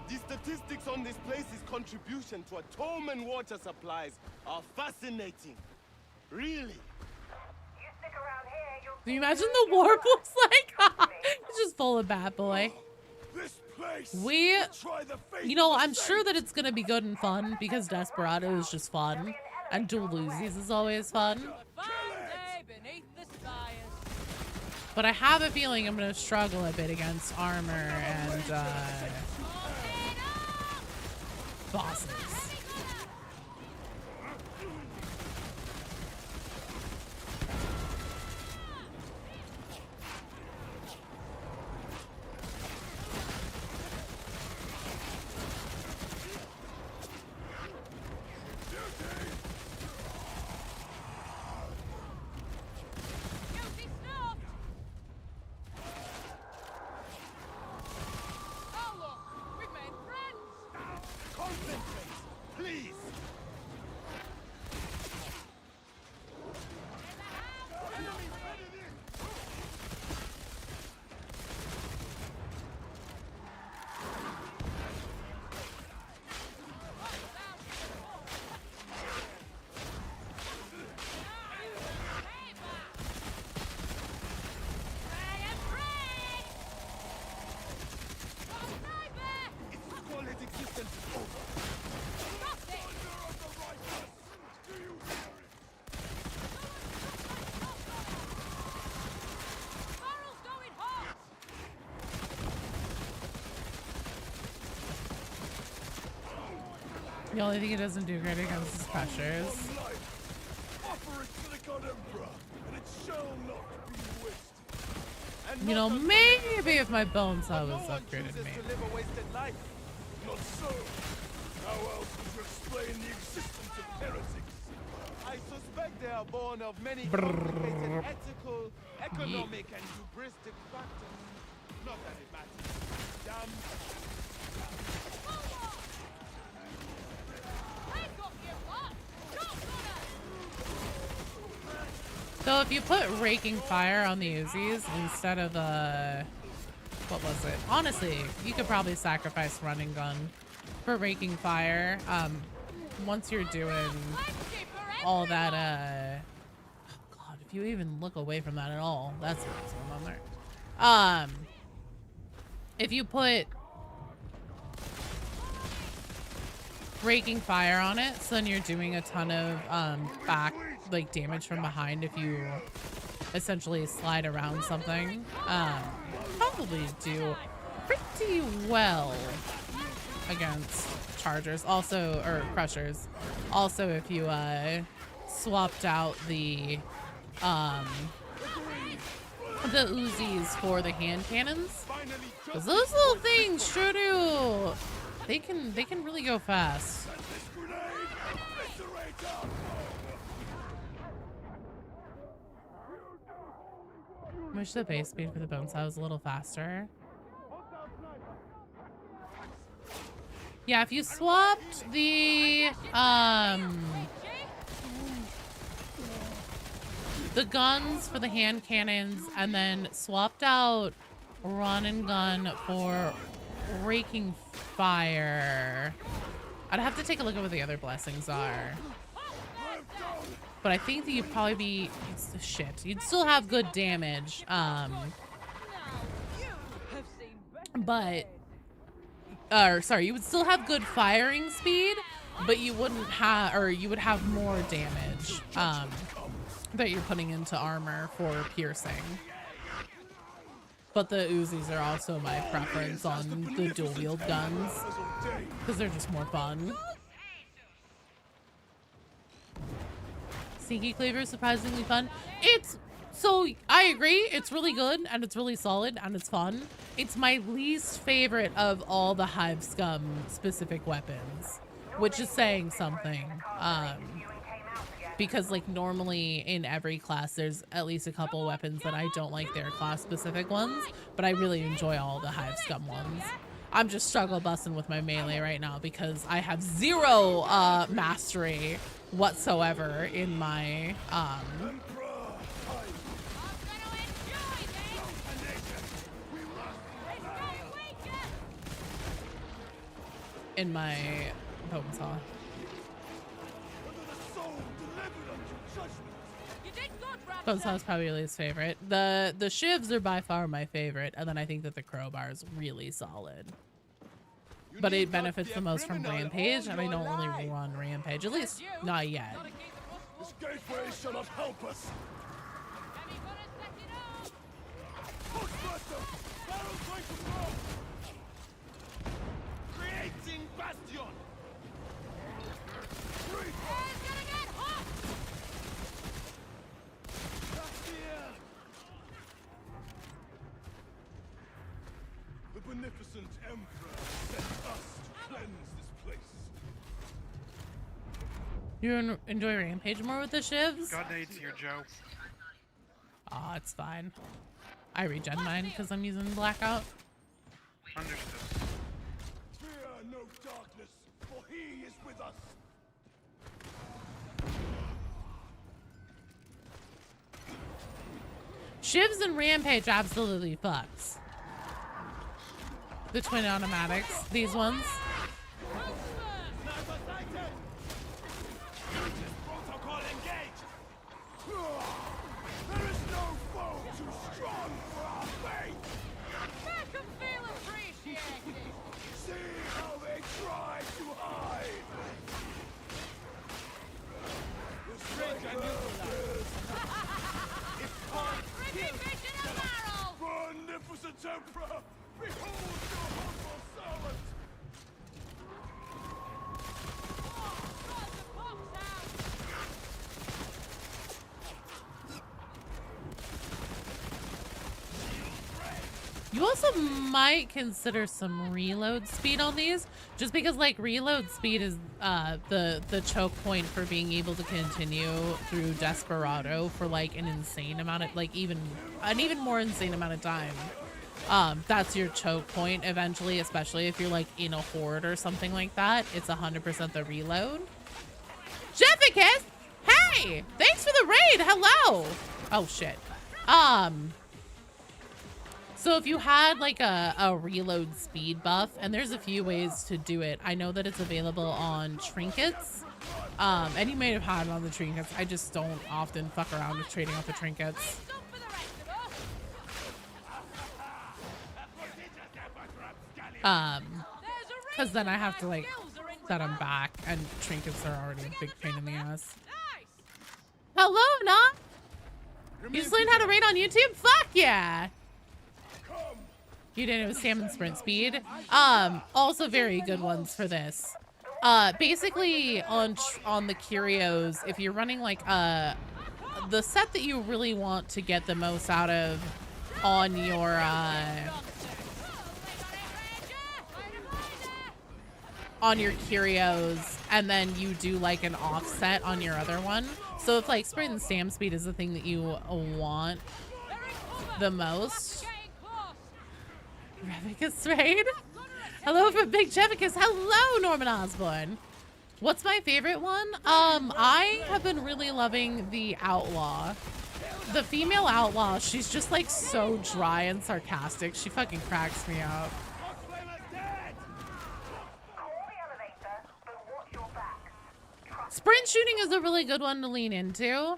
The statistics on this place's contribution to atonement water supplies are fascinating. Really? You stick around here, you'll... Can you imagine the warp looks like? It's just full of Bat Boy. This place. You know, I'm sure that it's gonna be good and fun because Desperado is just fun, and Dual Uzis is always fun. But I have a feeling I'm gonna struggle a bit against armor and bosses. The only thing it doesn't do great against is pressures. Offer it to the God Emperor, and it shall not be wasted. And You know, not maybe if my bone cell no was one upgraded, chooses maybe. to live a wasted life. Not so. How else would you explain the existence of heretics? I suspect they are born of many complicated ethical, economic, and hubristic factors. Not that it matters. Damn. So if you put raking fire on the Uzis instead of what was it? Honestly, you could probably sacrifice running gun for raking fire. Once you're doing all that, oh god, if you even look away from that at all, that's what's going on there. If you put raking fire on it, so then you're doing a ton of back like damage from behind if you essentially slide around something. Probably do pretty well against chargers, also, or crushers. Also, if you swapped out the Uzis for the hand cannons, because those little things sure do. They can really go fast. I wish the base speed for the bone cell was a little faster. Yeah, if you swapped the guns for the hand cannons and then swapped out run and gun for raking fire, I'd have to take a look at what the other blessings are. But I think that you'd probably be shit. You'd still have good damage. Sorry, you would still have good firing speed, but you wouldn't have, or you would have more damage that you're putting into armor for piercing. But the Uzis are also my preference on the dual wield guns because they're just more fun. Sneaky Cleaver is surprisingly fun. So I agree, it's really good and it's really solid and it's fun. It's my least favorite of all the Hive Scum specific weapons, which is saying something. Because like normally in every class there's at least a couple weapons that I don't like their class specific ones, but I really enjoy all the Hive Scum ones. I'm just struggle busting with my melee right now because I have zero mastery whatsoever in my bone saw. Bone saw is probably Lily's favorite. The shivs are by far my favorite, and then I think that the crowbar is really solid. But it benefits the most from Rampage, and I don't really run Rampage, at least not yet. This gateway shall not help us. Creating bastion. The beneficent Emperor sent us to cleanse this place. You enjoy Rampage more with the shivs? God aids here, Joe. Aw, it's fine. I regen mine because I'm using Blackout. Understood. Fear no darkness, for he is with us. Shivs and Rampage absolutely fucks. The twin automatics, these ones. Protocol engaged. There is no foe too strong for our faith. Make them feel appreciated. See how they try to hide. The stranger neutralized. It's hard. Retribution of barrel. Magnificent Emperor, behold your humble servant. You also might consider some reload speed on these, just because like reload speed is the choke point for being able to continue through Desperado for like an insane amount of like even more insane amount of time. That's your choke point eventually, especially if you're like in a horde or something like that. It's 100% the reload. Jefficus! Hey! Thanks for the raid! Hello! Oh shit. So if you had like a reload speed buff, and there's a few ways to do it. I know that it's available on trinkets. And you may have had it on the trinkets. I just don't often fuck around with trading off the trinkets. Because then I have to like set them back, and trinkets are already a big pain in the ass. Hello, Nah. You just learned how to raid on YouTube? Fuck yeah! You did it with salmon sprint speed. Also very good ones for this. Basically on the curios, if you're running like the set that you really want to get the most out of on your curios, and then you do like an offset on your other one. So if like sprint and stam speed is the thing that you want the most. Revicus raid? Hello from Big Jevicus. Hello, Norman Osborne. What's my favorite one? I have been really loving the Outlaw. The female Outlaw, she's just like so dry and sarcastic. She fucking cracks me up. Sprint shooting is a really good one to lean into.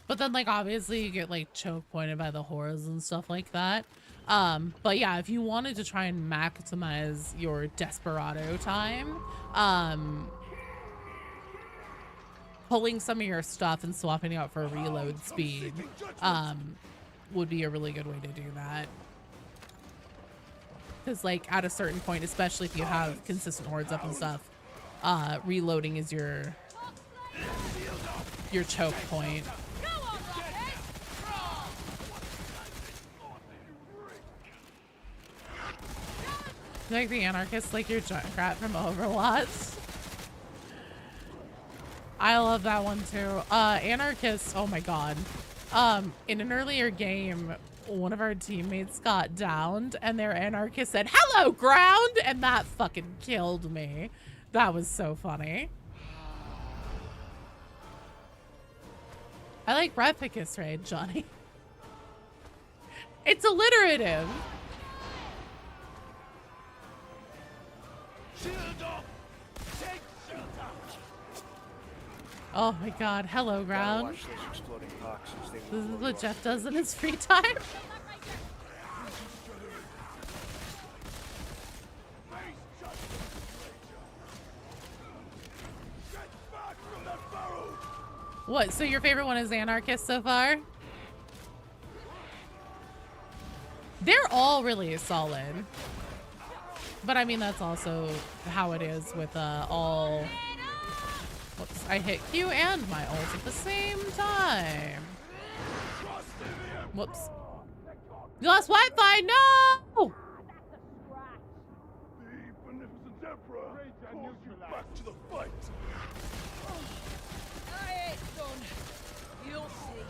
But then like obviously you get like choke pointed by the horrors and stuff like that. But yeah, if you wanted to try and maximize your Desperado time, pulling some of your stuff and swapping it out for reload speed would be a really good way to do that. Because like at a certain point, especially if you have consistent hordes up and stuff, reloading is your choke point. Like the anarchist, like your Junkrat from Overwatch. I love that one too. Anarchist, oh my god. In an earlier game, one of our teammates got downed and their anarchist said, "Hello, ground!" And that fucking killed me. That was so funny. I like Revicus raid, Johnny. It's alliterative. Oh my god, hello ground. This is what Jeff does in his free time. What, so your favorite one is Anarchist so far? They're all really solid. But I mean, that's also how it is with all... Whoops, I hit Q and my ult at the same time. Whoops. You lost Wi-Fi, no! Back to the fight. I ain't done. You'll see.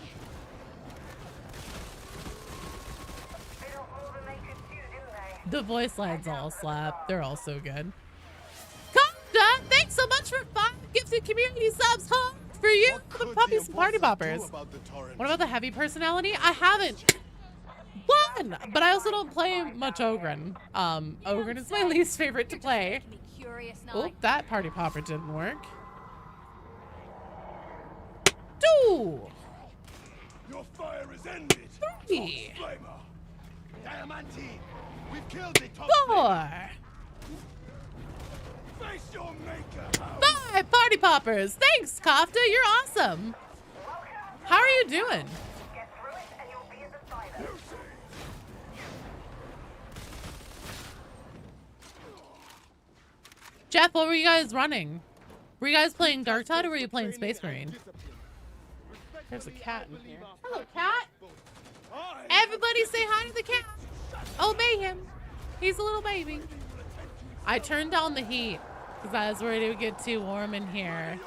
The voice lines all slap. They're all so good. Conda, thanks so much for 5 gifted community subs. Huh? For you, the puppies and party poppers. What about the heavy personality? I haven't. One, but I also don't play much Ogren. Ogren is my least favorite to play. Oh, that party popper didn't work. 2. Your fire is ended. 3. Diamante, we've killed the top 4. Face your maker. 5 party poppers. Thanks, Kafta. You're awesome. How are you doing? Jeff, what were you guys running? Were you guys playing Darktide or were you playing Space Marine? There's a cat in here. Hello, cat. Everybody say hi to the cat. Obey him. He's a little baby. I turned down the heat because I was worried it would get too warm in here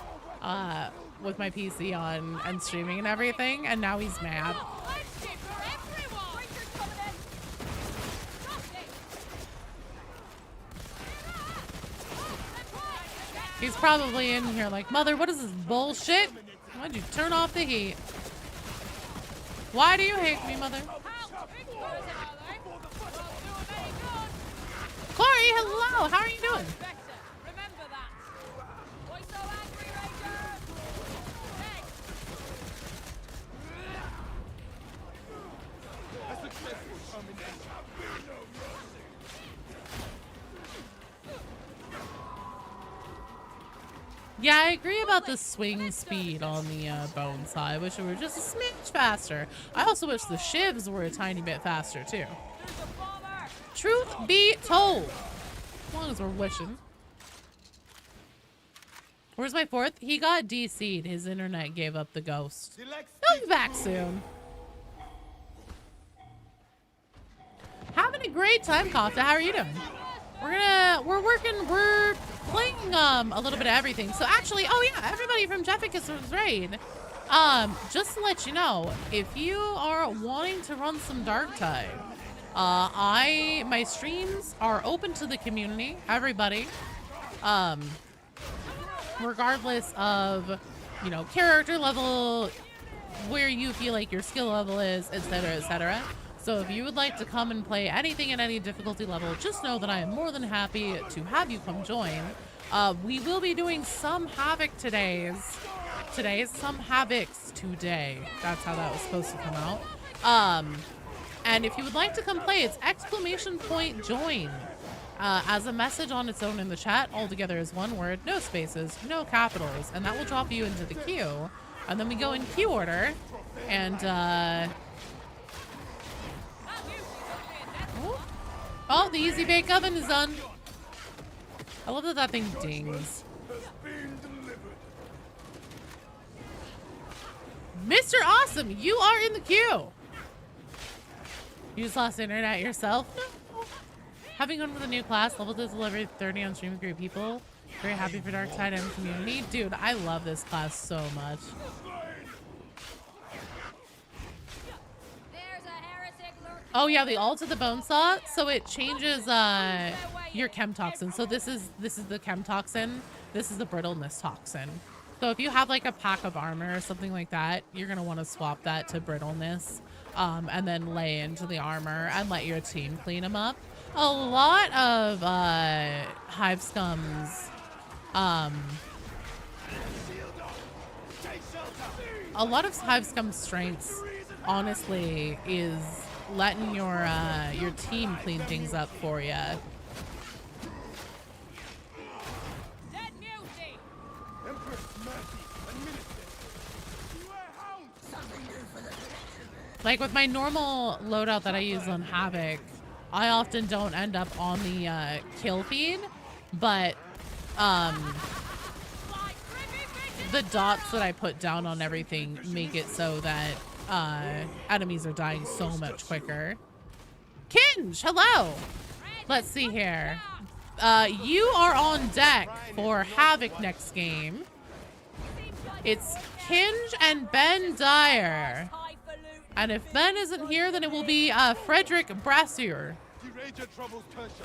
with my PC on and streaming and everything, and now he's mad. He's probably in here like, Mother, what is this bullshit? Why'd you turn off the heat? Why do you hate me, Mother? Corey, hello! How are you doing? Yeah, I agree about the swing speed on the bone side. I wish it were just a smidge faster. I also wish the shivs were a tiny bit faster, too. Truth be told. As long as we're wishing. Where's my fourth? He got DC'd. His internet gave up the ghost. He'll be back soon. Having a great time, Kafta. How are you doing? We're playing a little bit of everything. So actually, oh yeah, everybody from Jefficus was raid. Just to let you know, if you are wanting to run some Darktide, my streams are open to the community, everybody. Regardless of, you know, character level, where you feel like your skill level is, etc., etc. So if you would like to come and play anything at any difficulty level, just know that I am more than happy to have you come join. We will be doing some Havoc today. Some Havocs today. That's how that was supposed to come out. And if you would like to come play, it's !join. As a message on its own in the chat, all together is one word, no spaces, no capitals, and that will drop you into the queue. And then we go in queue order, and oh, the easy bake oven is on. I love that that thing dings. Mr. Awesome, you are in the queue. You just lost internet yourself? No. Having fun with a new class, level to deliver 30 on stream with great people. Very happy for Darktide and community. Dude, I love this class so much. Oh yeah, the ult of the bone saw, so it changes your chem toxin. So this is the chem toxin. This is the brittleness toxin. So if you have like a pack of armor or something like that, you're gonna want to swap that to brittleness, and then lay into the armor and let your team clean them up. A lot of hive scums, a lot of hive scum strengths, honestly, is letting your team clean things up for you. Like with my normal loadout that I use on Havoc, I often don't end up on the kill feed, but the dots that I put down on everything make it so that enemies are dying so much quicker. Kinge, hello. Let's see here. You are on deck for Havoc next game. It's Kinge and Ben Dyer. And if Ben isn't here, then it will be Frederick Brassier.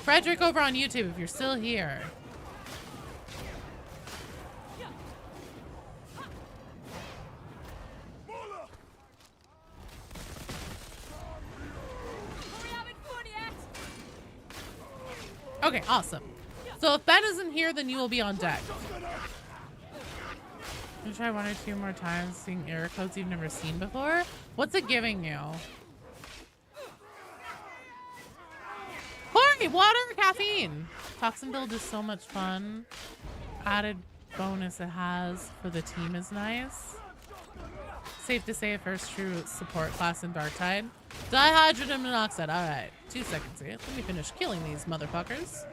Frederick over on YouTube, if you're still here. Okay, awesome. So if Ben isn't here, then you will be on deck. You try one or two more times seeing error codes you've never seen before. What's it giving you? Corey, water or caffeine? Toxin build is so much fun. Added bonus it has for the team is nice. Safe to say a first true support class in Darktide. Dihydrogen monoxide. Alright, 2 seconds here. Let me finish killing these motherfuckers.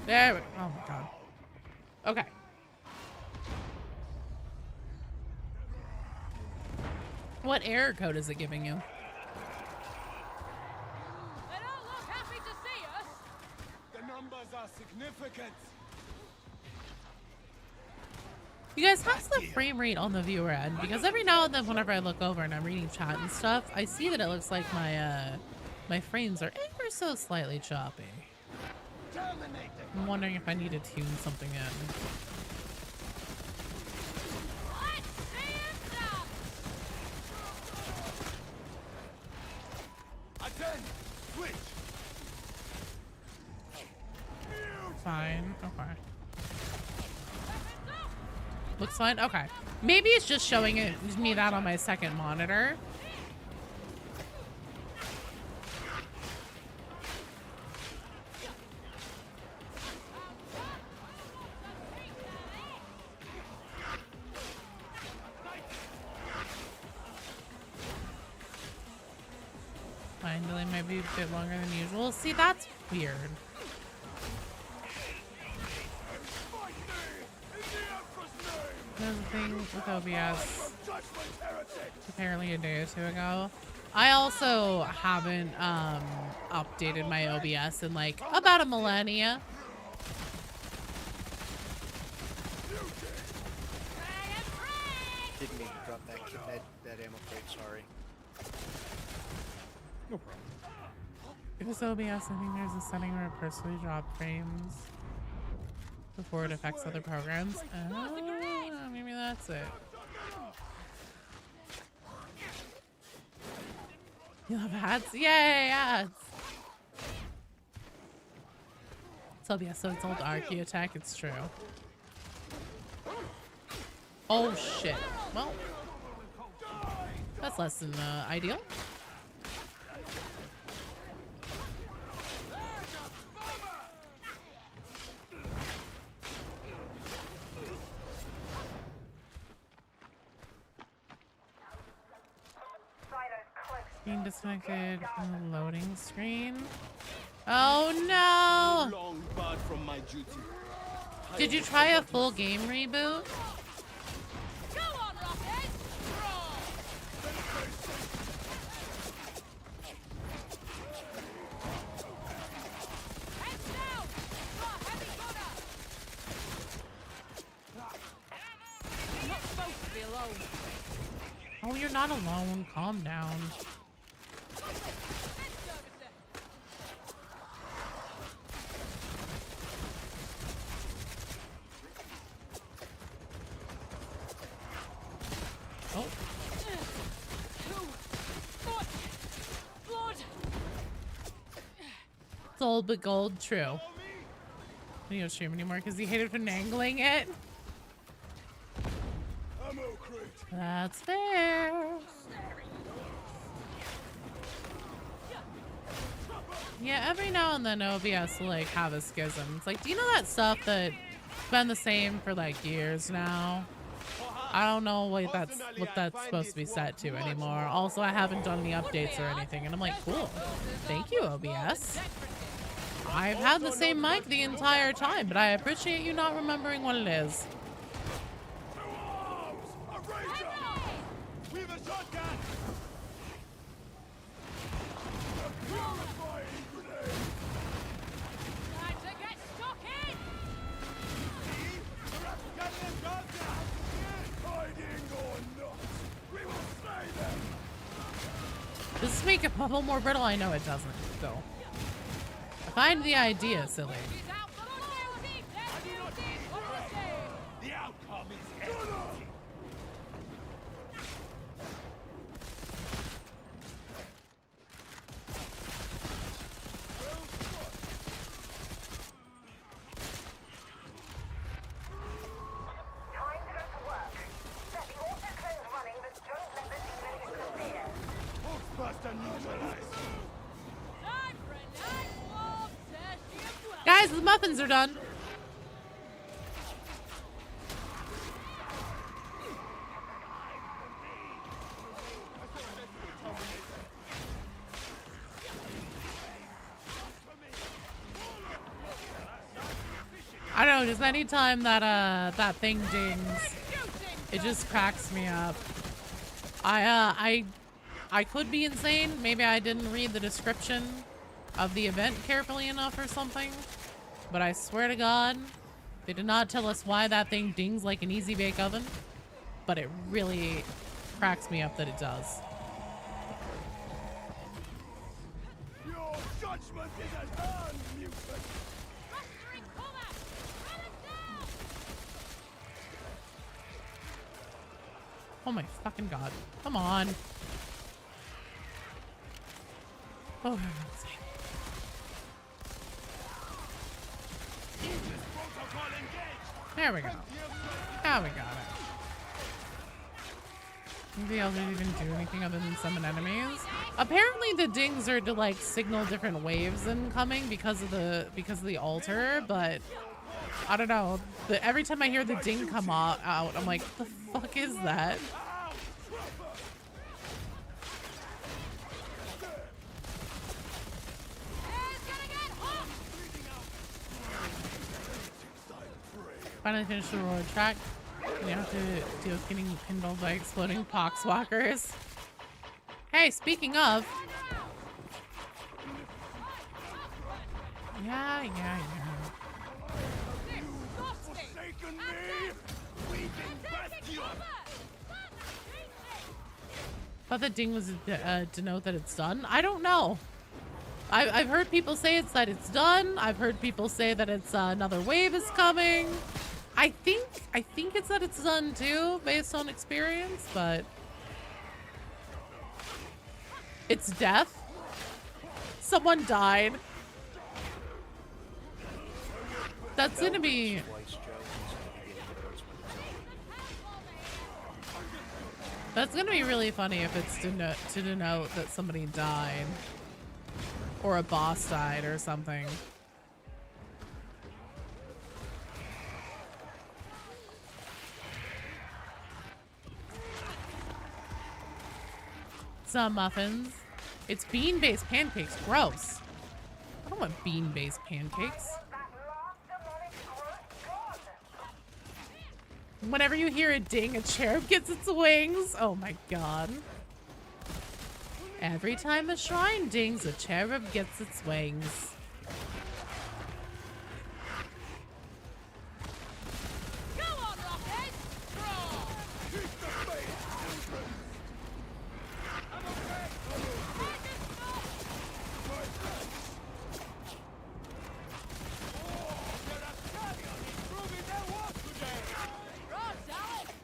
There we go. Oh my god. Okay. What error code is it giving you? They don't look happy to see us. The numbers are significant. You guys, how's the frame rate on the viewer end? Because every now and then whenever I look over and I'm reading chat and stuff, I see that it looks like my frames are ever so slightly choppy. I'm wondering if I need to tune something in. Fine. Okay. Looks fine. Okay. Maybe it's just showing me that on my second monitor. Fine, delay might be a bit longer than usual. See, that's weird. There's a thing with OBS apparently a day or two ago. I also haven't updated my OBS in like about a millennia. Didn't mean to drop that ammo crate, sorry. No problem. If it's OBS, I think there's a setting where it personally drop frames before it affects other programs. Maybe that's it. You love ads? Yay, ads! It's OBS, so it's old Archaeotech, it's true. Oh shit. Well, that's less than ideal. Being disconnected from the loading screen. Oh no! Long barred from my duty. Did you try a full game reboot? Go on, Rocket! Heads down! You're a heavy gunner! You're not supposed to be alone. Oh, you're not alone. Calm down. Oh. It's old but gold, true. He don't stream anymore because he hated finagling it. That's fair. Yeah, every now and then OBS will like have a schism. It's like, do you know that stuff that's been the same for like years now? I don't know what that's supposed to be set to anymore. Also, I haven't done any updates or anything, and I'm like, cool. Thank you, OBS. I've had the same mic the entire time, but I appreciate you not remembering what it is. Does this make a bubble more brittle? I know it doesn't, though. I find the idea silly. The outcome is evident. Guys, the muffins are done. I don't know, just anytime that that thing dings, it just cracks me up. I could be insane. Maybe I didn't read the description of the event carefully enough or something. But I swear to God, they did not tell us why that thing dings like an easy bake oven. But it really cracks me up that it does. Your judgment is at hand, mutant. Oh my fucking God. Come on. Oh, for God's sake. There we go. Now we got it. Maybe else didn't even do anything other than summon enemies. Apparently the dings are to like signal different waves incoming because of the altar, but I don't know. Every time I hear the ding come out, I'm like, what the fuck is that? Finally finished the road track. You have to deal with getting pinballed by exploding poxwalkers. Hey, speaking of. Yeah. Thought the ding was denote that it's done. I don't know. I've heard people say that it's done. I've heard people say that it's another wave is coming. I think it's that it's done too, based on experience, but it's death. Someone died. That's gonna be. That's gonna be really funny if it's to denote that somebody died. Or a boss died or something. Some muffins. It's bean-based pancakes. Gross. I don't want bean-based pancakes. Whenever you hear a ding, a cherub gets its wings. Oh my God. Every time a shrine dings, a cherub gets its wings. Go on, Rocket!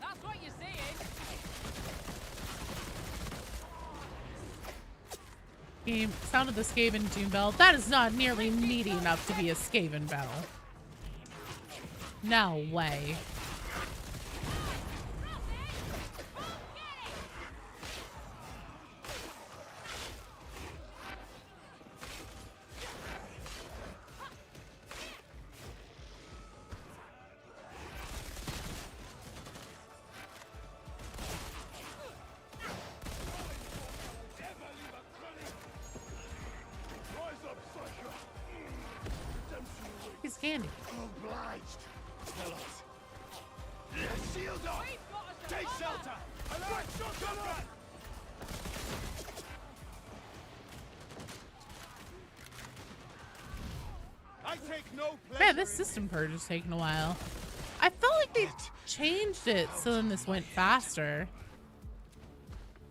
That's what you're saying. Game sound of the Skaven Doom Bell. That is not nearly meaty enough to be a Skaven bell. No way. He's candy. Obliged. Tell us. Shield up. Take shelter. Alert, shotgun. I take no pleasure. Man, this system purge is taking a while. I felt like they changed it so then this went faster.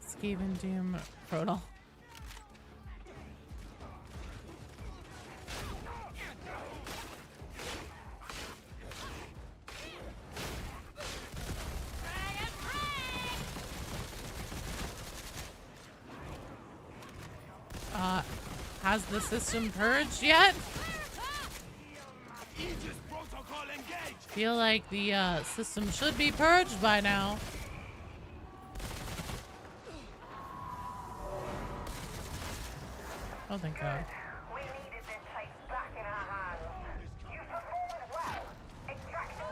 Skaven Doom Prodal. Has the system purged yet? Feel like the system should be purged by now. I don't think so. We needed this place back in our hands. You performed well. Extraction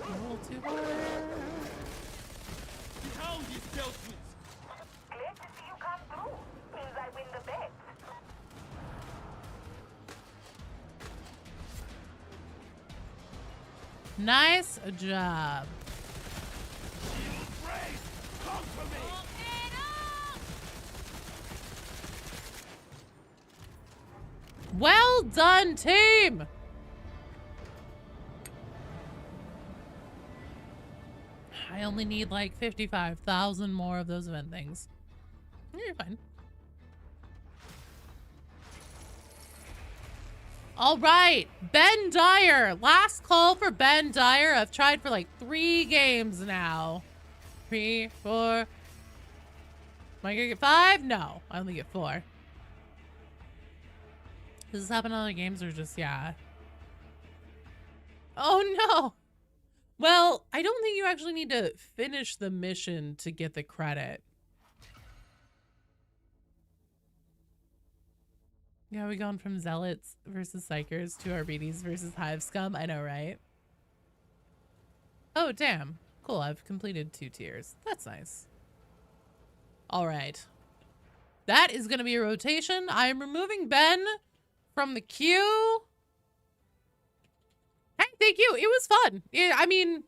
A little too hard. The hound is dealt with. Glad to see you come through. Means I win the bet. Nice job. Well done, team! I only need like 55,000 more of those event things. You're fine. All right, Ben Dyer. Last call for Ben Dyer. I've tried for like 3 games now. 3, 4. Am I gonna get 5? No, I only get 4. Does this happen in other games or just, yeah? Oh no. Well, I don't think you actually need to finish the mission to get the credit. Yeah, we gone from Zealots versus Psychers to Arbites versus Hive Scum. I know, right? Oh, damn. Cool, I've completed 2 tiers. That's nice. All right. That is going to be a rotation. I am removing Ben from the queue. Hey, thank you. It was fun. I mean,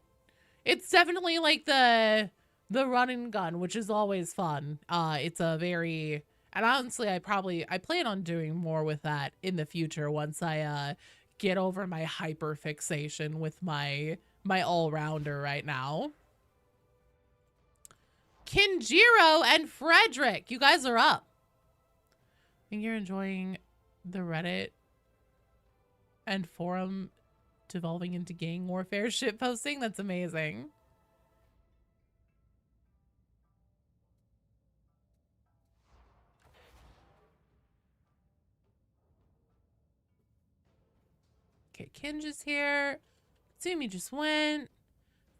it's definitely like the run and gun, which is always fun. It's a very, and honestly, I plan on doing more with that in the future once I get over my hyper fixation with my all-rounder right now. Kinjiro and Frederick, you guys are up. I think you're enjoying the Reddit and forum devolving into gang warfare shit posting. That's amazing. Okay, Kinj is here. Sumi just went.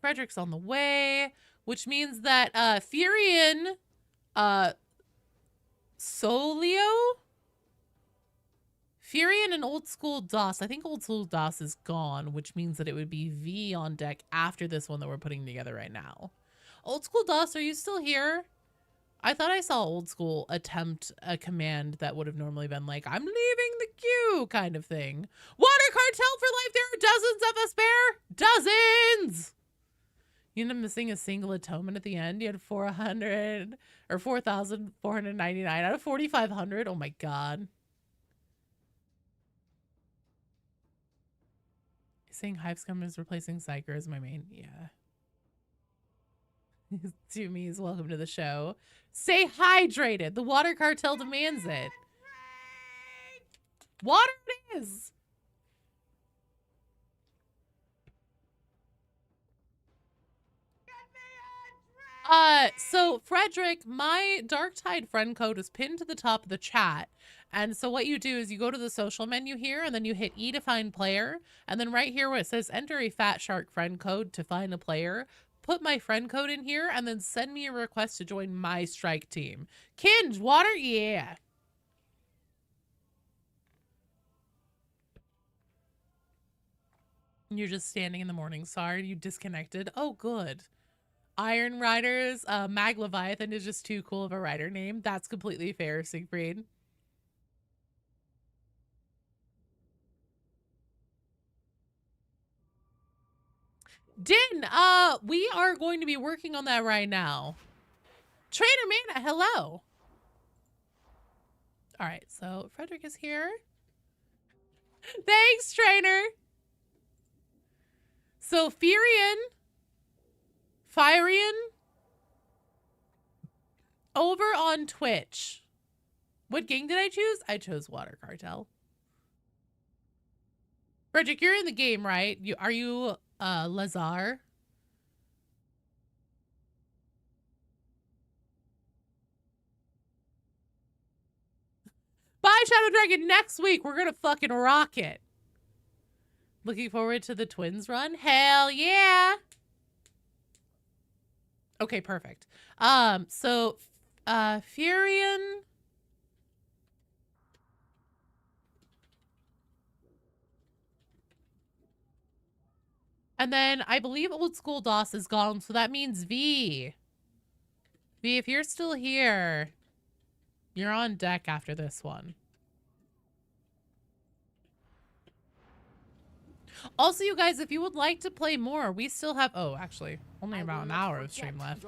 Frederick's on the way, which means that Furion Solio? Furion and Old School DOS. I think Old School DOS is gone, which means that it would be V on deck after this one that we're putting together right now. Old School DOS, are you still here? I thought I saw Old School attempt a command that would have normally been like, I'm leaving the queue kind of thing. Water Cartel for life. There are dozens of us, Bear. Dozens. You ended up missing a single atonement at the end. You had 400 or 4,499 out of 4,500. Oh my God. Saying Hive Scum is replacing Psyker as my main. Yeah. Sumi's welcome to the show. Stay hydrated. The Water Cartel demands it. Water it is. So Frederick, my Darktide friend code is pinned to the top of the chat. And so what you do is you go to the social menu here and then you hit E to find player. And then right here where it says enter a Fat Shark friend code to find a player, put my friend code in here and then send me a request to join my strike team. Kinj, water, yeah. You're just standing in the morning. Sorry, you disconnected. Oh, good. Iron Riders, Mag Leviathan is just too cool of a rider name. That's completely fair, Siegfried. Din, we are going to be working on that right now. Trainer Mana, hello. All right, so Frederick is here. Thanks, Trainer. So Furion, over on Twitch. What gang did I choose? I chose Water Cartel. Frederick, you're in the game, right? Are you Lazar? Bye, Shadow Dragon. Next week, we're gonna fucking rock it. Looking forward to the Twins run? Hell yeah! Okay, perfect. So, Furion. And then I believe Old School DOS is gone, so that means V. V, if you're still here, you're on deck after this one. Also, you guys, if you would like to play more, we still have... Oh, actually, only about an hour of stream left.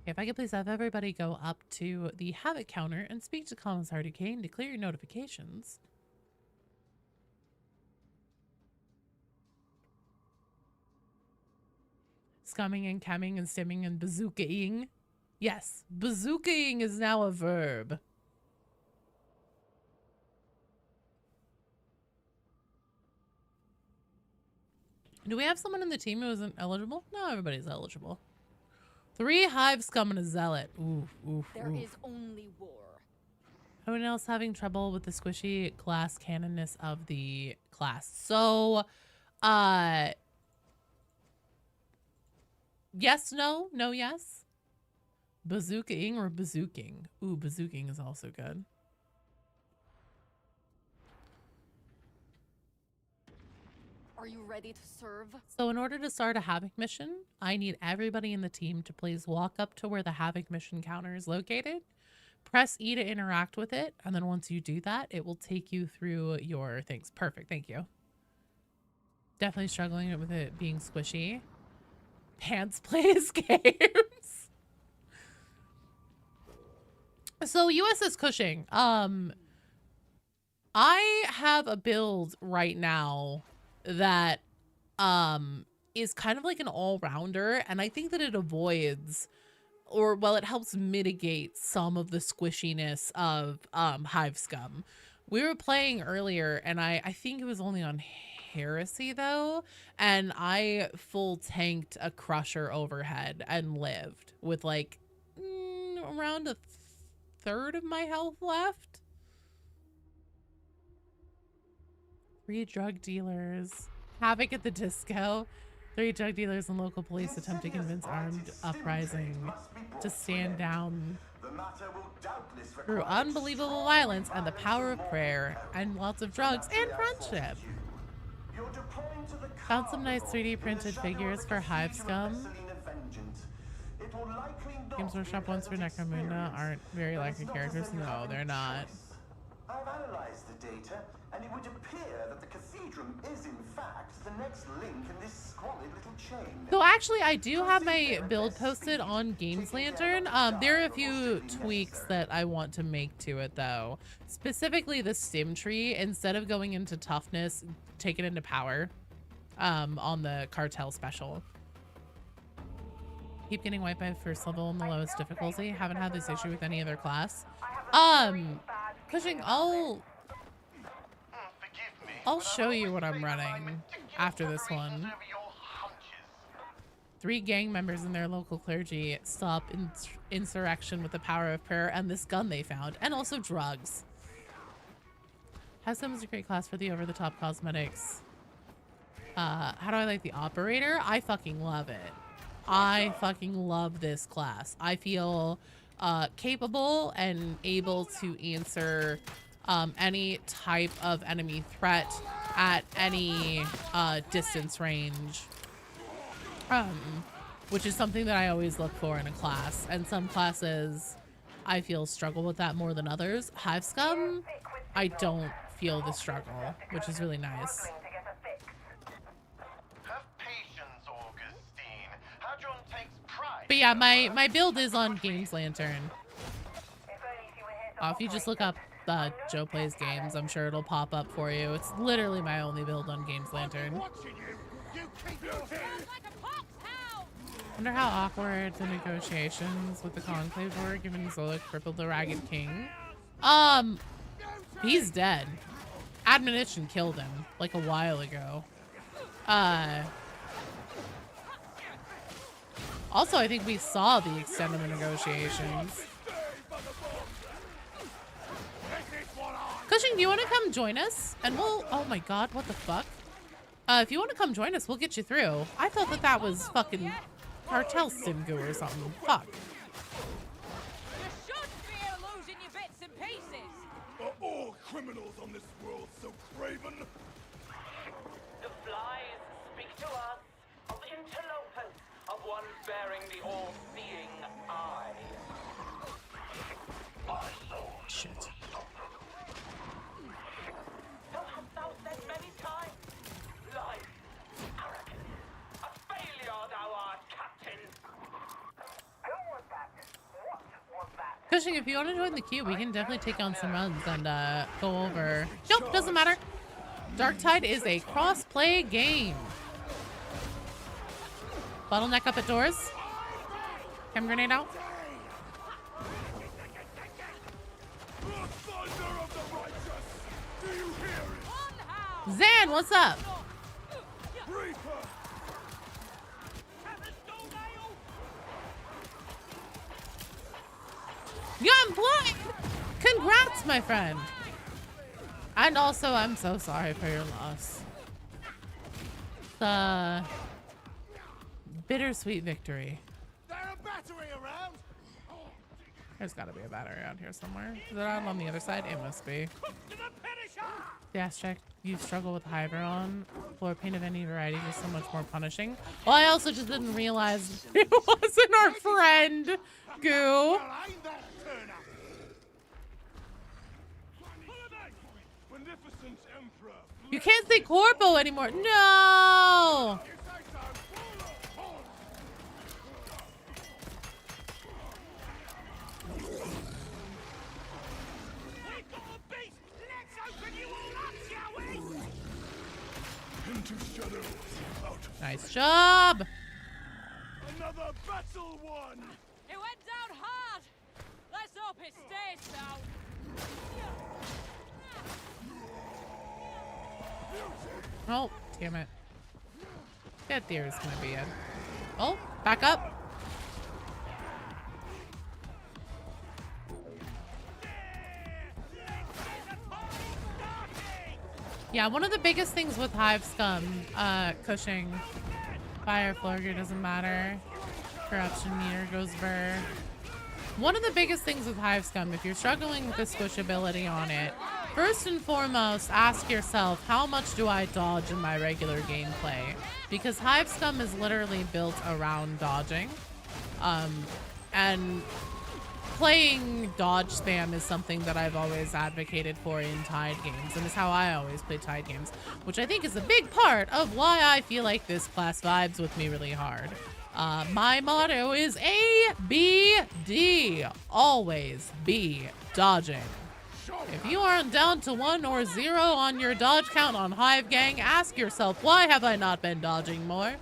If I could please have everybody go up to the Havoc counter and speak to Commissar Duquesne to clear your notifications. Scumming and camming and stimming and bazookaing. Yes, bazookaing is now a verb. Do we have someone in the team who isn't eligible? No, everybody's eligible. 3 hive scum and a zealot. Oof, oof, There oof. is only war. Everyone else having trouble with the squishy glass cannonness of the class. So, yes, no, no, yes. Bazookaing or bazooking? Ooh, bazooking is also good. Are you ready to serve? So in order to start a Havoc mission, I need everybody in the team to please walk up to where the Havoc mission counter is located. Press E to interact with it, and then once you do that, it will take you through your things. Perfect, thank you. Definitely struggling with it being squishy. Pants plays games. So USS Cushing, I have a build right now that is kind of like an all-rounder, and I think that it avoids, or well, it helps mitigate some of the squishiness of hive scum. We were playing earlier, and I think it was only on Heresy though, and I full tanked a crusher overhead and lived with like around a third of my health left. 3 drug dealers. Havoc at the disco. 3 drug dealers and local police attempt to convince armed uprising to stand down through unbelievable violence and the power of prayer and lots of drugs and friendship. Found some nice 3D printed figures for Hive Scum. Games Workshop ones for Necromunda aren't very likely characters. No, they're not. I've analyzed the data, and it would appear that the cathedral is in fact the next link in this squalid little chain. So actually, I do have my build posted on Games Lantern. There are a few tweaks that I want to make to it though. Specifically the stim tree, instead of going into toughness, take it into power on the cartel special. Keep getting wiped by first level in the lowest difficulty. Haven't had this issue with any other class. Cushing, I'll show you what I'm running after this one. 3 gang members and their local clergy stop insurrection with the power of prayer and this gun they found, and also drugs. Hascom is a great class for the over-the-top cosmetics. How do I like the operator? I fucking love it. I fucking love this class. I feel capable and able to answer any type of enemy threat at any distance range, which is something that I always look for in a class, and some classes I feel struggle with that more than others. Hive Scum, I don't feel the struggle, which is really nice. But yeah, my build is on Games Lantern. If you just look up Joe Plays Games, I'm sure it'll pop up for you. It's literally my only build on Games Lantern. Wonder how awkward the negotiations with the Conclave were, given Zola crippled the Ragged King. He's dead. Admonition killed him like a while ago. Also, I think we saw the extent of the negotiations. Cushing, do you want to come join us? And we'll... Oh my god, what the fuck? If you want to come join us, we'll get you through. I thought that that was fucking cartel sim goo or something. Fuck. You shouldn't be losing your bits and pieces. Are all criminals on this world so craven? The flies speak to us of interlopers, of one bearing the all-seeing eye. Shit. So hast thou said many times, Cushing, if you want to join the queue, we can definitely take on some runs and go over. Nope, doesn't matter. Darktide is a cross-play game. Bottleneck up at doors. Chem grenade out. Zan, what's up? Young blood! Congrats, my friend. And also, I'm so sorry for your loss. The bittersweet victory. There's got to be a battery around here somewhere. Is it out on the other side? It must be. The asterisk, you struggle with Hybron. Floor paint of any variety is so much more punishing. Well, I also just didn't realize it wasn't our friend, Goo. You can't say corpo anymore. No! Nice job. Another battle won. It went down hard. Let's hope it stays down. Oh, damn it. That there is gonna be it. Oh, back up. Yeah, one of the biggest things with Hive Scum, Cushing, fire floor gear doesn't matter. Corruption meter goes burr. One of the biggest things with Hive Scum, if you're struggling with the squishability on it, first and foremost, ask yourself, how much do I dodge in my regular gameplay? Because Hive Scum is literally built around dodging. And playing dodge spam is something that I've always advocated for in Tide games, and is how I always play Tide games, which I think is a big part of why I feel like this class vibes with me really hard. My motto is ABD. Always be dodging. If you aren't down to 1 or 0 on your dodge count on Hive Gang, ask yourself, why have I not been dodging more?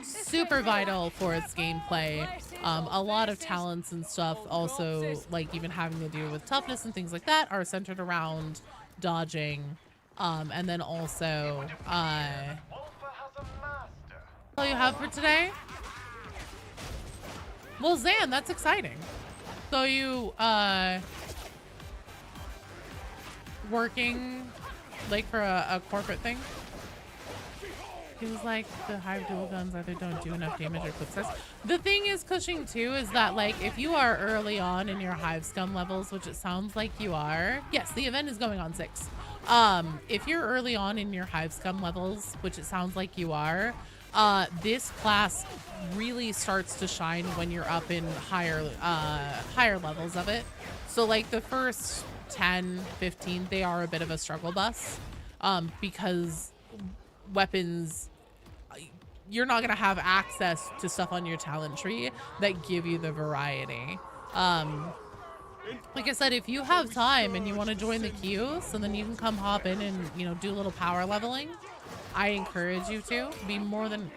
Super vital for its gameplay. A lot of talents and stuff also, like even having to do with toughness and things like that, are centered around dodging. And then also, all you have for today? Well, Zan, that's exciting. So you, working like for a corporate thing? Feels like the Hive dual guns either don't do enough damage or quick size. The thing is, Cushing too, is that like if you are early on in your Hive Scum levels, which it sounds like you are, yes, the event is going on 6. If you're early on in your Hive Scum levels, which it sounds like you are, this class really starts to shine when you're up in higher levels of it. So like the first 10, 15, they are a bit of a struggle bus, because weapons, you're not gonna have access to stuff on your talent tree that give you the variety. Like I said, if you have time and you want to join the queue, so then you can come hop in and, you know, do a little power leveling, I encourage you to. Be more than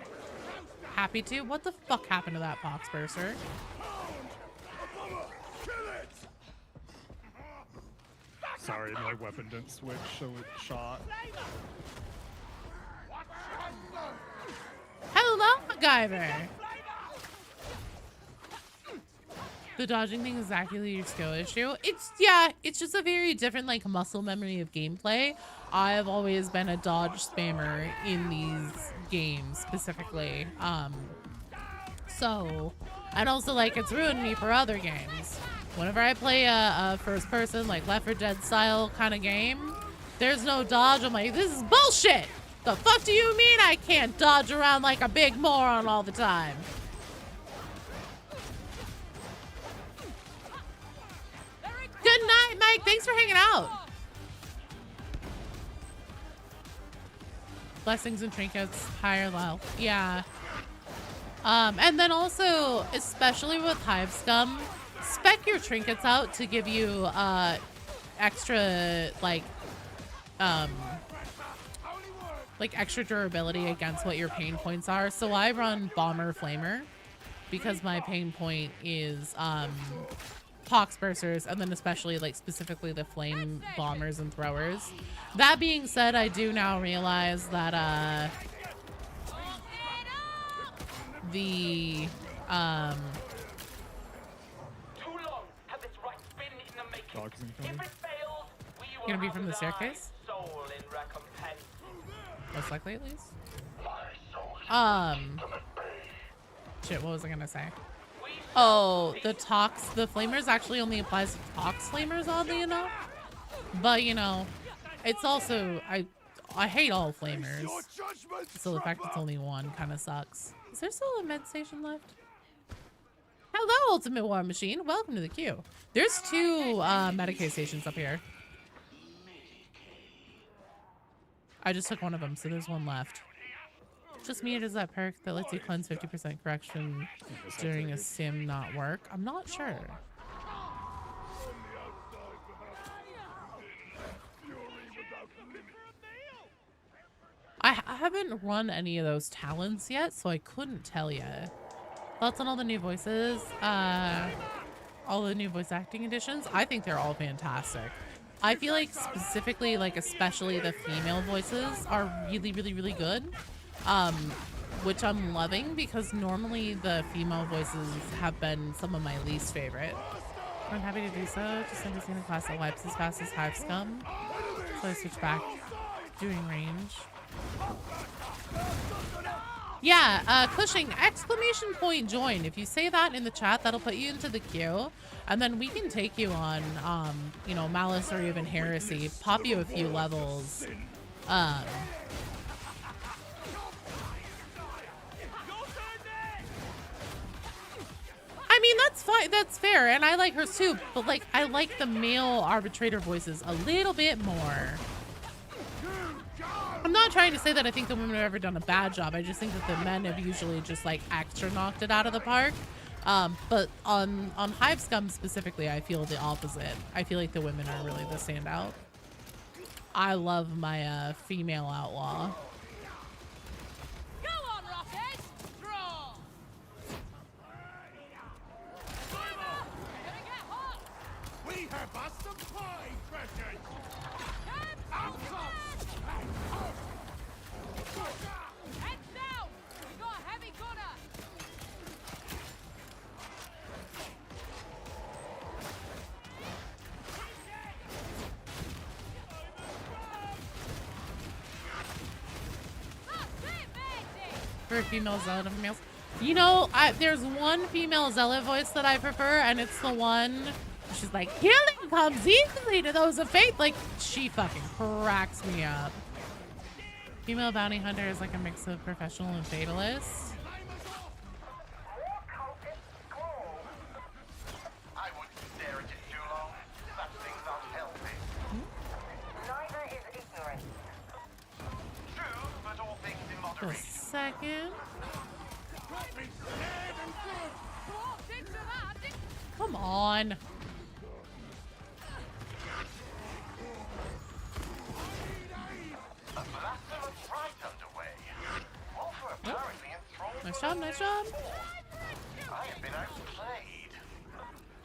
happy to. What the fuck happened to that Pox Burster? Sorry, my weapon didn't switch, so it shot. Hello, MacGyver! The dodging thing is exactly your skill issue. It's just a very different like muscle memory of gameplay. I've always been a dodge spammer in these games specifically. And also like it's ruined me for other games. Whenever I play a first person like Left 4 Dead style kind of game, there's no dodge. I'm like, this is bullshit! The fuck do you mean I can't dodge around like a big moron all the time? Good night, Mike. Thanks for hanging out. Blessings and trinkets, higher level. Yeah. And then also, especially with Hive Scum, spec your trinkets out to give you extra like extra durability against what your pain points are. So I run Bomber Flamer because my pain point is Pox Bursers, and then especially like specifically the flame bombers and throwers. That being said, I do now realize that the Dogs incoming. gonna be from the staircase? Most likely, at least. Shit, what was I gonna say? Oh, the flamers actually only applies to tox flamers, oddly enough. But you know, it's also I hate all flamers. So the fact it's only one kind of sucks. Is there still a med station left? Hello, Ultimate War Machine. Welcome to the queue. There's 2 Medicaid stations up here. I just took one of them, so there's one left. Just me, or does that perk that lets you cleanse 50% correction during a sim not work? I'm not sure. I haven't run any of those talents yet, so I couldn't tell you. Thoughts on all the new voices? All the new voice acting additions? I think they're all fantastic. I feel like specifically, like especially the female voices are really, really, really good. Which I'm loving because normally the female voices have been some of my least favorite. I'm happy to do so. Just understand the class that wipes as fast as Hive Scum. So I switch back doing range. Yeah, Cushing, exclamation point join. If you say that in the chat, that'll put you into the queue. And then we can take you on, you know, Malice or even Heresy. Pop you a few levels. I mean, that's fine. That's fair. And I like hers too. But, like, I like the male arbitrator voices a little bit more. I'm not trying to say that I think the women have ever done a bad job. I just think that the men have usually just, like, extra knocked it out of the park. But on Hive Scum specifically, I feel the opposite. I feel like the women are really the standout. I love my female outlaw. Go on, Rocket! Draw! We have us some pie, Crescent! Heads down! We got a heavy gunner! For a female zealot of males. You know, there's one female zealot voice that I prefer, and it's the one she's like, healing comes easily to those of faith. Like, she fucking cracks me up. Female bounty hunter is like a mix of professional and fatalist. I wouldn't stare at it too long. That thing's unhealthy. Neither is ignorance. True, but all things in A moderation. second. Come on. A blasphemous rite underway. All for apparently enthralled. Nice job, nice job. I have been outplayed.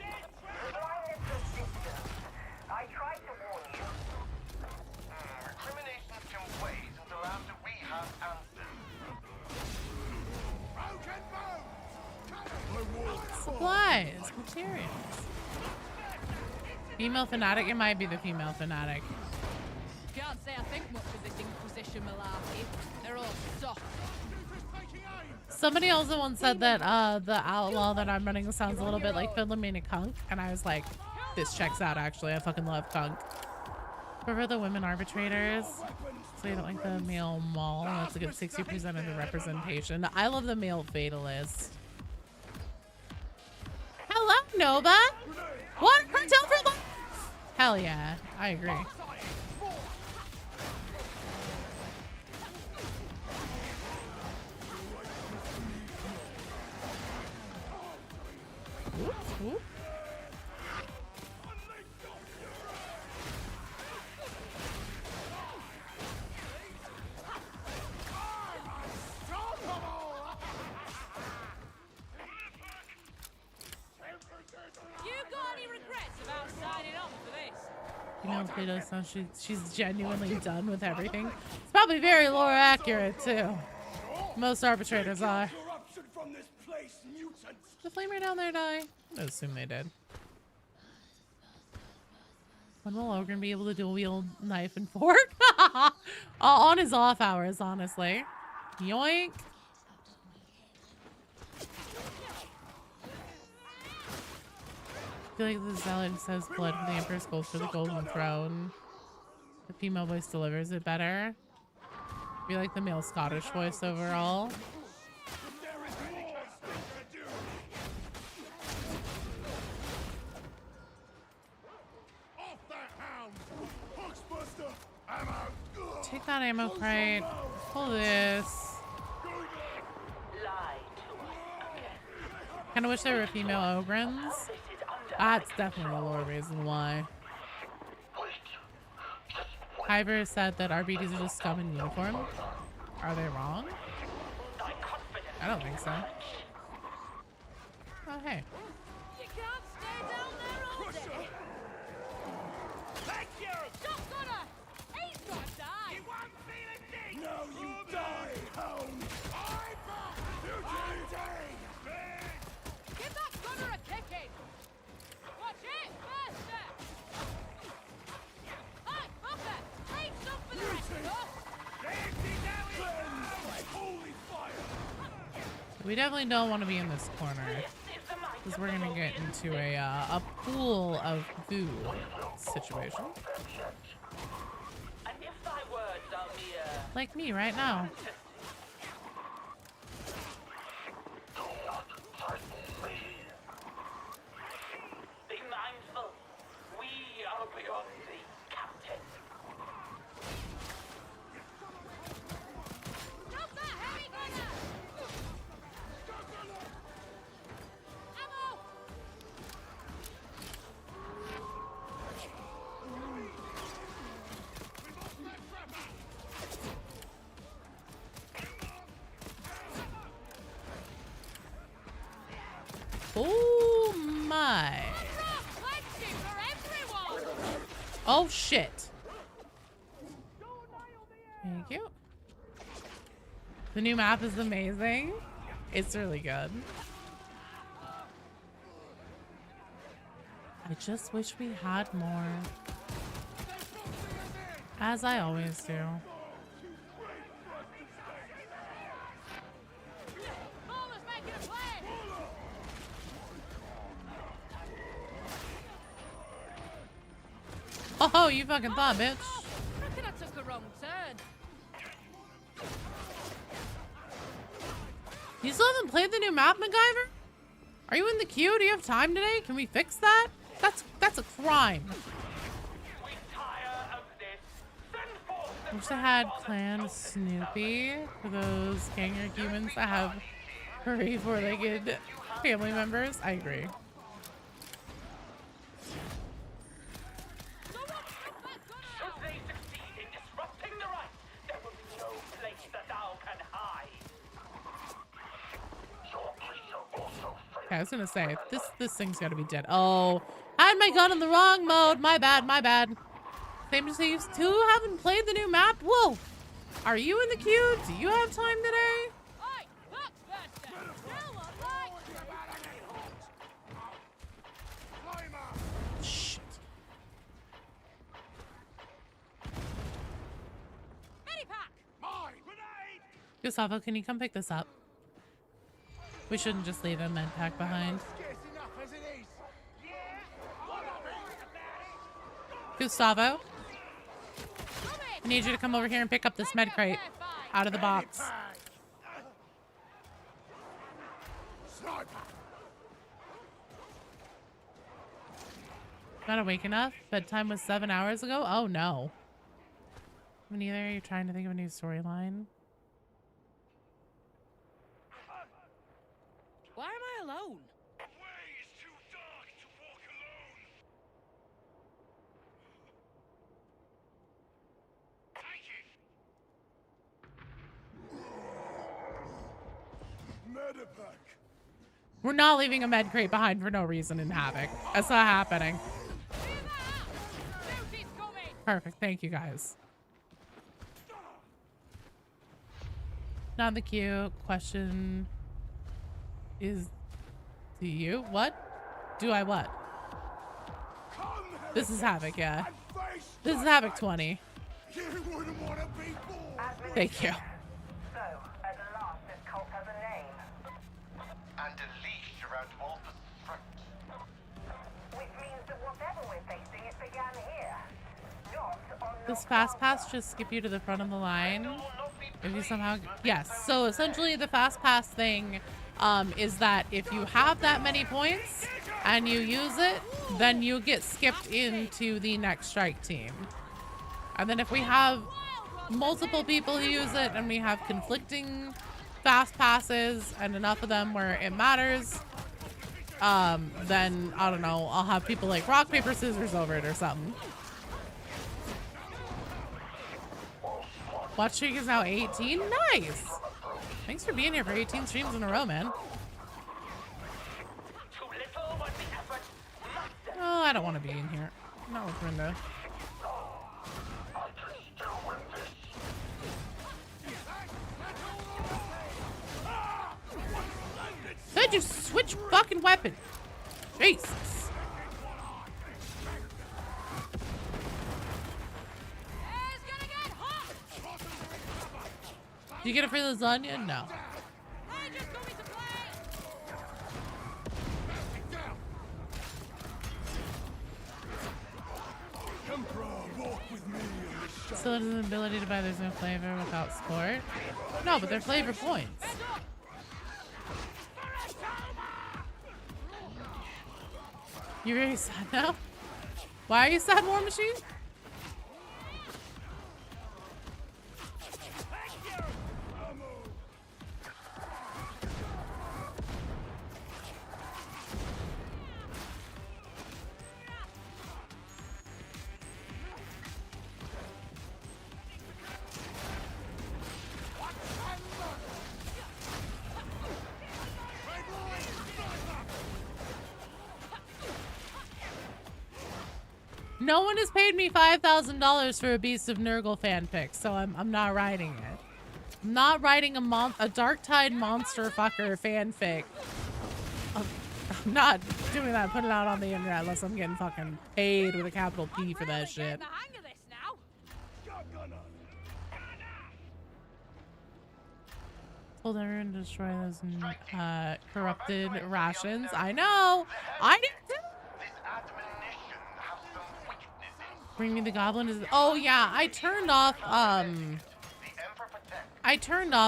Blindness resistance. I tried to warn you. Recriminations can wait until after we have answers. Supplies, materials. Female fanatic? It might be the female fanatic. Can't say I think much of this Inquisition malarkey. They're all soft. Somebody also once said that the outlaw that I'm running sounds a little bit like Philomena Kunk, and I was like, this checks out actually. I fucking love Kunk. Prefer the women arbitrators. So you don't like the male maul. That's a good 60% of the representation. I love the male fatalist. Hello, Nova. What? Cartel for life? Hell yeah, I agree. Ooh. signing on for this. You know, Plato sounds she's genuinely done with everything. It's probably very lore accurate too. Most arbitrators are. Did the flamer down there die? I assume they did. When will Ogren be able to dual wield knife and fork? On his off hours, honestly. Yoink. I feel like the zealot says blood for the Emperor's gold for the golden throne. The female voice delivers it better. I feel like the male Scottish voice overall. Take that ammo crate. Pull this. Kind of wish there were female Ogrins. That's definitely a lore reason why. Kyber said that RBDs are just scum in uniform. Are they wrong? I don't think so. Oh, hey. You can't stay down there all day. Thank you! Shotgunner! He's gonna die! You won't feel a thing! No, you die, hound! Give that gunner a kicking! Watch it, faster! Hi, fucker! Leave some for the rest of us! We definitely don't want to be in this corner because we're gonna get into a pool of goo situation. Like me right now. Be mindful. We are beyond thee, Captain. Stop that heavy gunner! Ammo! Oh my. Oh shit. Thank you. The new map is amazing. It's really good. I just wish we had more. As I always do. Oh, you fucking thought, bitch. Reckon I took a wrong turn. You still haven't played the new map, MacGyver? Are you in the queue? Do you have time today? Can we fix that? That's a crime. I wish I had Clan Snoopy for those ganger humans that have furry four-legged family members. I agree. Okay, I was gonna say, this thing's gotta be dead. Oh, I had my gun in the wrong mode. My bad, my bad. Same as you two haven't played the new map. Whoa, are you in the queue? Do you have time today? Shit. Gustavo, can you come pick this up? We shouldn't just leave a med pack behind. Gustavo, I need you to come over here and pick up this med crate out of the box. Not awake enough? Bedtime was 7 hours ago? Oh no. Neither. Are you trying to think of a new storyline? Why am I alone? We're not leaving a med crate behind for no reason in Havoc. That's not happening. Perfect. Thank you, guys. Not in the queue. Question is, do you? What? Do I what? This is Havoc, yeah. This is Havoc 20. Thank you. So, at last this cult has a name. And a leash around Walter's throat. Which means that whatever we're facing, it began here. Not on Does Fast Pass just skip you to the front of the line? If you somehow... Yes. So essentially the Fast Pass thing is that if you have that many points and you use it, then you get skipped into the next strike team. And then if we have multiple people who use it and we have conflicting Fast Passes and enough of them where it matters, then, I don't know, I'll have people like rock, paper, scissors over it or something. Watch streak is now 18. Nice! Thanks for being here for 18 streams in a row, man. Oh, I don't want to be in here. Not with Brenda. Said you switch fucking weapon. Jesus. Do you get a free lasagna? No. Still has an ability to buy there's no flavor without sport. No, but they're flavor points. You're very sad now? Why are you sad, War Machine? No one has paid me $5,000 for a Beast of Nurgle fanfic, so I'm not writing it. I'm not writing a Darktide monster fucker fanfic. I'm not doing that, putting it out on the internet unless I'm getting fucking paid with a capital P for that shit. Told everyone to destroy those corrupted rations. I know! I did too! Bring me the goblin is... Oh yeah, I turned off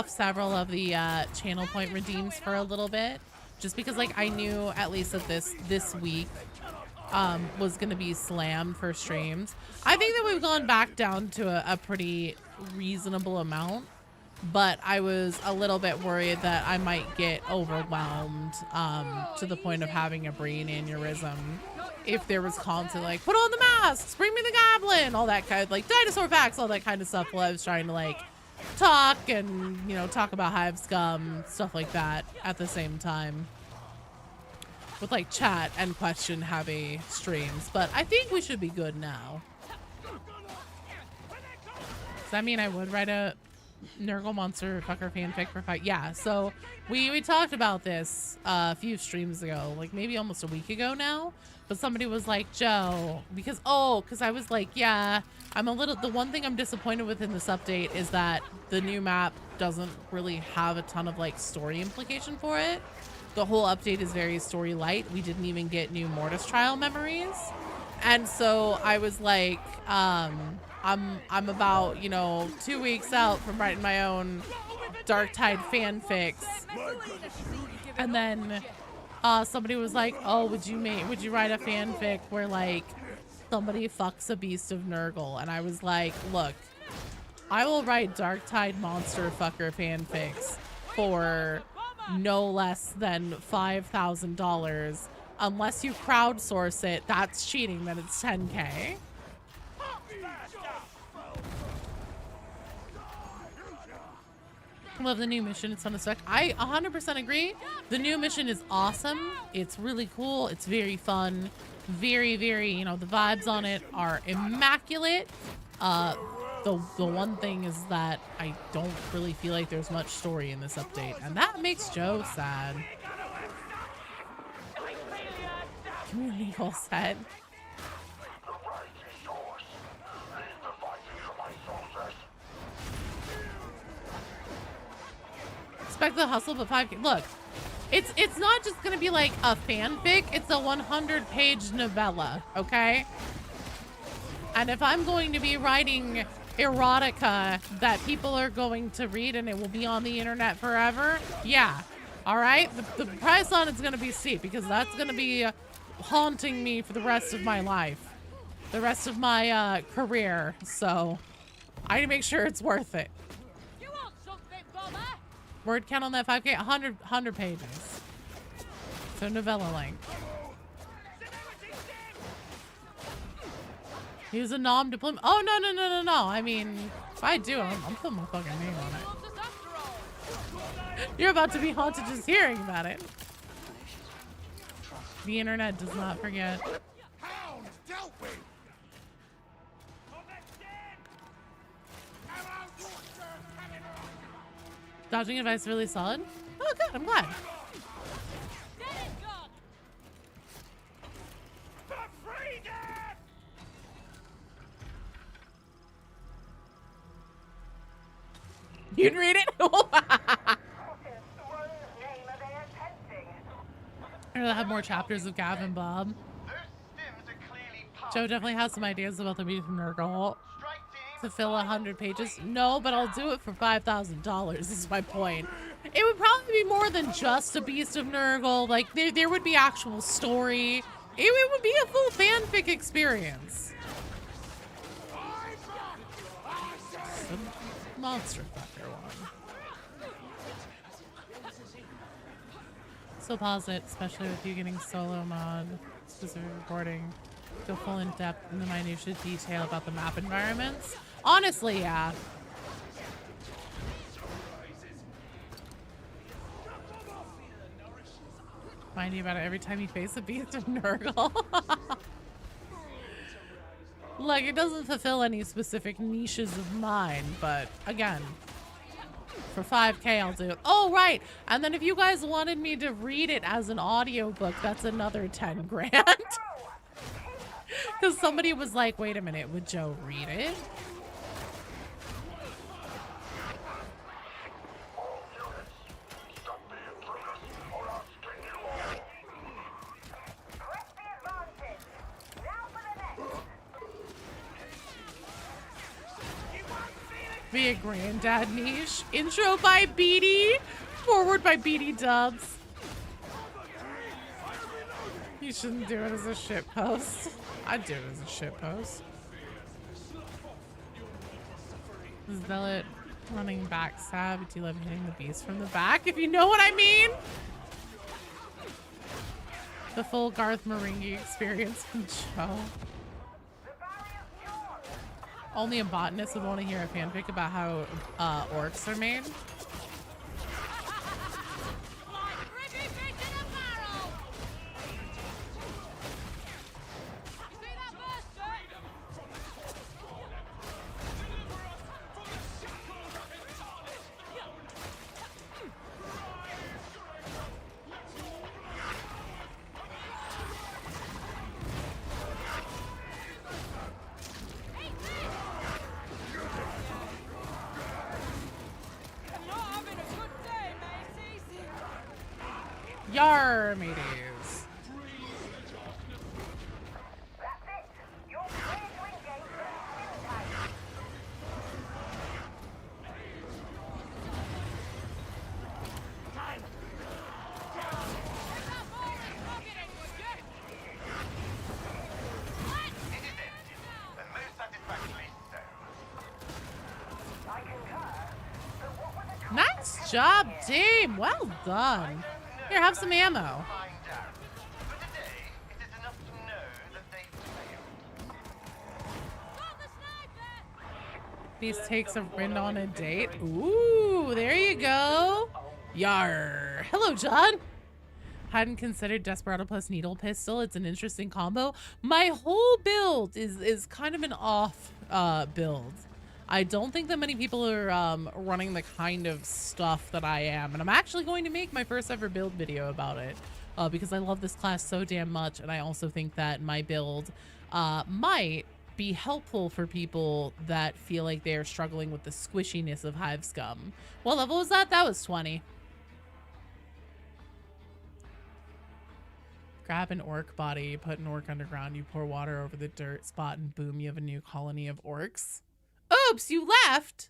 several of the channel point redeems for a little bit. Just because like I knew at least that this week was gonna be slammed for streams. I think that we've gone back down to a pretty reasonable amount. But I was a little bit worried that I might get overwhelmed to the point of having a brain aneurysm if there was constant like, put on the masks, bring me the goblin, all that kind of like dinosaur facts, all that kind of stuff while I was trying to like talk and, you know, talk about hive scum, stuff like that at the same time with like chat and question heavy streams. But I think we should be good now. Does that mean I would write a Nurgle monster fucker fanfic for fight? Yeah, so we talked about this a few streams ago, like maybe almost a week ago now. But somebody was like, Joe, because I was like, yeah, the one thing I'm disappointed with in this update is that the new map doesn't really have a ton of like story implication for it. The whole update is very story light. We didn't even get new Mortis trial memories. And so I was like, I'm about, you know, 2 weeks out from writing my own Darktide fanfics. And then somebody was like, oh, would you write a fanfic where like somebody fucks a Beast of Nurgle? And I was like, look, I will write Darktide monster fucker fanfics for no less than $5,000 unless you crowdsource it. That's cheating, then it's 10K. Love the new mission. It's on the spec. I 100% agree. The new mission is awesome. It's really cool. It's very fun. Very, very, you know, the vibes on it are immaculate. The one thing is that I don't really feel like there's much story in this update, and that makes Joe sad. Community goal set. Expect the hustle, but 5K. Look, it's not just gonna be like a fanfic. It's a 100-page novella, okay? And if I'm going to be writing erotica that people are going to read and it will be on the internet forever, yeah, all right. The price on it's gonna be steep because that's gonna be haunting me for the rest of my life, the rest of my career. So I need to make sure it's worth it. Word count on that 5K, 100 pages. So novella length. He was a nom-deployment. Oh, no. I mean, if I do, I'm putting my fucking name on it. You're about to be haunted just hearing about it. The internet does not forget. Dodging advice really solid. Oh, good. I'm glad. You can read it? I'll have more chapters of Gav and Bob. Joe definitely has some ideas about the Beast of Nurgle to fill 100 pages. No, but I'll do it for $5,000 is my point. It would probably be more than just a Beast of Nurgle. Like, there would be actual story. It would be a full fanfic experience. The monster fucker one. So pause it, especially with you getting solo mod, specific recording. Go full in depth in the minutiae detail about the map environments. Honestly, yeah. Mind you about it every time you face a Beast of Nurgle. Like, it doesn't fulfill any specific niches of mine, but again, for 5K I'll do it. Oh, right. And then if you guys wanted me to read it as an audiobook, that's another 10 grand. Because somebody was like, wait a minute, would Joe read it? Be a granddad niche. Intro by Beatty. Forward by Beatty Dubs. You shouldn't do it as a shit post. I'd do it as a shit post. Zealot running back stab. Do you love hitting the beast from the back? If you know what I mean. The full Garth Marenghi experience from Joe. Only a botanist would want to hear a fanfic about how orcs are made. Yar, mateys. Nice job, team. Well done. Here, have some ammo. Beast takes a friend on a date. Ooh, there you go. Yar. Hello, John. Hadn't considered Desperado plus Needle Pistol. It's an interesting combo. My whole build is kind of an off build. I don't think that many people are running the kind of stuff that I am. And I'm actually going to make my first ever build video about it because I love this class so damn much. And I also think that my build might be helpful for people that feel like they're struggling with the squishiness of Hive Scum. What level was that? That was 20. Grab an orc body, put an orc underground, you pour water over the dirt spot, and boom, you have a new colony of orcs. Oops, you left!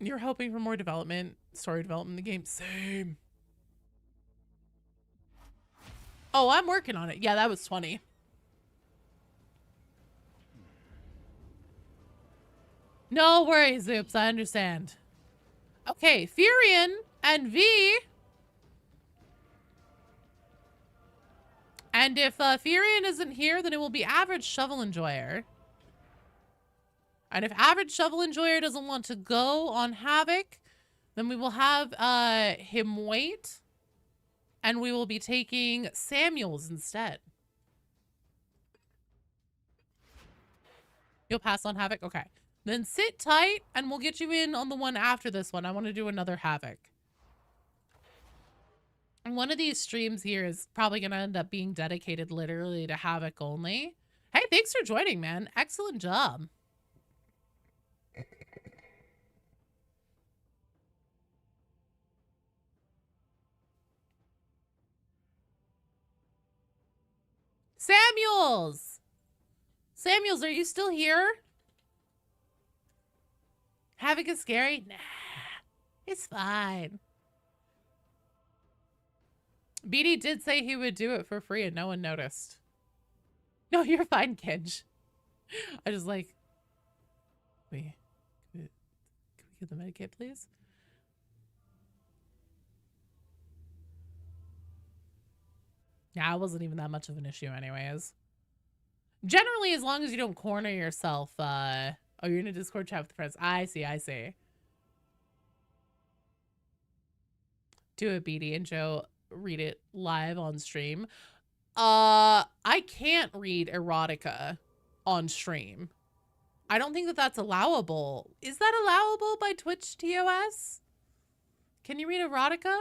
You're hoping for more development, story development in the game. Same. Oh, I'm working on it. Yeah, that was 20. No worries, Oops, I understand. Okay, Furion and V. And if Furion isn't here, then it will be Average Shovel Enjoyer. And if Average Shovel Enjoyer doesn't want to go on Havoc, then we will have him wait. And we will be taking Samuels instead. You'll pass on Havoc? Okay. Then sit tight and we'll get you in on the one after this one. I want to do another Havoc. And one of these streams here is probably going to end up being dedicated literally to Havoc only. Hey, thanks for joining, man. Excellent job. Samuels! Samuels, are you still here? Havoc is scary? Nah, it's fine. BD did say he would do it for free and no one noticed. No, you're fine, Kinj. I just like... Wait, can we get the medikit, please? Yeah, it wasn't even that much of an issue anyways. Generally, as long as you don't corner yourself, oh, you're in a Discord chat with friends. I see, I see. Do it, BD, and Joe, read it live on stream. I can't read erotica on stream. I don't think that that's allowable. Is that allowable by Twitch TOS? Can you read erotica?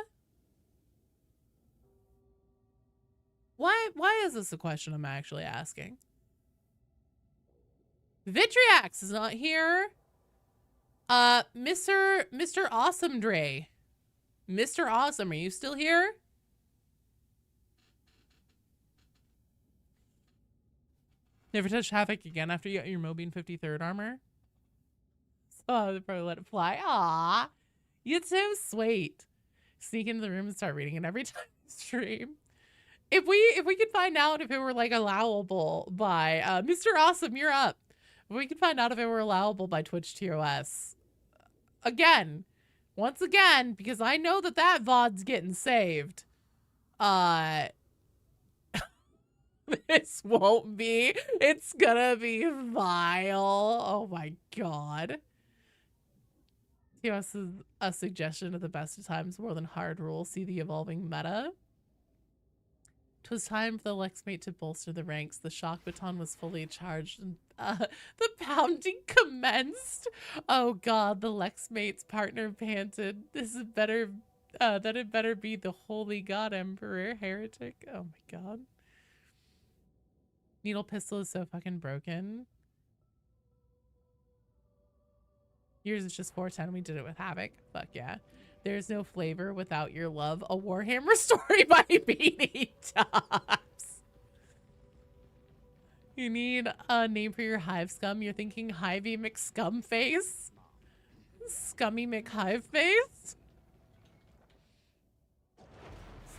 Why is this a question I'm actually asking? Vitriax is not here. Mr. Awesome Dre. Mr. Awesome, are you still here? Never touch Havoc again after you got your Mobian 53rd armor? So I would probably let it fly. Aw, you're so sweet. Sneak into the room and start reading it every time you stream. If we could find out if it were like allowable by Mr. Awesome, you're up. If we could find out if it were allowable by Twitch TOS. Again, once again, because I know that VOD's getting saved. This won't be. It's gonna be vile. Oh my god. TOS is a suggestion of the best of times, more than hard rule. See the evolving meta. 'Twas time for the Lexmate to bolster the ranks. The shock baton was fully charged and the pounding commenced. Oh god, the Lexmate's partner panted. This is better, that it better be the holy god emperor heretic. Oh my god. Needle pistol is so fucking broken. Yours is just 410. We did it with Havoc. Fuck yeah. There's no flavor without your love. A Warhammer story by BD Tops. You need a name for your hive scum. You're thinking Hivey McScumface? Scummy McHiveface?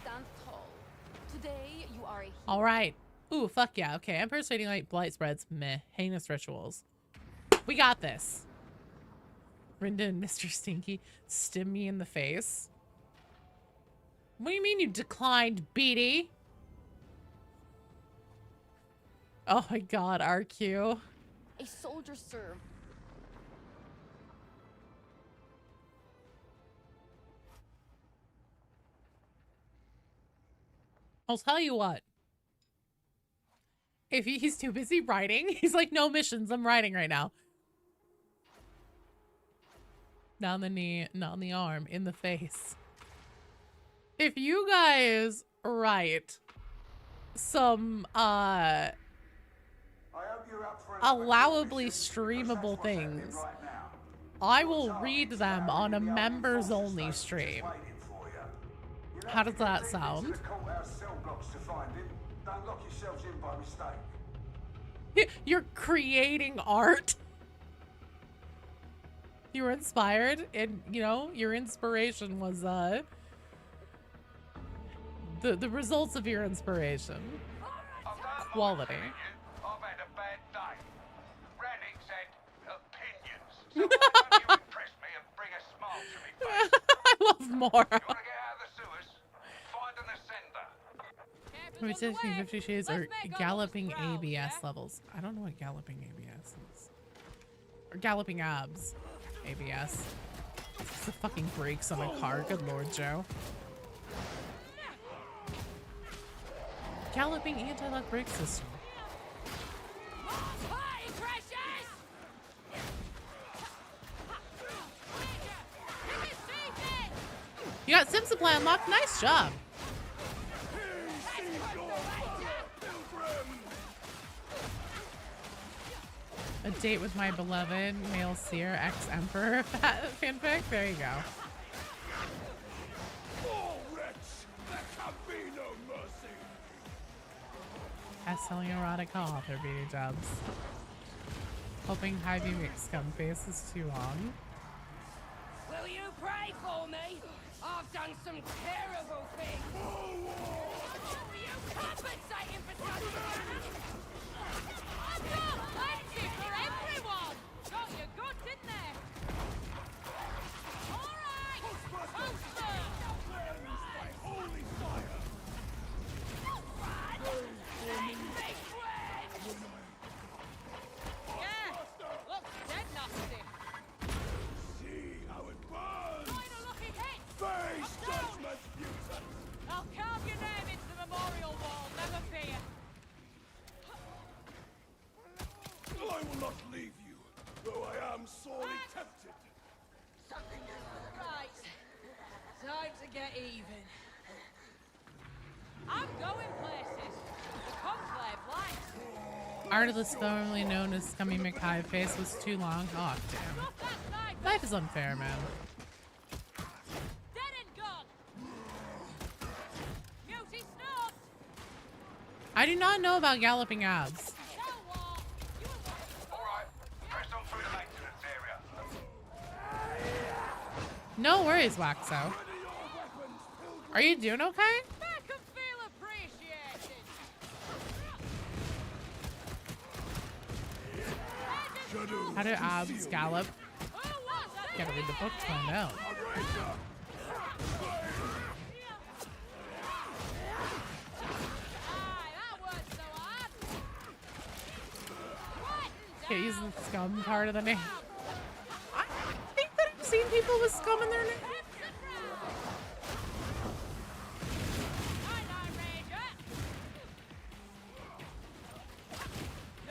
Stand tall. Today you are a All right. Ooh, fuck yeah. Okay, Emperor's Fading Light, Blight Spreads, meh. Heinous Rituals. We got this. Rinda and Mr. Stinky stim me in the face. What do you mean you declined, BD? Oh my god, RQ. a soldier serve. I'll tell you what. If he's too busy writing, he's like, no missions, I'm writing right now. Down the knee, not on the arm, in the face. If you guys write some, allowably streamable things, I will read them on a members only stream. How does that sound? You're creating art. You were inspired, and you know your inspiration was the results of your inspiration. Quality. I've had a bad day. Rannick's had opinions. So why don't you impress me and bring a smile to me face? I love more. You wanna get out of the sewers? Find an ascender. We're testing 50 Shades or galloping ABS levels. I don't know what galloping ABS is. Or galloping abs ABS. It's the fucking brakes on a car. Good lord, Joe. Galloping anti-lock brake system. You got Sim Supply unlocked. Nice job. A date with my beloved male seer ex-emperor fanfic. There you go. Best-selling erotica author, beauty jobs. Hoping High View Scum Face is too long. Will you pray for me? I've done some terrible things. Are you compensating for something? I've got plenty for everyone. Got you good, didn't they? All right. Poster. Holy fire! Yeah, looks dead nasty. See how it burns! Find a lucky hit. Face judgment, mutant! I'll carve your name into the memorial wall, never fear. I will not leave you, though I am sorely tempted. Right, time to get even. I'm going places. The conclave likes. Artless, formerly known as Scummy McHighface, was too long. Oh, damn. Life is unfair, man. Dead and gone. Beauty snort. I do not know about galloping abs. Alright, press on through the maintenance area. No worries, Waxo. Are you doing okay? Make 'em feel appreciated. How do abs gallop? Gotta read the book to find out. Can't use the scum part of the name. I think that I've seen people with scum in their name.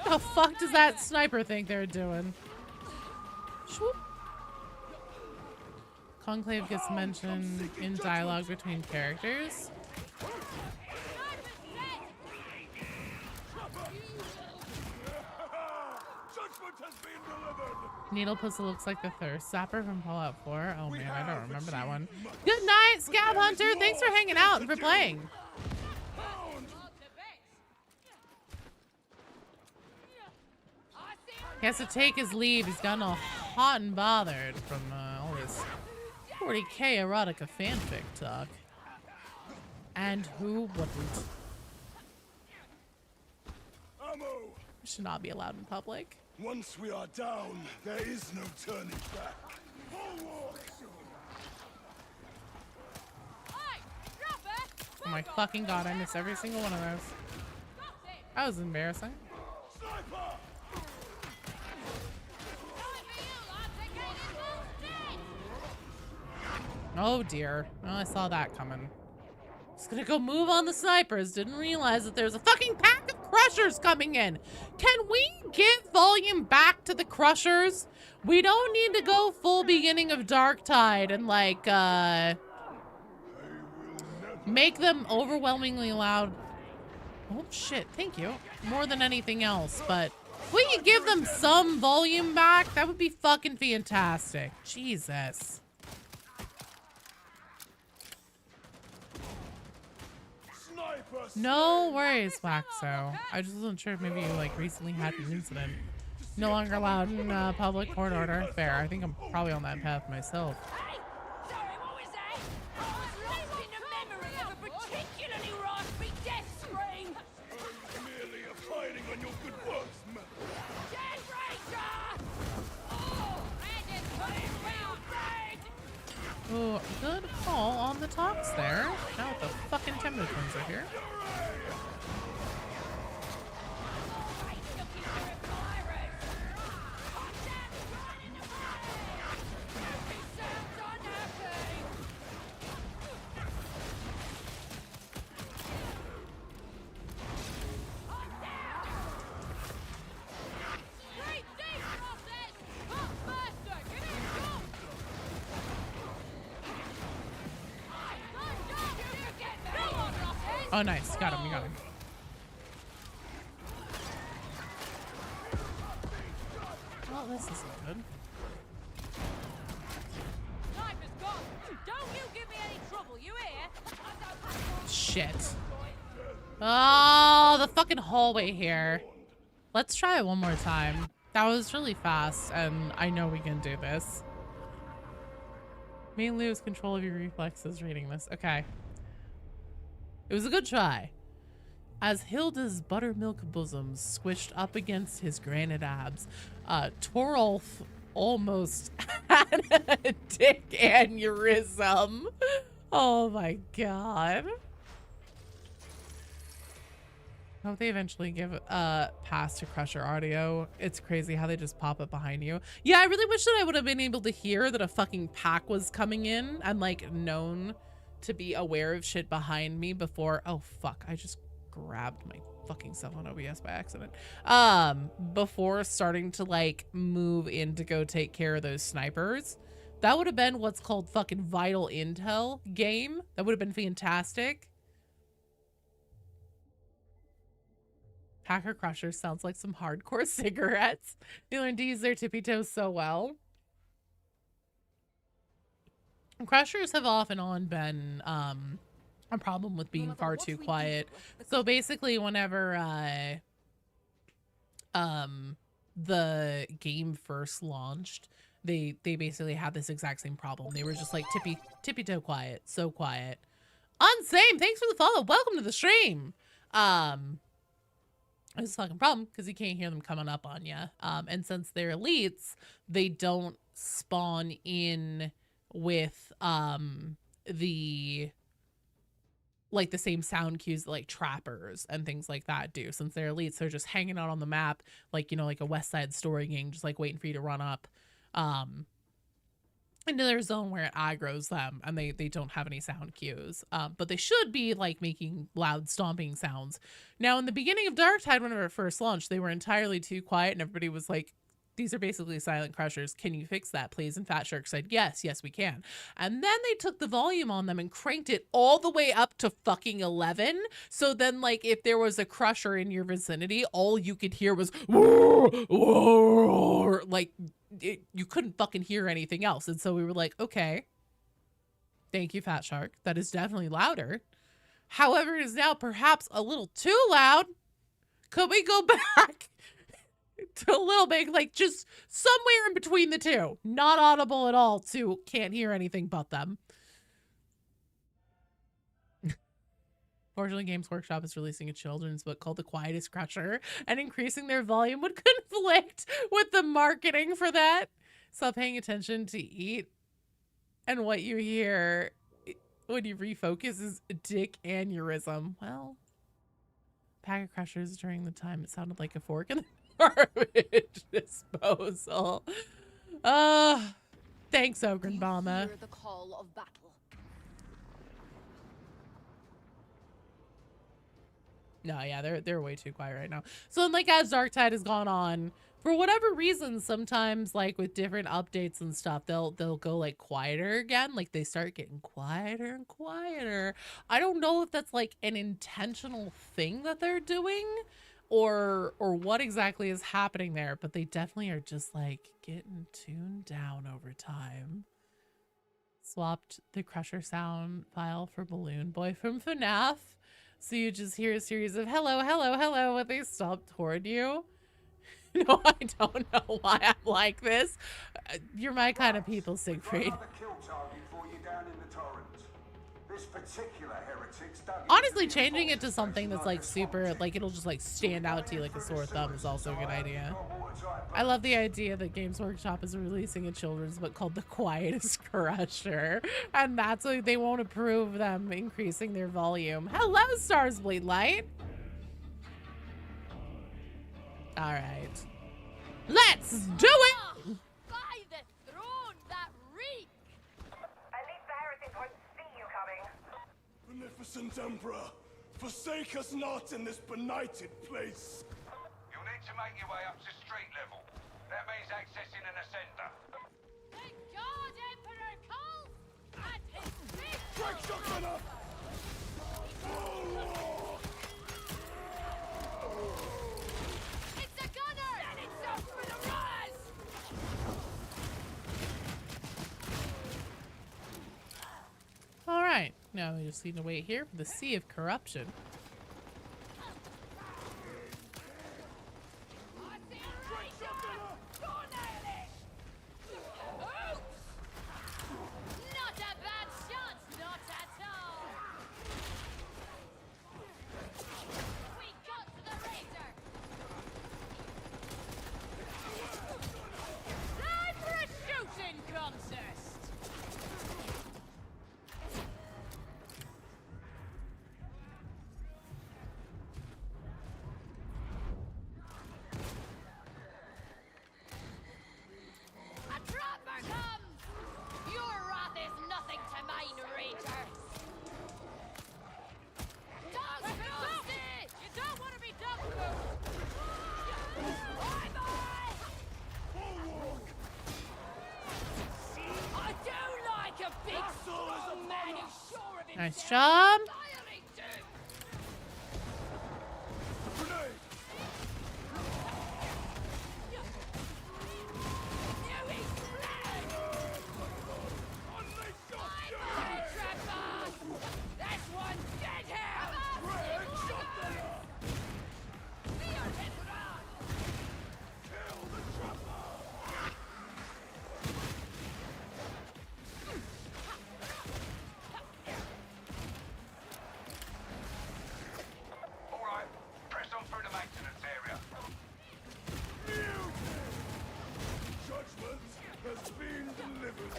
The fuck does that sniper think they're doing? Swoop. Conclave gets mentioned in dialogue between characters. Needle Puzzle looks like the Thirst Zapper from Fallout 4. Oh man, I don't remember that one. Good night, Scab Hunter. Thanks for hanging out and for playing. He has to take his leave. He's gotten all hot and bothered from all this 40k erotica fanfic talk. And who wouldn't? Should not be allowed in public. Once we are down, there is no turning back. Oh my fucking god, I miss every single one of those. That was embarrassing. Oh dear. Well, I saw that coming. Just gonna go move on the snipers. Didn't realize that there's a fucking pack of crushers coming in. Can we give volume back to the crushers? We don't need to go full beginning of Darktide and like make them overwhelmingly loud. Oh shit, thank you. More than anything else, but if we could give them some volume back, that would be fucking fantastic. Jesus. No worries, Waxo. I just wasn't sure if maybe you like recently had an incident. No longer allowed in public court order. Fair. I think I'm probably on that path myself. Hey! Sorry, what was that? I was lost in the memory of a particularly raspy death scream. Merely abiding on your good works, man. Generator! Oh, and it's putting real red! Oh, good call on the tops there. Now that the fucking Timber Twins are here. Oh, nice. Got him. You got him. Well, this isn't good. Don't you give me any trouble, you hear? Shit. Oh, the fucking hallway here. Let's try it one more time. That was really fast, and I know we can do this. May lose control of your reflexes reading this. Okay. It was a good try. As Hilda's buttermilk bosom squished up against his granite abs, Torolf almost had a dick aneurysm. Oh my god. I hope they eventually give pass to Crusher audio. It's crazy how they just pop up behind you. Yeah, I really wish that I would have been able to hear that a fucking pack was coming in and like known to be aware of shit behind me before. Oh fuck, I just grabbed my fucking cell phone OBS by accident. Before starting to like move in to go take care of those snipers. That would have been what's called fucking vital intel game. That would have been fantastic. Hacker Crusher sounds like some hardcore cigarettes. They learned to use their tippy toes so well. Crushers have off and on been a problem with being far too quiet. So basically whenever the game first launched, they basically had this exact same problem. They were just like tippy toe quiet, so quiet. Unsame, thanks for the follow. Welcome to the stream. It's a fucking problem because you can't hear them coming up on you. And since they're elites, they don't spawn in with the same sound cues that like trappers and things like that do. Since they're elites, they're just hanging out on the map like, you know, like a West Side Story gang, just like waiting for you to run up into their zone where it aggroes them, and they don't have any sound cues, but they should be like making loud stomping sounds. Now in the beginning of Darktide, whenever it first launched, they were entirely too quiet and everybody was like, these are basically silent crushers. Can you fix that, please? And Fat Shark said, yes, we can. And then they took the volume on them and cranked it all the way up to fucking 11. So then, like, if there was a crusher in your vicinity, all you could hear was, whoa, whoa, like, you couldn't fucking hear anything else. And so we were like, okay, thank you, Fat Shark. That is definitely louder. However, it is now perhaps a little too loud. Could we go back to a little bit, like just somewhere in between the two? Not audible at all to can't hear anything but them. Fortunately, Games Workshop is releasing a children's book called The Quietest Crusher, and increasing their volume would conflict with the marketing for that. Stop paying attention to eat, and what you hear when you refocus is dick aneurysm. Well, pack of crushers during the time it sounded like a fork in the garbage disposal. Thanks, Ogren Bama. Hear the call of battle. No, yeah, they're way too quiet right now. So then, like, as Darktide has gone on, for whatever reason, sometimes like with different updates and stuff, they'll go like quieter again. Like they start getting quieter and quieter. I don't know if that's like an intentional thing that they're doing or what exactly is happening there, but they definitely are just like getting tuned down over time. Swapped the Crusher sound file for Balloon Boy from FNAF. So you just hear a series of hello, hello, hello when they stop toward you. No, I don't know why I'm like this. You're my kind of people, Siegfried. Honestly, changing it to something that's like super, like it'll just like stand out to you like a sore thumb is also a good idea. I love the idea that Games Workshop is releasing a children's book called The Quietest Crusher, and that's why they won't approve them increasing their volume. Hello, Stars Bleed Light. All right, let's do it. By the throne that reek! At least the heretics won't see you coming. Beneficent Emperor, forsake us not in this benighted place. You'll need to make your way up to street level. That means accessing an ascender. The God Emperor calls at his big Break shotgun up! It's a gunner! And it's up for the rise! All right, now we just need to wait here for the Sea of Corruption. Not a bad shot, not at all! We got to the Razor! Time for a shooting contest! A trapper comes! Your wrath is nothing to mine, Ranger! Dog roasted! You don't want to be dog roasted! Bye bye! I do like a big strong man who's sure of himself! Nice job. Firing dude! Alright, press on through the maintenance area. Judgment has been delivered.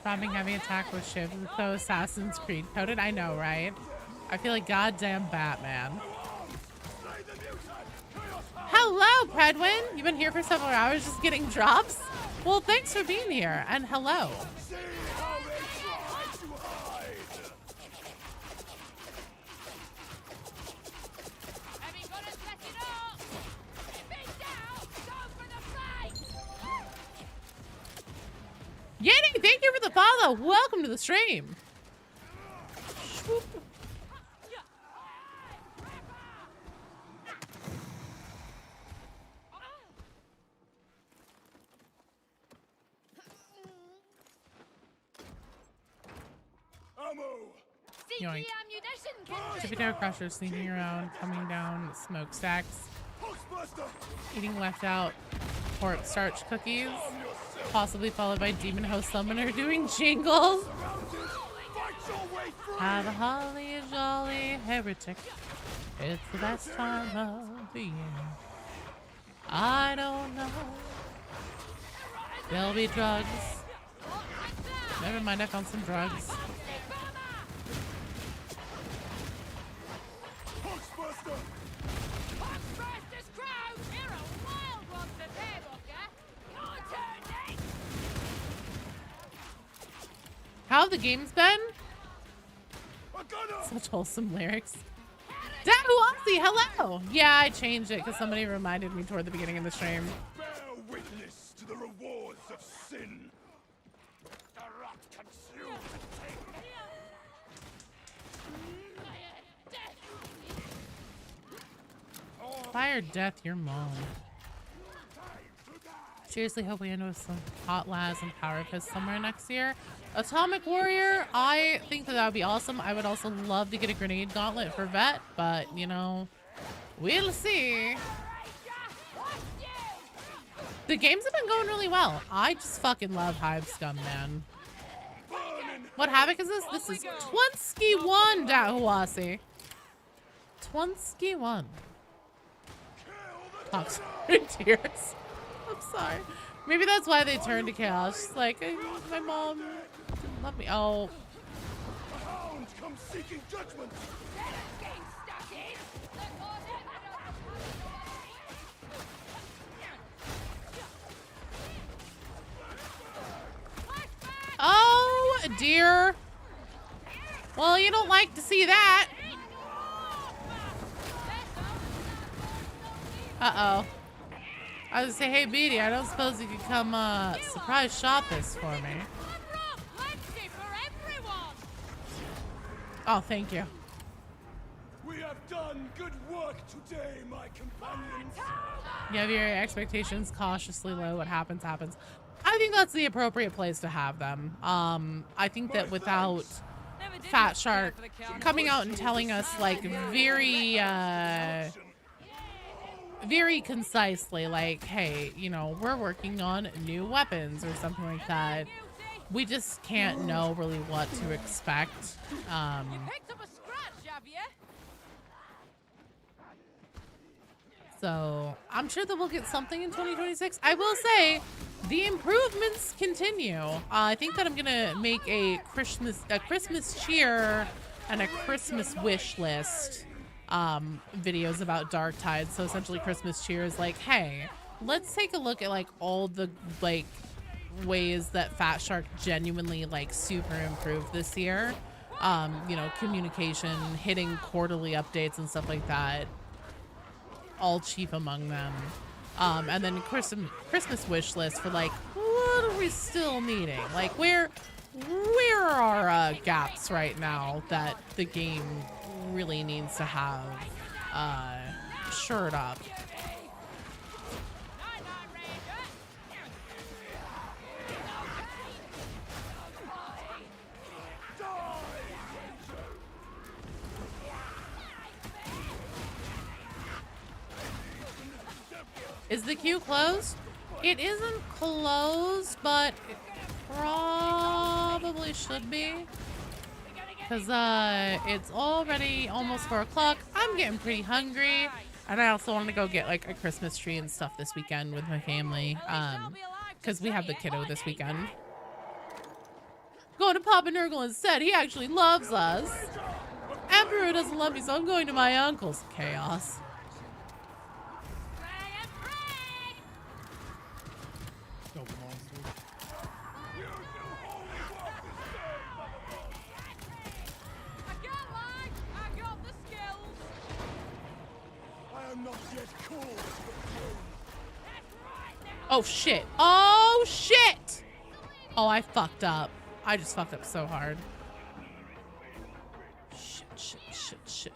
Bombing heavy attack with shiv is so Assassin's Creed coded. I know, right? I feel like goddamn Batman. Hello, Predwin. You've been here for several hours just getting drops? Well, thanks for being here, and hello. See how they try to hide. Everybody's let it up! Big down! Go for the fight! Yanni, thank you for the follow. Welcome to the stream. Swoop. Ammo. CT Yoink. ammunition, Kindred! Tippy-toe crusher sneaking around, coming down smokestacks, Postmaster. eating left out pork starch cookies, possibly followed by demon host summoner doing jingles. Fight your way through. Have a holly jolly heretic. It's the best time of the year. I don't know. There'll be drugs. Never mind, I found some drugs. Postmaster. How have the games been? Such wholesome lyrics. Dad Wopsy, hello! Yeah, I changed it because somebody reminded me toward the beginning of the stream. Bear witness to the rewards of sin. The rot consumed. Fire death your mom. Seriously hope we end with some hot Laz and Power Fist somewhere next year. Atomic Warrior, I think that would be awesome. I would also love to get a grenade gauntlet for Vet, but you know, we'll see. The games have been going really well. I just fucking love Hive Scum, man. What Havoc is this? This is Twinsky 1, Dahuasi. Twinsky 1. Oh, sorry, tears. I'm sorry. Maybe that's why they turned to chaos. She's like, my mom didn't love me. Oh. The hound comes seeking judgment. Oh, dear. Well, you don't like to see that. Uh-oh. I was gonna say, hey, Beatty, I don't suppose you could come, surprise shot this for me. Oh, thank you. We have done good work today, my companions. You have your expectations cautiously low. What happens, happens. I think that's the appropriate place to have them. I think that without Fat Shark coming out and telling us, like, very concisely, like, hey, you know, we're working on new weapons or something like that. We just can't know really what to expect. Picked up a scratch, have you? So I'm sure that we'll get something in 2026. I will say the improvements continue. I think that I'm gonna make a Christmas cheer and a Christmas wish list videos about Darktide. So essentially Christmas cheer is like, hey, let's take a look at like all the like ways that Fat Shark genuinely like super improved this year. You know, communication, hitting quarterly updates and stuff like that. All chief among them. And then Christmas wish list for like, what are we still needing? Like where are our gaps right now that the game really needs to have shored up? Is the queue closed? It isn't closed, but it probably should be. Because it's already almost 4 o'clock. I'm getting pretty hungry. And I also want to go get like a Christmas tree and stuff this weekend with my family. Because we have the kiddo this weekend. Going to Papa Nurgle instead. He actually loves us. Emperor doesn't love me, so I'm going to my uncle's. Chaos. Oh shit. Oh shit! Oh, I fucked up. I just fucked up so hard. Shit.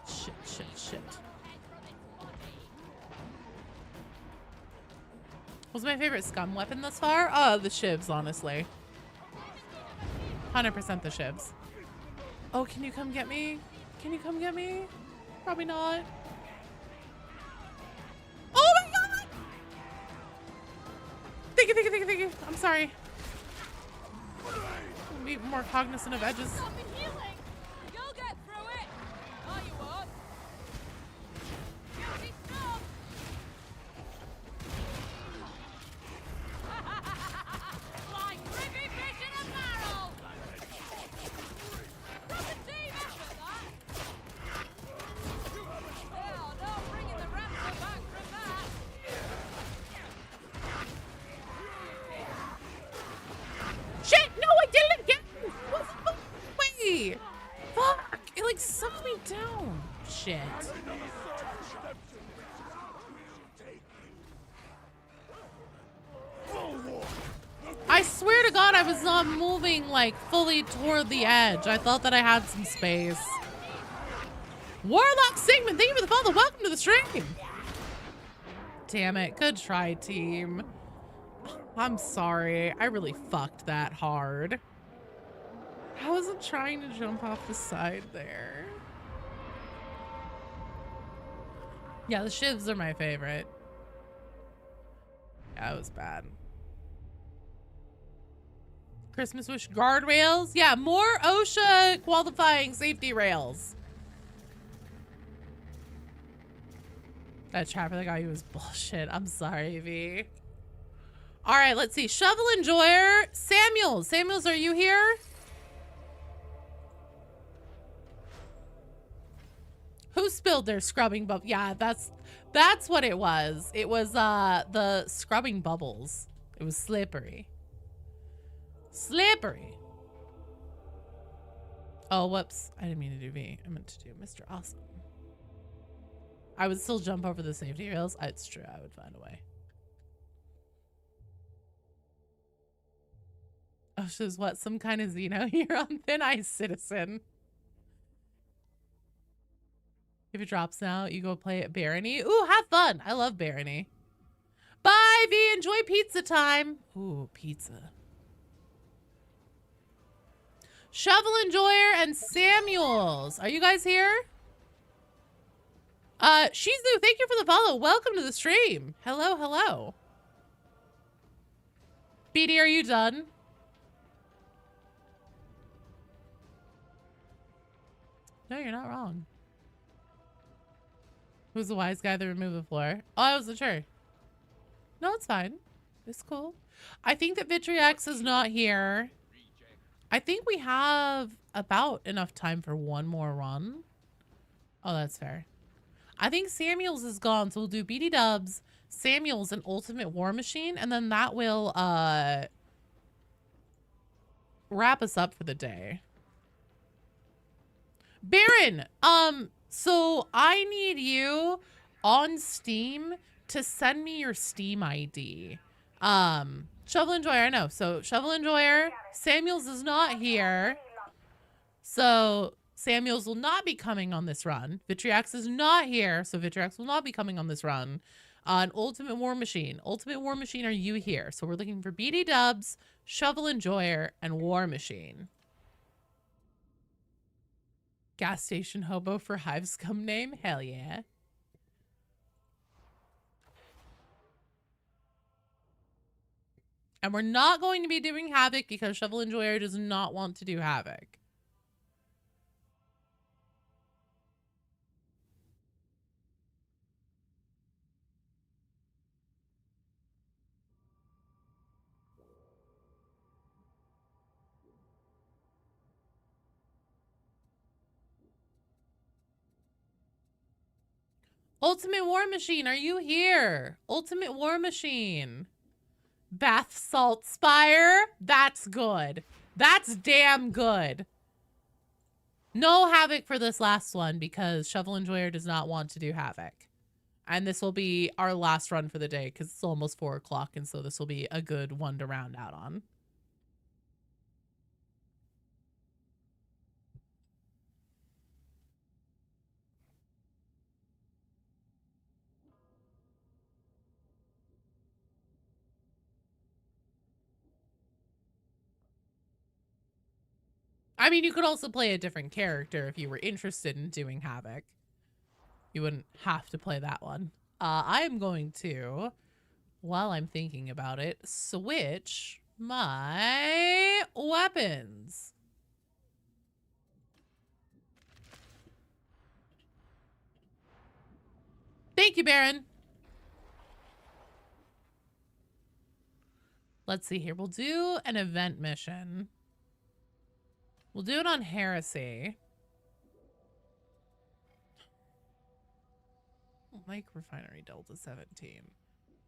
What's my favorite scum weapon thus far? The shivs, honestly. 100% the shivs. Oh, can you come get me? Can you come get me? Probably not. Oh my god! Thank you. I'm sorry. Be more cognizant of edges. You'll get through it. No, you won't. Like cricket fish in a barrel. That's a team effort, that. Well, no bringing the raptor back from that. Shit! No, I did it again! What the fuck? I swear to God, I was not moving like fully toward the edge. I thought that I had some space. Warlock Sigmund, thank you for the follow. Welcome to the stream. Damn it. Good try, team. I'm sorry. I really fucked that hard. I wasn't trying to jump off the side there. Yeah, the shivs are my favorite. Yeah, it was bad. Christmas wish guardrails. Yeah, more OSHA qualifying safety rails. That trapper that got you was bullshit. I'm sorry, V. All right, let's see. Shovel Enjoyer. Samuels. Samuels, are you here? Who spilled their scrubbing bubble? Yeah, that's what it was. It was the scrubbing bubbles. It was slippery. Slippery. Oh, whoops. I didn't mean to do V. I meant to do Mr. Awesome. I would still jump over the safety rails. It's true. I would find a way. Oh, she's what? Some kind of Xeno here on Thin Ice Citizen. If it drops now, you go play at Barony. Ooh, have fun. I love Barony. Bye, V. Enjoy pizza time. Ooh, pizza. Shovel Enjoyer and Samuels. Are you guys here? Shizu, thank you for the follow. Welcome to the stream. Hello, hello. BD, are you done? No, you're not wrong. Who's the wise guy that removed the floor? Oh, I wasn't sure. No, it's fine. It's cool. I think that Vitriox is not here. I think we have about enough time for one more run. Oh, that's fair. I think Samuels is gone, so we'll do BD Dubs, Samuels, and Ultimate War Machine, and then that will wrap us up for the day. Baron, so I need you on Steam to send me your Steam ID. Shovel Enjoyer, I know. So Shovel Enjoyer, Samuels is not here. So Samuels will not be coming on this run. Vitriox is not here, so Vitriox will not be coming on this run. On Ultimate War Machine. Ultimate War Machine, are you here? So we're looking for BD Dubs, Shovel Enjoyer, and War Machine. Gas station hobo for Hive Scum name? Hell yeah. And we're not going to be doing Havoc because Shovel Enjoyer does not want to do Havoc. Ultimate War Machine, are you here? Ultimate War Machine. Bath Salt Spire. That's good. That's damn good. No Havoc for this last one because Shovel Enjoyer does not want to do Havoc. And this will be our last run for the day because it's almost 4 o'clock, and so this will be a good one to round out on. I mean, you could also play a different character if you were interested in doing Havoc. You wouldn't have to play that one. I am going to, while I'm thinking about it, switch my weapons. Thank you, Baron. Let's see here. We'll do an event mission. We'll do it on Heresy. Lake Refinery Delta 17.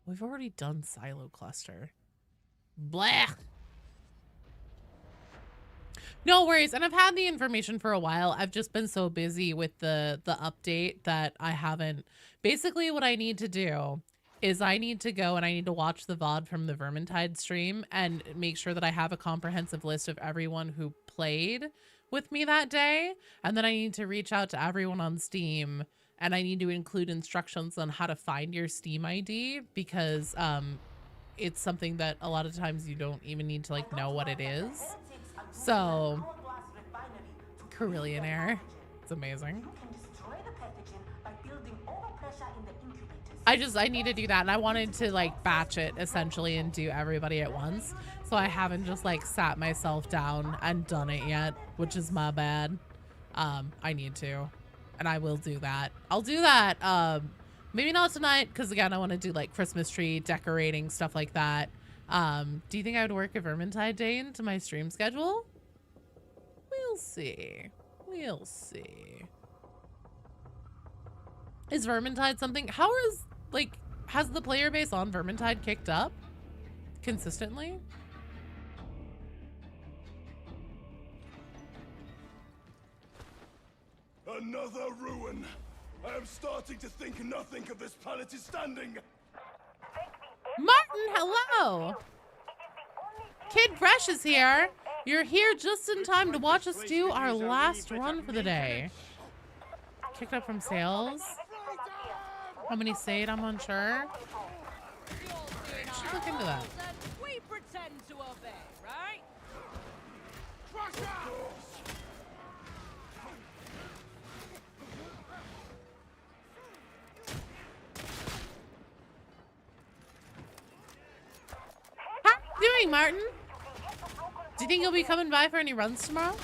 We've already done Silo Cluster. Blah. No worries. And I've had the information for a while. I've just been so busy with the update that I haven't. Basically what I need to do is I need to go and I need to watch the VOD from the Vermintide stream and make sure that I have a comprehensive list of everyone who played with me that day. And then I need to reach out to everyone on Steam and I need to include instructions on how to find your Steam ID because it's something that a lot of times you don't even need to like know what it is. So, Carillionaire. It's amazing. I need to do that, and I wanted to like batch it essentially and do everybody at once, so I haven't just like sat myself down and done it yet, which is my bad. I need to, and I will do that. I'll do that maybe not tonight because again I want to do like Christmas tree decorating, stuff like that. Do you think I would work a Vermintide day into my stream schedule? We'll see. We'll see. Is Vermintide something? How is, like, has the player base on Vermintide kicked up consistently? Another ruin. I am starting to think nothing of this planet is standing. Martin, hello. Kid Fresh is here. You're here just in time to watch us do our last run for the day. Kicked up from sales. How many stayed? I'm unsure. Should look into that. We pretend to obey, right? How you doing, Martin? Do you think you'll be coming by for any runs tomorrow?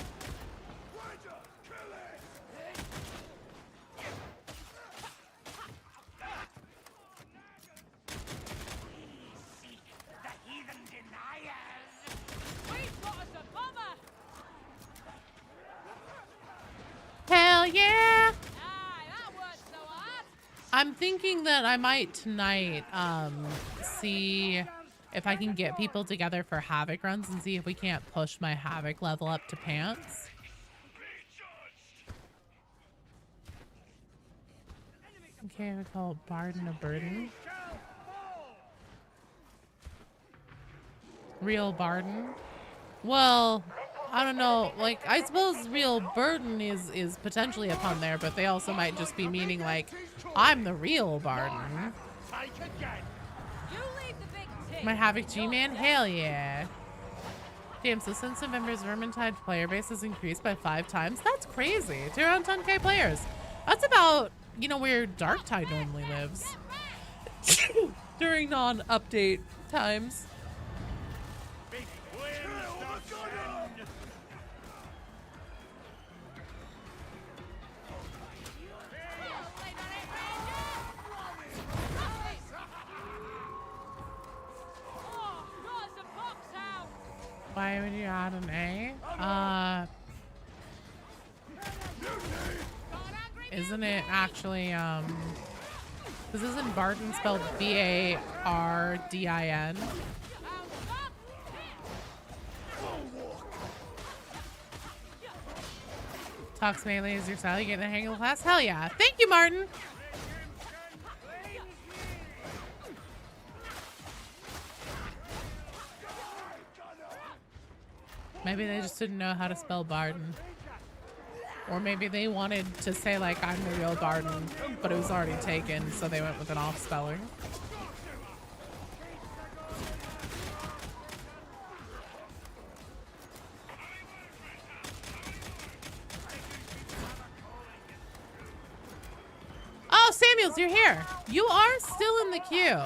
Hell yeah! I'm thinking that I might tonight see if I can get people together for Havoc runs and see if we can't push my Havoc level up to pants. Okay, we call it Barden a burden. Real Barden. Well, I don't know. Like, I suppose real burden is potentially a pun there, but they also might just be meaning like, I'm the real Barden. My Havoc G-Man? Hell yeah. Damn, so since November's Vermintide player base has increased by 5 times, that's crazy. To around 10k players. That's about, you know, where Darktide normally lives. During non-update times. Why would you add an A? Isn't it actually, this isn't Barden spelled B-A-R-D-I-N? Talks melee is your style, you get in the hang of the class? Hell yeah. Thank you, Martin! Maybe they just didn't know how to spell Barden. Or maybe they wanted to say like, I'm the real Barden, but it was already taken, so they went with an off spelling. Oh, Samuels, you're here. You are still in the queue.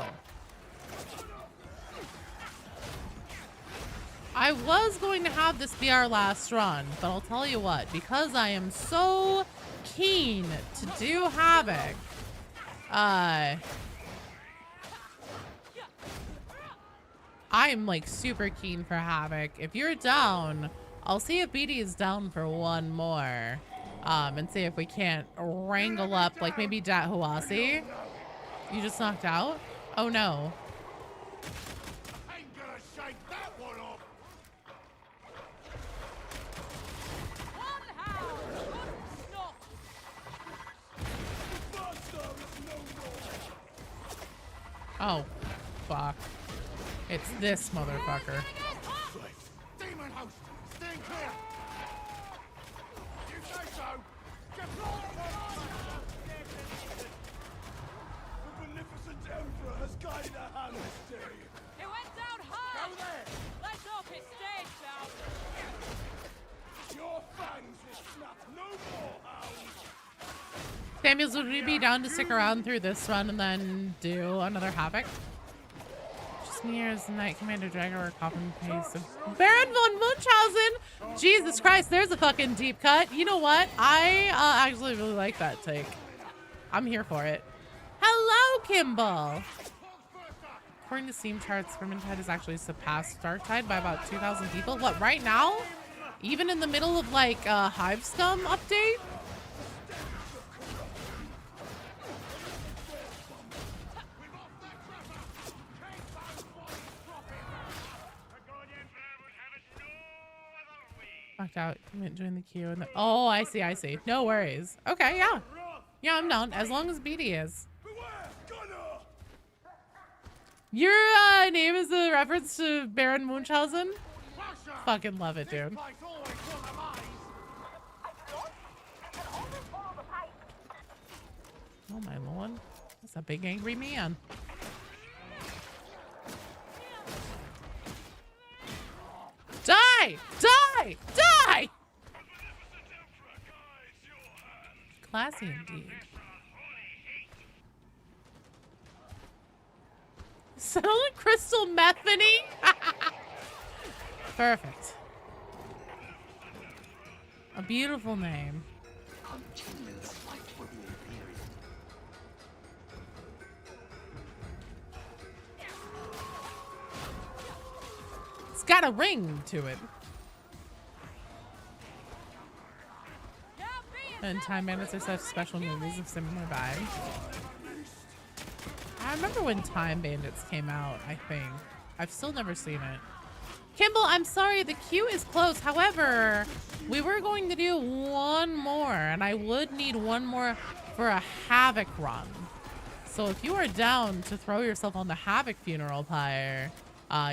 I was going to have this be our last run, but I'll tell you what, because I am so keen to do Havoc, I'm like super keen for Havoc. If you're down, I'll see if BD is down for one more, and see if we can't wrangle up, like maybe Dat Huasi. You just knocked out? Oh no. Oh, fuck. It's this motherfucker. Demon host, stand clear. You say so. The beneficent emperor has guided our hand this day. It went down hard. Go there. Let's hope it stays down. Your fangs will snap no more, hound. Samuels, would we be down to stick around through this run and then do another Havoc? Just me as the Knight Commander Dragon or Coffin Pace of Baron von Munchausen! Jesus Christ, there's a fucking deep cut. You know what? I actually really like that take. I'm here for it. Hello, Kimball! According to Steam charts, Vermintide has actually surpassed Darktide by about 2,000 people. What, right now? Even in the middle of like a Hive Scum update? Knocked out. Couldn't join the queue. And oh, I see. I see. No worries. Okay, yeah. Yeah, I'm down. As long as BD is. Your name is a reference to Baron Munchausen? Fucking love it, dude. Oh my lord. That's a big angry man. Die! Die! Die! Classy indeed. Settle in crystal methany? Perfect. A beautiful name. It's got a ring to it. And Time Bandits are such special movies of similar vibe. I remember when Time Bandits came out, I think. I've still never seen it. Kimball, I'm sorry, the queue is closed. However, we were going to do one more, and I would need one more for a Havoc run. So if you are down to throw yourself on the Havoc funeral pyre,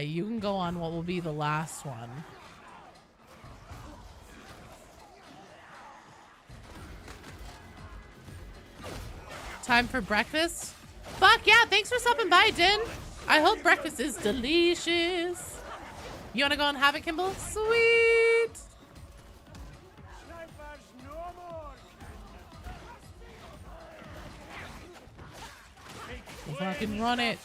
you can go on what will be the last one. Time for breakfast? Fuck yeah, thanks for stopping by, Din. I hope breakfast is delicious. You wanna go on Havoc, Kimball? Sweet. We'll fucking run it.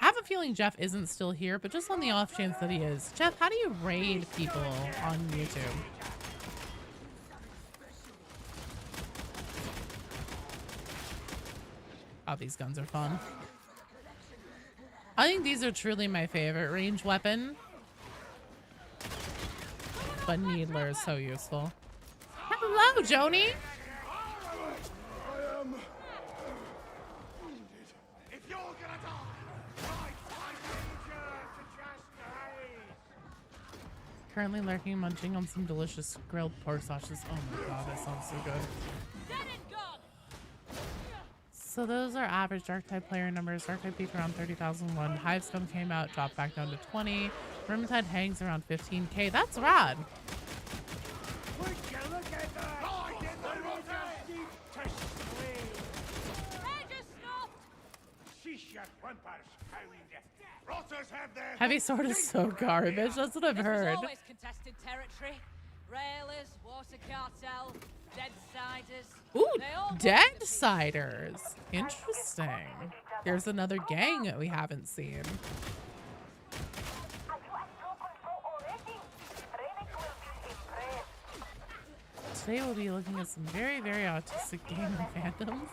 I have a feeling Jeff isn't still here, but just on the off chance that he is. Jeff, how do you raid people on YouTube? Oh, these guns are fun. I think these are truly my favorite range weapon. But Needler is so useful. Hello, Joni! Currently lurking, munching on some delicious grilled pork sausages. Oh my god, that sounds so good. So those are average Darktide player numbers. Darktide peaked around 30,001. Hive Scum came out, dropped back down to 20. Vermintide hangs around 15k. That's rad. Heavy Sword is so garbage. That's what I've heard. Always contested territory. Railers, Water Cartel, Deadsiders. Ooh, Deadsiders. Interesting. There's another gang that we haven't seen. Today we'll be looking at some very, very autistic gaming fandoms.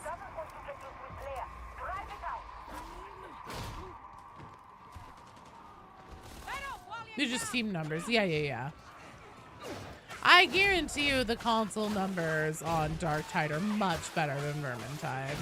They're just team numbers. Yeah. I guarantee you the console numbers on Darktide are much better than Vermintide.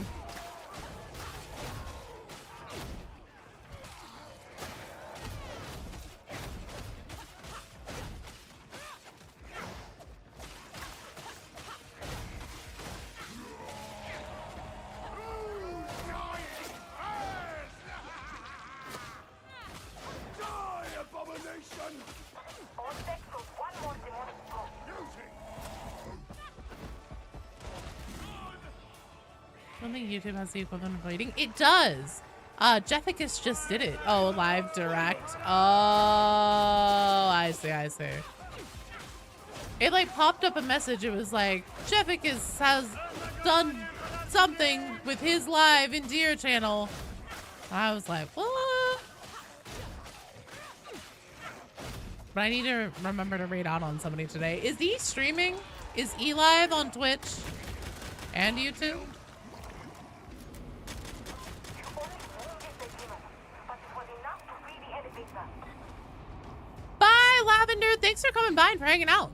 I don't think YouTube has the equivalent of waiting. It does. Jefficus just did it. Oh, live direct. Oh, I see, I see. It like popped up a message. It was like, Jefficus has done something with his live in Deer channel. I was like, what? But I need to remember to raid out on somebody today. Is E streaming? Is E live on Twitch and YouTube? Bye, Lavender. Thanks for coming by and for hanging out.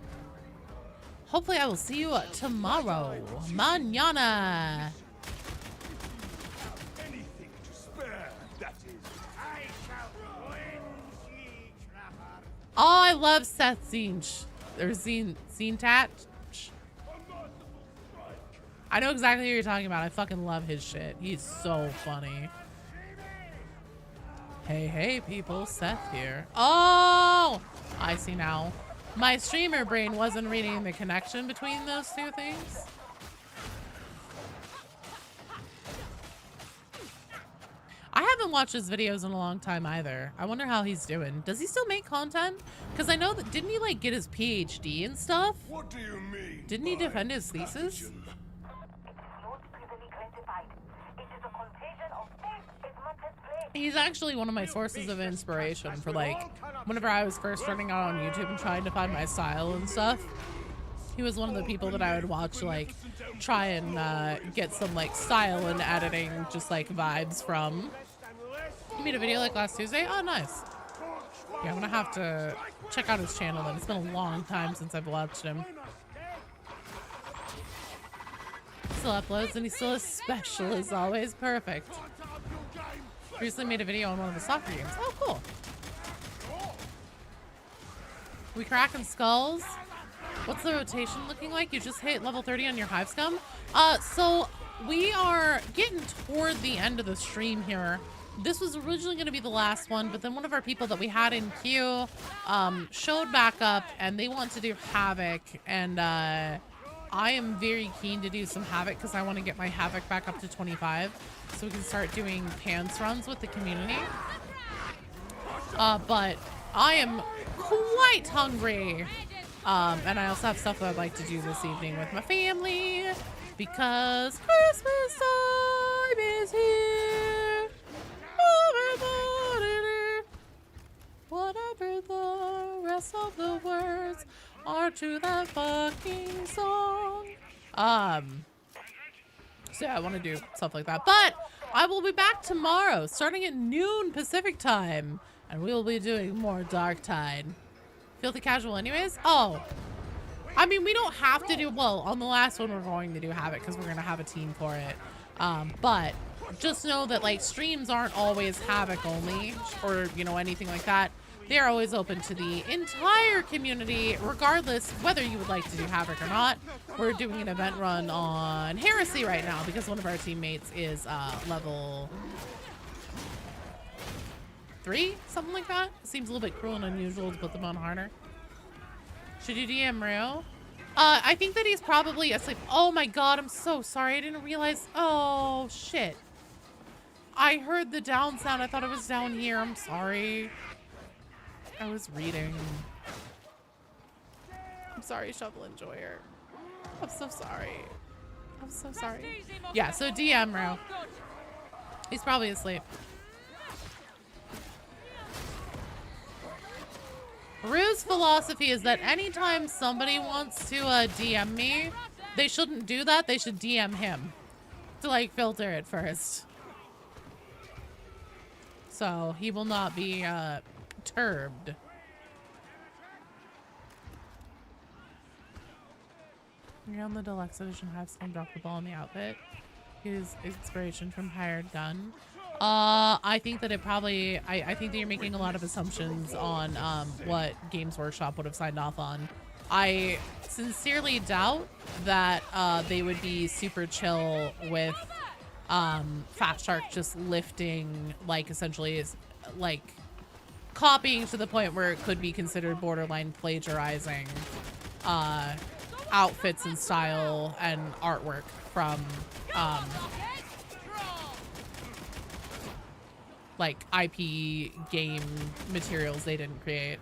Hopefully I will see you tomorrow. Mañana. Anything to spare, that is. I shall win, Oh, I love Seth Zinch. Or Zintat. I know exactly who you're talking about. I fucking love his shit. He's so funny. Hey, hey, people. Seth here. Oh! I see now. My streamer brain wasn't reading the connection between those two things. I haven't watched his videos in a long time either. I wonder how he's doing. Does he still make content? Because I know that, didn't he like get his PhD and stuff? What do you mean? Didn't he defend his thesis? He's actually one of my sources of inspiration for like, whenever I was first starting out on YouTube and trying to find my style and stuff. He was one of the people that I would watch, like, try and get some like style and editing, just like vibes from. He made a video like last Tuesday. Oh, nice. Yeah, I'm gonna have to check out his channel then. It's been a long time since I've watched him. Still uploads and he's still as special as always. Perfect. Recently made a video on one of the soccer games. Oh, cool. We cracking skulls. What's the rotation looking like? You just hit level 30 on your Hive Scum. So we are getting toward the end of the stream here. This was originally going to be the last one, but then one of our people that we had in queue showed back up and they want to do Havoc. And I am very keen to do some Havoc because I want to get my Havoc back up to 25 so we can start doing pants runs with the community. But I am quite hungry. And I also have stuff that I'd like to do this evening with my family because Christmas time is here. Whatever the rest of the words are to that fucking song. So yeah, I want to do stuff like that. But I will be back tomorrow starting at noon Pacific time. And we will be doing more Darktide. Filthy Casual anyways? Oh. I mean, we don't have to do... Well, on the last one, we're going to do Havoc because we're going to have a team for it. But just know that, like, streams aren't always Havoc only or, you know, anything like that. They're always open to the entire community, regardless whether you would like to do Havoc or not. We're doing an event run on Heresy right now because one of our teammates is level 3, something like that. Seems a little bit cruel and unusual to put them on harder. Should you DM Rio? I think that he's probably asleep. Oh my god, I'm so sorry. I didn't realize. Oh, shit. I heard the down sound. I thought it was down here. I'm sorry. I was reading. I'm sorry, Shovel Enjoyer. I'm so sorry. I'm so sorry. Yeah, so DM Rio. He's probably asleep. Rue's philosophy is that anytime somebody wants to DM me, they shouldn't do that. They should DM him to like filter it first. So he will not be perturbed. You're on the deluxe edition. Have some drop the ball in the outfit. His inspiration from Hired Gun. I think that it probably, I think that you're making a lot of assumptions on what Games Workshop would have signed off on. I sincerely doubt that they would be super chill with Fat Shark just lifting, like, essentially is like copying to the point where it could be considered borderline plagiarizing outfits and style and artwork from like IP game materials they didn't create.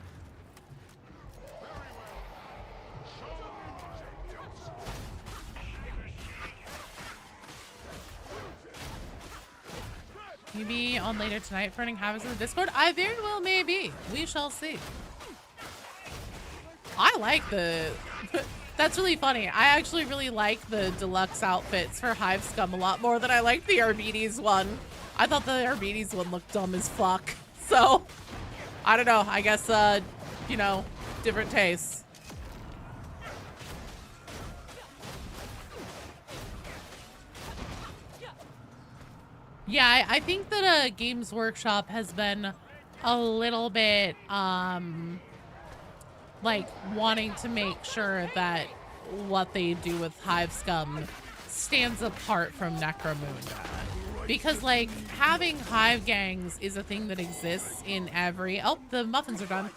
You be on later tonight for running Havoc in the Discord? I very well may be. We shall see. I like the... That's really funny. I actually really like the deluxe outfits for Hive Scum a lot more than I liked the Arbides one. I thought the Arbides one looked dumb as fuck. So, I don't know. I guess, you know, different tastes. Yeah, I think that Games Workshop has been a little bit, like, wanting to make sure that what they do with Hive Scum stands apart from Necromunda. Because, like, having hive gangs is a thing that exists in every... Oh, the muffins are done.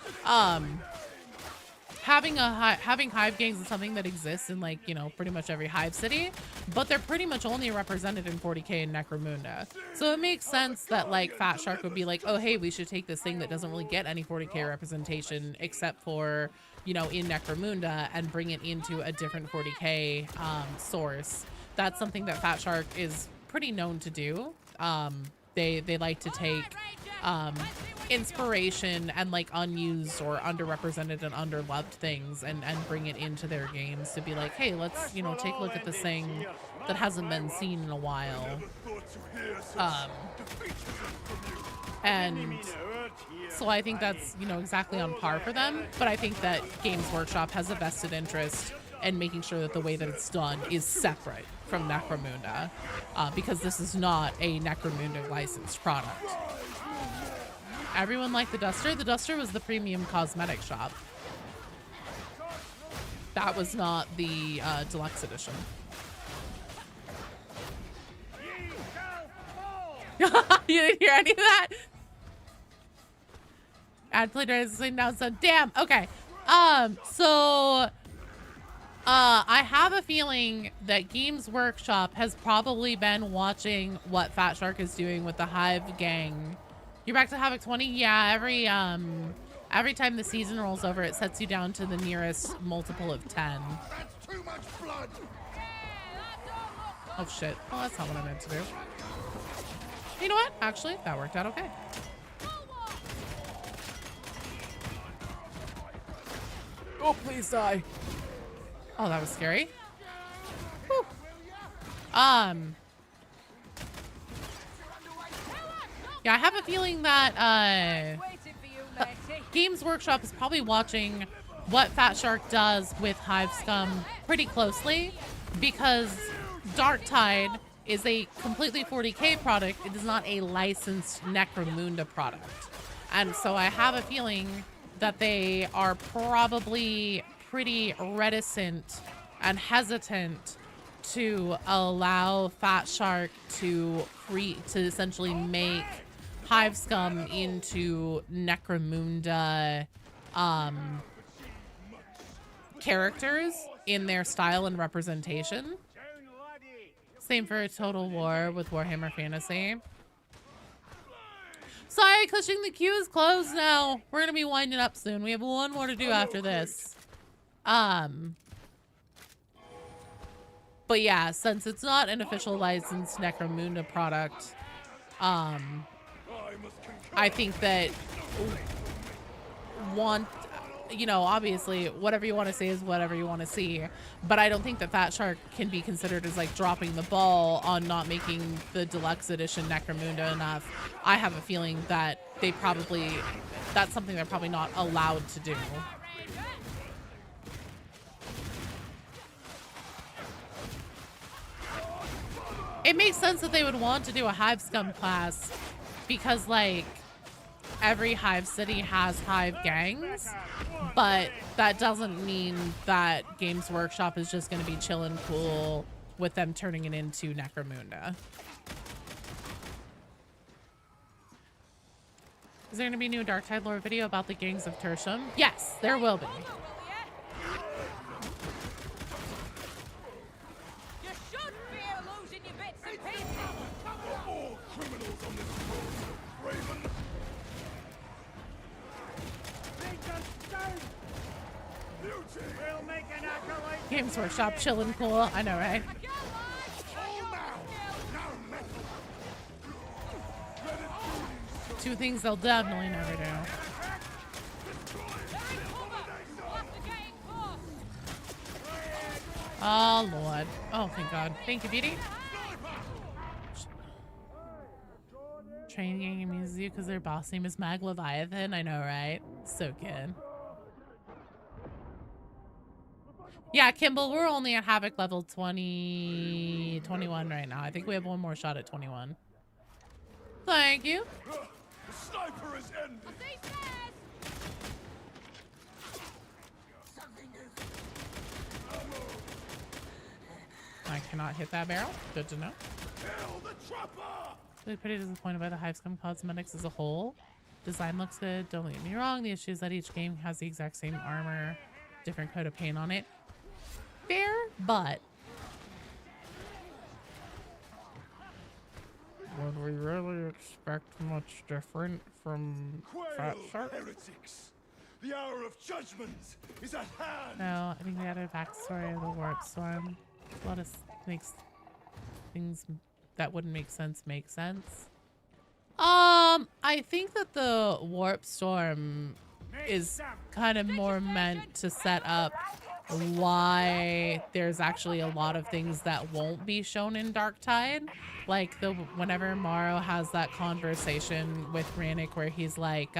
Having hive gangs is something that exists in, like, you know, pretty much every hive city, but they're pretty much only represented in 40k and Necromunda. So it makes sense that, like, Fat Shark would be like, oh, hey, we should take this thing that doesn't really get any 40k representation except for, you know, in Necromunda and bring it into a different 40k source. That's something that Fat Shark is pretty known to do. They like to take inspiration and like unused or underrepresented and underloved things and bring it into their games to be like, hey, let's, you know, take a look at this thing that hasn't been seen in a while. And so I think that's, you know, exactly on par for them. But I think that Games Workshop has a vested interest in making sure that the way that it's done is separate from Necromunda, because this is not a Necromunda licensed product. Everyone liked the Duster. The Duster was the premium cosmetic shop. That was not the deluxe edition. You didn't hear any of that? Ad play now, so damn. Okay. I have a feeling that Games Workshop has probably been watching what Fat Shark is doing with the Hive Gang. You're back to Havoc 20? Yeah, every time the season rolls over, it sets you down to the nearest multiple of 10. That's too much blood. Oh shit. Well, that's not what I meant to do. You know what? Actually, that worked out okay. Oh, please die. Oh, that was scary. Whew. Yeah, I have a feeling that Games Workshop is probably watching what Fat Shark does with Hive Scum pretty closely, because Darktide is a completely 40k product. It is not a licensed Necromunda product. And so I have a feeling that they are probably pretty reticent and hesitant to allow Fat Shark to essentially make Hive Scum into Necromunda characters in their style and representation. Same for Total War with Warhammer Fantasy. Sorry, Cushing, the queue is closed now. We're gonna be winding up soon. We have one more to do after this. But yeah, since it's not an official licensed Necromunda product, I think that you know, obviously whatever you want to say is whatever you want to see, but I don't think that Fat Shark can be considered as like dropping the ball on not making the deluxe edition Necromunda enough. I have a feeling that that's something they're probably not allowed to do. It makes sense that they would want to do a Hive Scum class because, like, every hive city has hive gangs, but that doesn't mean that Games Workshop is just going to be chillin' cool with them turning it into Necromunda. Is there going to be a new Darktide lore video about the gangs of Tertium? Yes, there will be. You should be Games Workshop, chillin' cool. I know, right? Two things they'll definitely never do. Oh, Lord. Oh, thank God. Thank you, Beauty. Training amuses you because their boss name is Mag Leviathan. I know, right? So good. Yeah, Kimball, we're only at Havoc level 21 right now. I think we have one more shot at 21. Thank you. The sniper is ended. I cannot hit that barrel. Good to know. Really pretty disappointed by the Hivescum cosmetics as a whole. Design looks good. Don't get me wrong. The issue is that each game has the exact same armor, different coat of paint on it. Fair, but would we really expect much different from Fat Shark? Heretics. The hour of judgment is at hand. No, I think we had a backstory of the Warp Storm. A lot of makes things that wouldn't make sense make sense. I think that the Warp Storm is kind of more meant to set up why there's actually a lot of things that won't be shown in Darktide. Like whenever Morrow has that conversation with Rannick where he's like,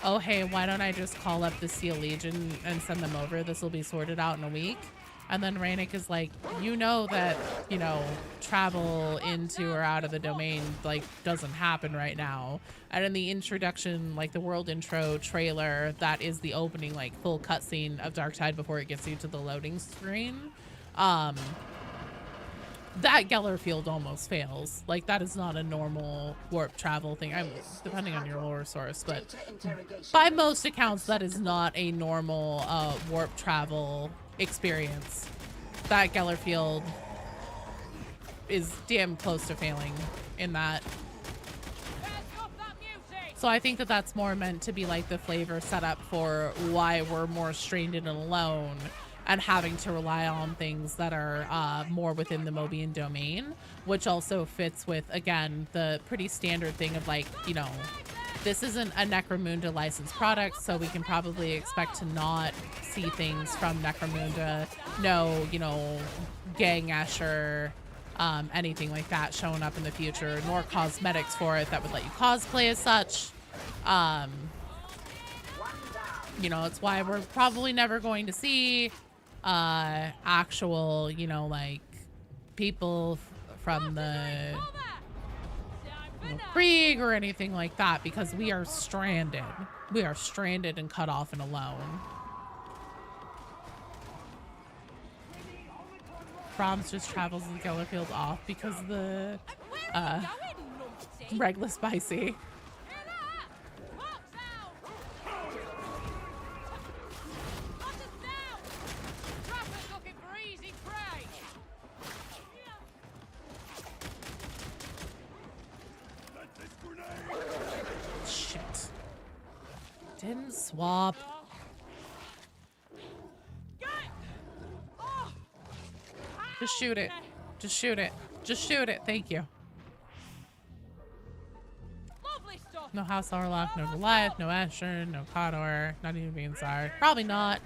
oh hey, why don't I just call up the Seal Legion and send them over? This will be sorted out in a week. And then Rannick is like, you know that, you know, travel into or out of the domain, like, doesn't happen right now. And in the introduction, like the world intro trailer, that is the opening, like, full cutscene of Darktide before it gets you to the loading screen. That Geller field almost fails. Like, that is not a normal warp travel thing. Depending on your lore source, but by most accounts, that is not a normal warp travel experience. That Geller field is damn close to failing in that. So I think that that's more meant to be like the flavor setup for why we're more strained and alone and having to rely on things that are more within the Mobian domain, which also fits with, again, the pretty standard thing of like, you know, this isn't a Necromunda licensed product, so we can probably expect to not see things from Necromunda. No, you know, Gang Escher, anything like that showing up in the future, nor cosmetics for it that would let you cosplay as such. You know, it's why we're probably never going to see actual, you know, like people from the Krieg or anything like that, because we are stranded. We are stranded and cut off and alone. Brahms just travels the Gellerfield off because the regular spicy. Shit. Didn't swap. Just shoot it. Just shoot it. Just shoot it. Thank you. No House Orlock, no Goliath, no Asher, no Cawdor, not even Beansard. Probably not.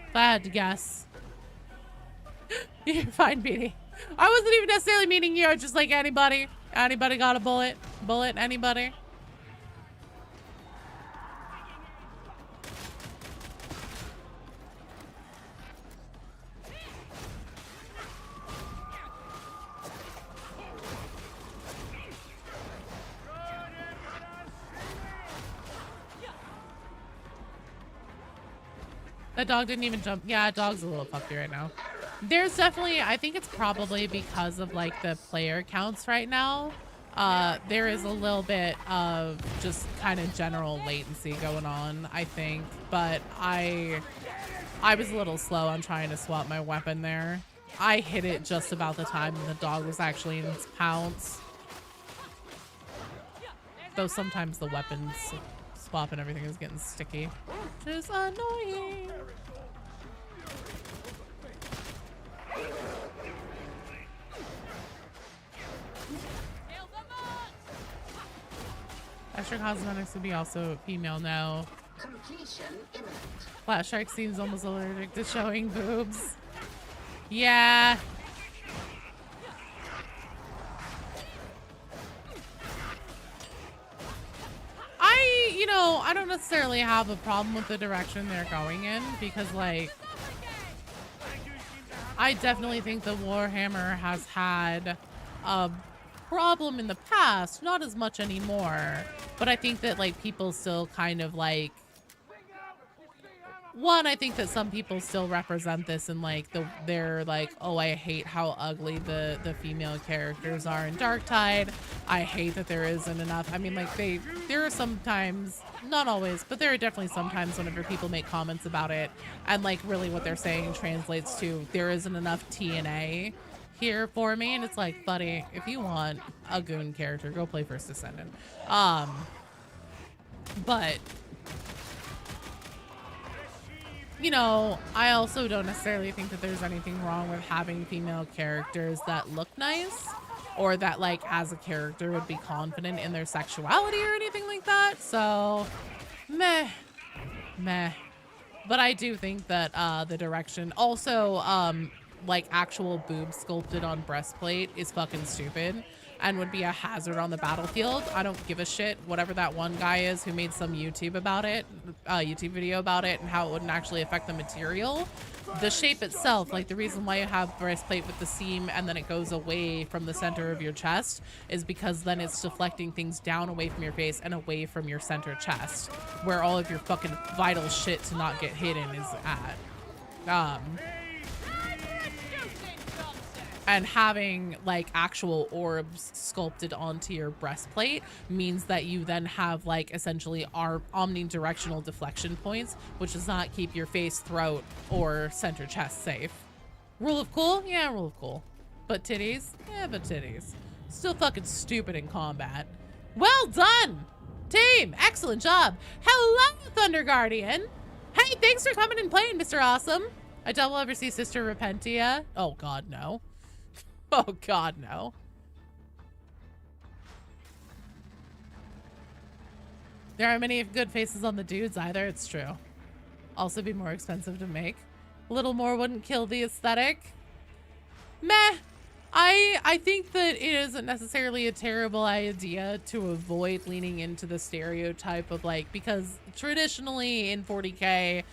If I had to guess. You're fine, Beatty. I wasn't even necessarily meaning you, just like anybody. Anybody got a bullet? Bullet, anybody? That dog didn't even jump. Yeah, dog's a little puffy right now. There's definitely, I think it's probably because of like the player counts right now. There is a little bit of just kind of general latency going on, I think. But I was a little slow on trying to swap my weapon there. I hit it just about the time the dog was actually in its pounce. Though sometimes the weapons swap and everything is getting sticky, which is annoying. Extra cosmetics would be also female, no. Completion imminent. Flat Shark seems almost allergic to showing boobs. Yeah. I don't necessarily have a problem with the direction they're going in because, like, I definitely think the Warhammer has had a problem in the past, not as much anymore, but I think that, like, people still kind of, like, one, I think that some people still represent this in, like, they're like, oh, I hate how ugly the female characters are in Darktide. I hate that there isn't enough. I mean, like, there are sometimes, not always, but there are definitely sometimes whenever people make comments about it and, like, really what they're saying translates to there isn't enough TNA here for me. And it's like, buddy, if you want a goon character, go play First Descendant. But you know, I also don't necessarily think that there's anything wrong with having female characters that look nice or that, like, as a character would be confident in their sexuality or anything like that. So, meh. But I do think that the direction, also, like, actual boobs sculpted on breastplate is fucking stupid and would be a hazard on the battlefield. I don't give a shit. Whatever that one guy is who made some YouTube video about it and how it wouldn't actually affect the material. The shape itself, like the reason why you have breastplate with the seam and then it goes away from the center of your chest is because then it's deflecting things down away from your face and away from your center chest, where all of your fucking vital shit to not get hidden is at. And having, like, actual orbs sculpted onto your breastplate means that you then have, like, essentially omnidirectional deflection points, which does not keep your face, throat, or center chest safe. Rule of cool? Yeah, rule of cool. But titties? Yeah, but titties. Still fucking stupid in combat. Well done, team! Excellent job. Hello, Thunder Guardian. Hey, thanks for coming and playing, Mr. Awesome. I doubt we'll ever see Sister Repentia. Oh, God, no. Oh, God, no. There aren't many good faces on the dudes either. It's true. Also be more expensive to make. A little more wouldn't kill the aesthetic. Meh. I think that it isn't necessarily a terrible idea to avoid leaning into the stereotype of, like, because traditionally in 40K,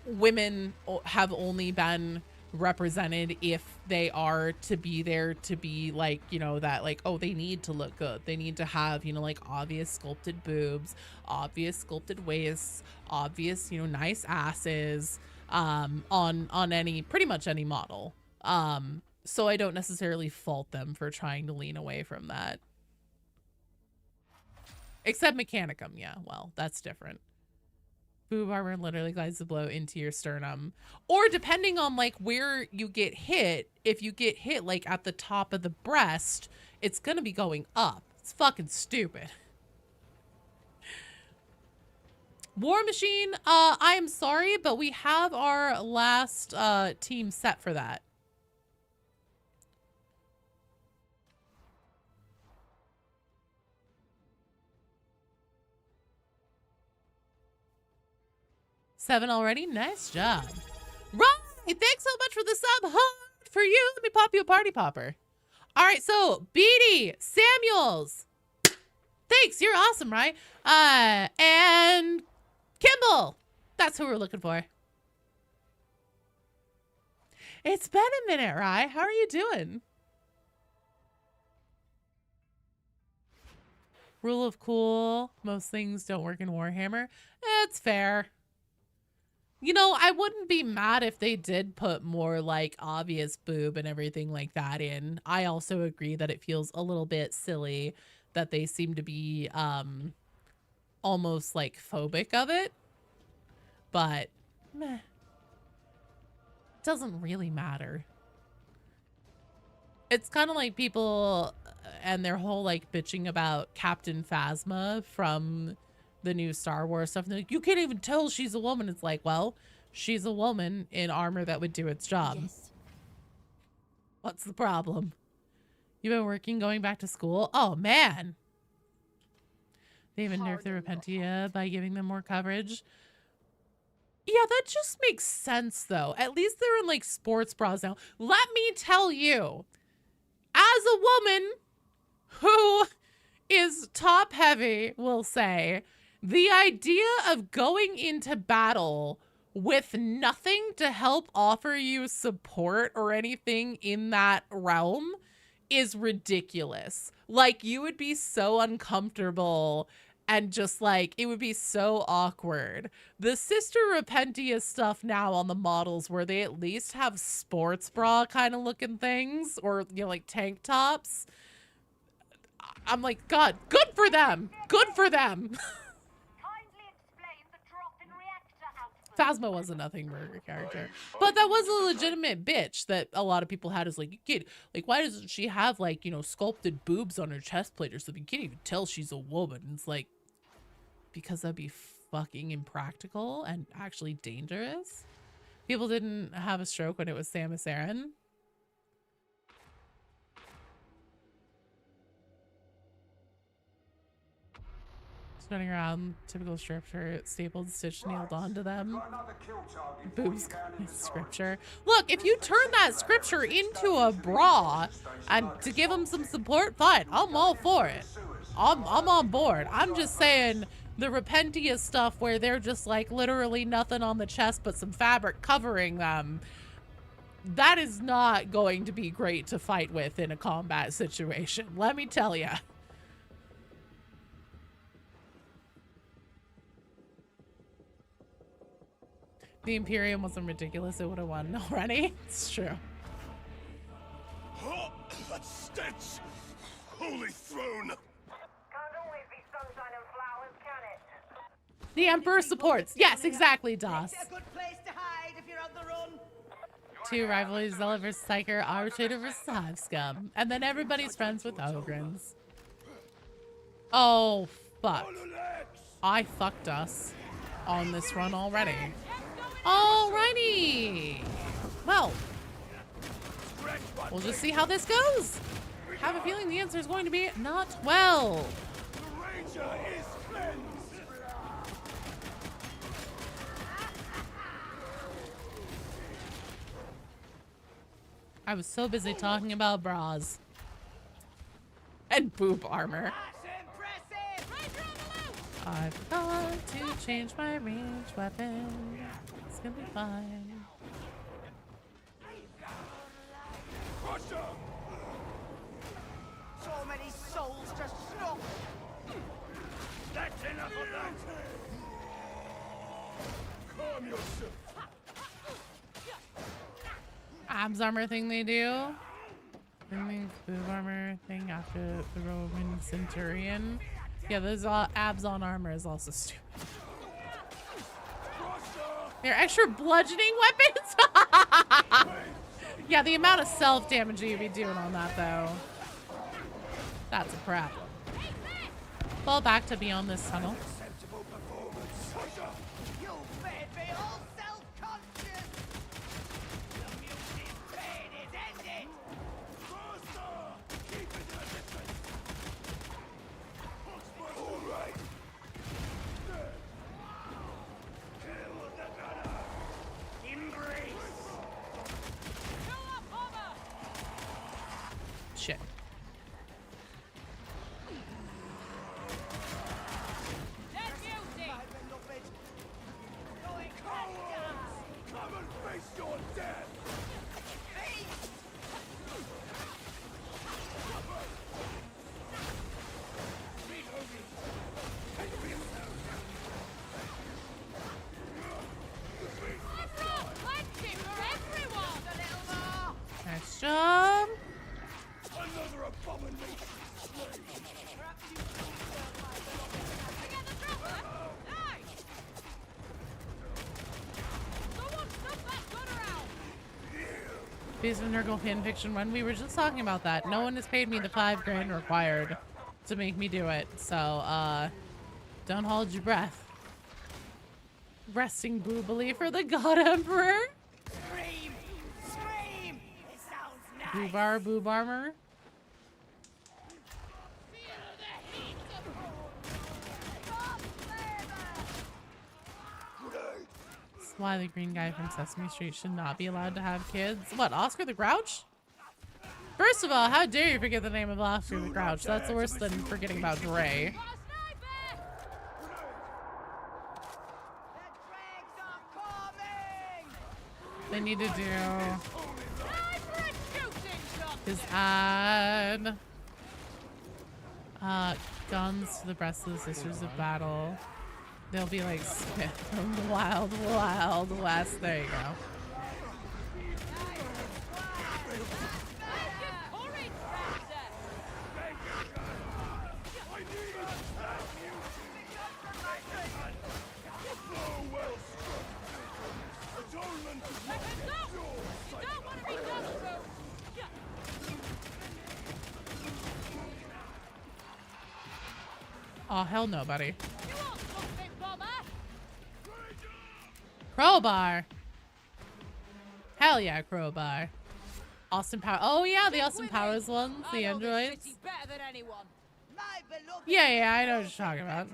women have only been represented if they are to be there to be, like, you know, that, like, oh, they need to look good, they need to have, you know, like, obvious sculpted boobs, obvious sculpted waists, obvious, you know, nice asses on pretty much any model. So I don't necessarily fault them for trying to lean away from that, except Mechanicum. Yeah, well, that's different. Boob armor literally glides the blow into your sternum. Or depending on, like, where you get hit, if you get hit, like, at the top of the breast, it's gonna be going up. It's fucking stupid. War Machine, I'm sorry, but we have our last team set for that. Seven already? Nice job. Right! Thanks so much for the sub. Hard for you. Let me pop you a party popper. All right, so Beatty Samuels. Thanks, you're awesome, right? And Kimball. That's who we're looking for. It's been a minute, Rye. How are you doing? Rule of cool. Most things don't work in Warhammer. It's fair. You know, I wouldn't be mad if they did put more, like, obvious boob and everything like that in. I also agree that it feels a little bit silly that they seem to be almost, like, phobic of it. But, meh. Doesn't really matter. It's kind of like people and their whole, like, bitching about Captain Phasma from the new Star Wars stuff. Like, you can't even tell she's a woman. It's like, well, she's a woman in armor that would do its job. Yes. What's the problem? You've been working, going back to school? Oh, man. They even nerfed the Repentia by giving them more coverage. Yeah, that just makes sense, though. At least they're in, like, sports bras now. Let me tell you, as a woman who is top heavy, we'll say, the idea of going into battle with nothing to help offer you support or anything in that realm is ridiculous. Like, you would be so uncomfortable and just like, it would be so awkward. The Sister Repentia stuff now on the models where they at least have sports bra kind of looking things, or, you know, like tank tops. I'm like, God, good for them. Good for them. Phasma was a nothing burger character, but that was a legitimate bitch that a lot of people had as like, you kid, like, why doesn't she have, like, you know, sculpted boobs on her chest plate or something? You can't even tell she's a woman. And it's like, because that'd be fucking impractical and actually dangerous. People didn't have a stroke when it was Samus Aran. Running around, typical scripture, stapled, stitched, nailed onto them. Boobs, scripture. Look, if you turn that scripture into a bra and to give them some support, fine. I'm all for it. I'm on board. I'm just saying the Repentia stuff where they're just like literally nothing on the chest but some fabric covering them. That is not going to be great to fight with in a combat situation. Let me tell you. The Imperium wasn't ridiculous. It would have won already. It's true. Oh, that stench! Holy throne! Can't always be sunshine and flowers, can it? The Emperor supports. Yes, exactly, Das. It's a good place to hide if you're on the run. Two rivalries, Zealot versus Psyker, Arbitrator versus Hive Scum. And then everybody's friends with Ogrins. Oh, fuck. I fucked us on this run already. Alrighty. Well, we'll just see how this goes. I have a feeling the answer is going to be not well. The Ranger is cleansed! I was so busy talking about bras and boob armor. I forgot to change my range weapon. It's gonna be fine. So many souls to snuff. That's enough of that! Calm yourself! Abs armor thing they do. Boob armor thing after the Roman Centurion. Yeah, those abs on armor is also stupid. They're extra bludgeoning weapons? Yeah, the amount of self-damage you'd be doing on that, though. That's a problem. Fall back to beyond this tunnel. You made me all self-conscious. The music's pain is ended. Keep it at a distance! All right. Kill the gunner! Embrace! Shit. Come and face your death! Nice job. Another abomination! Beast of Nurgle fanfiction run. We were just talking about that. No one has paid me the $5 grand required to make me do it. So, don't hold your breath. Resting boobily for the God Emperor. Scream! Scream! It sounds nice. Boobar, boob armor. why the green guy from Sesame Street should not be allowed to have kids. What, Oscar the Grouch? First of all, how dare you forget the name of Oscar the Grouch? That's worse than forgetting about Dre. They need to do his ad. Guns to the breast of the Sisters of Battle. They'll be like Smith from Wild Wild West. There you go. Oh, hell no, buddy. Crowbar. Hell yeah, crowbar. Austin Power. Oh yeah, the Austin Powers ones, the androids. Yeah, I know what you're talking about.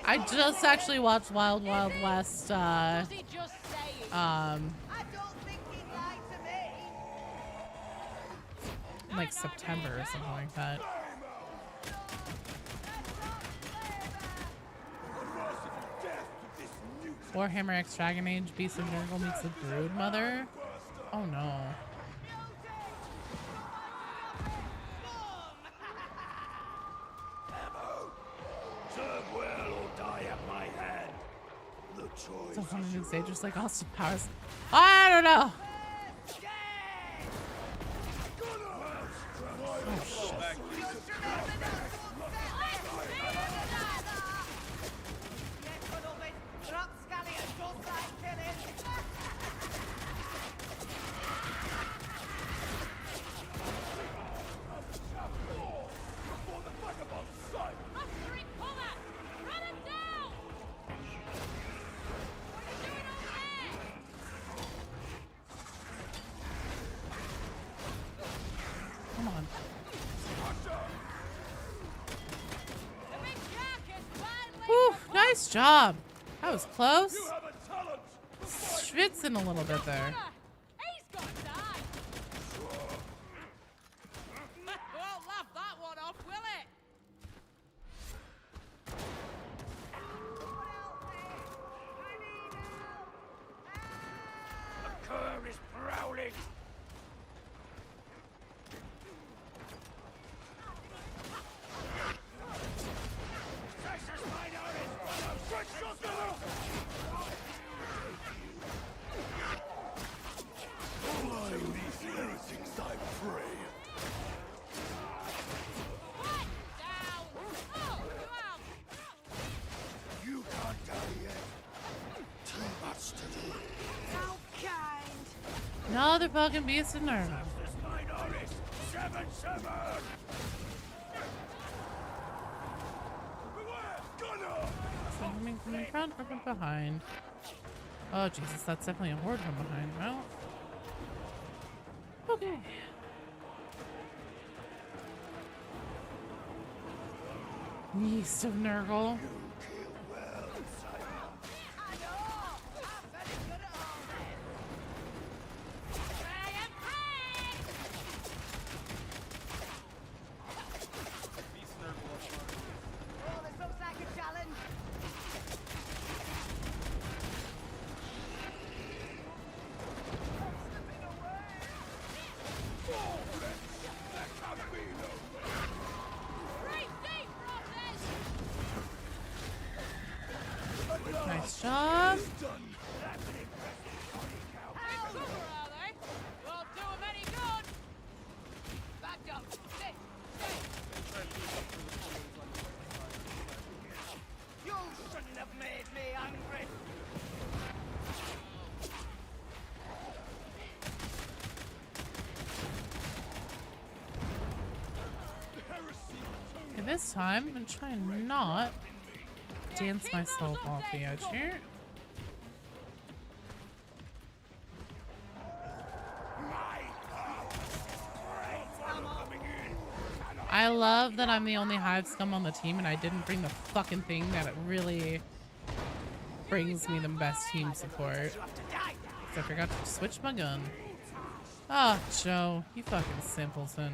I just actually watched Wild Wild West. Like September or something like that. Warhammer X Dragon Age Beast of Nurgle meets the Brood Mother. Oh no. So funny to say, just like Austin Powers. I don't know. Oh shit. Come on. Whew, nice job. That was close. Schwitzing a little bit there. Won't laugh that one off, will it? The cur is prowling. Another fucking beast of Nurgle. Coming from in front or from behind? Oh Jesus, that's definitely a horde from behind. Well, okay. Beast of Nurgle. Nice job. You shouldn't have made me angry. Okay, this time I'm gonna try and not dance myself off the edge here. I love that I'm the only hive scum on the team and I didn't bring the fucking thing that it really brings me the best team support. I forgot to switch my gun. Ah, oh, Joe, you fucking simpleton.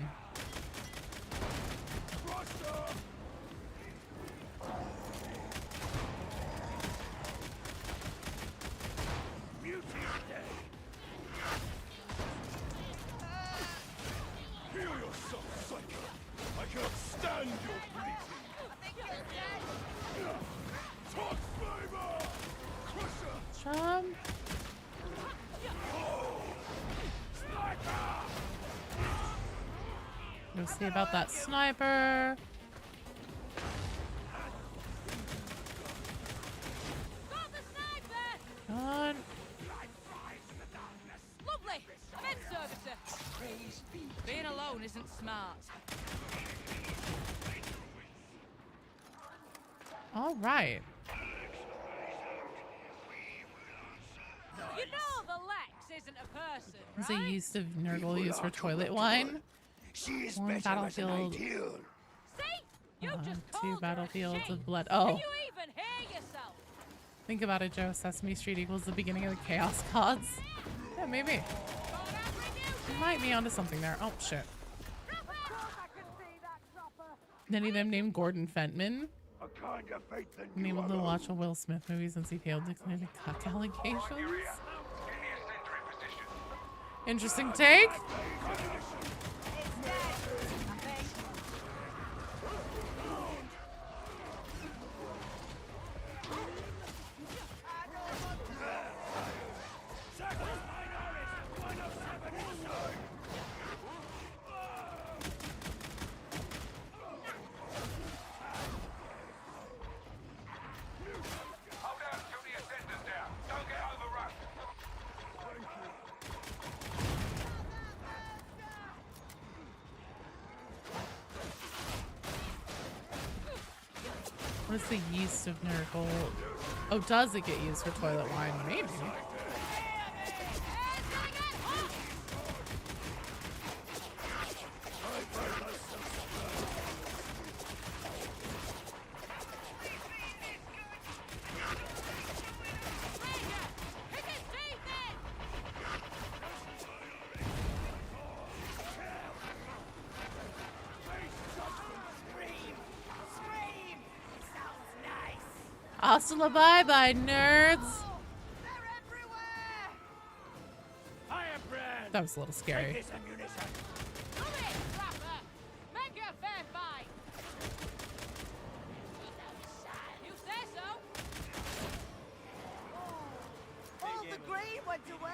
We'll see about that sniper. Come on. Lovely. I'm in, servicer. Being alone isn't smart. All right. You know the Lex isn't a person, Is right? a use of Nurgle used for toilet wine? One battlefield. See? You just Two battlefields she. of blood. Can Oh. you even hear yourself? Think about it, Joe. Sesame Street equals the beginning of the Chaos Gods. Yeah, maybe. You might be onto something there. Oh, shit. Any of them named Gordon Fentman? Been able to watch a Will Smith movie since he failed to clear the cuck allegations? Interesting take. What is the yeast of Nurgle? Oh, does it get used for toilet wine? Maybe. Hasta la bye-bye, nerds. That was a little scary. All the green went away.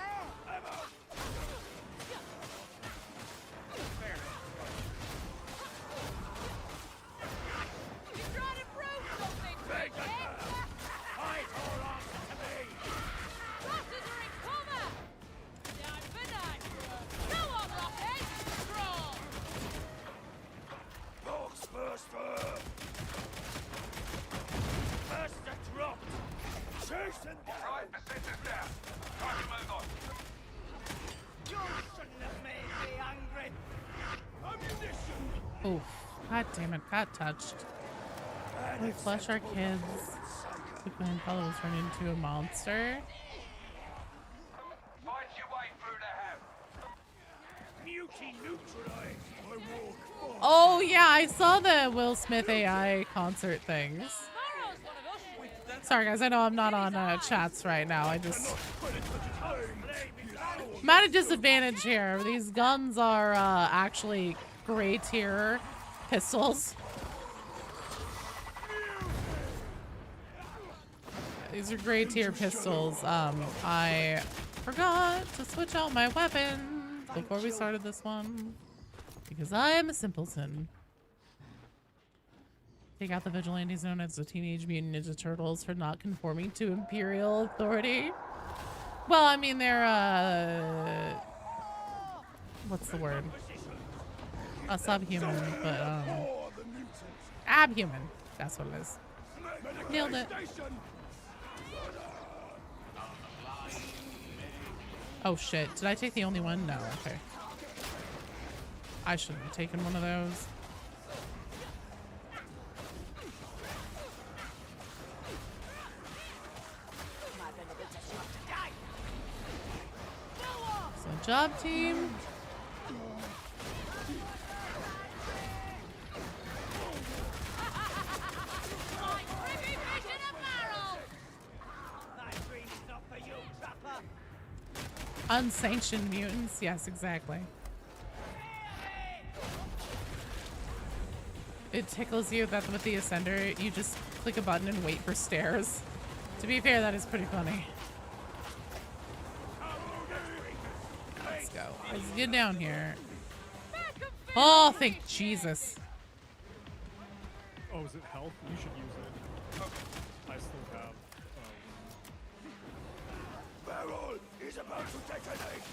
Right, the center's down. Time to move on. You shouldn't have made me angry. Ammunition. Oof. God damn it. Got touched. We flush our kids. The Grandfather turn into a monster. Fight your way through the house. Mutie neutralized. Oh, yeah. I saw the Will Smith AI concert things. Sorry, guys. I know I'm not on chats right now. I'm at a disadvantage here. These guns are actually gray tier pistols. These are gray tier pistols. I forgot to switch out my weapon before we started this one because I am a simpleton. Take out the vigilantes known as the Teenage Mutant Ninja Turtles for not conforming to Imperial authority. Well, I mean, they're, what's the word? A subhuman, but, abhuman. That's what it is. Nailed it. Oh, shit. Did I take the only one? No, okay. I shouldn't have taken one of those. job, team. Unsanctioned mutants? Yes, exactly. It tickles you that with the Ascender, you just click a button and wait for stairs. To be fair, that is pretty funny. Let's go. Let's get down here. Oh, thank Jesus. Oh, is it health? You should use it. I still have. Barrel is about to detonate.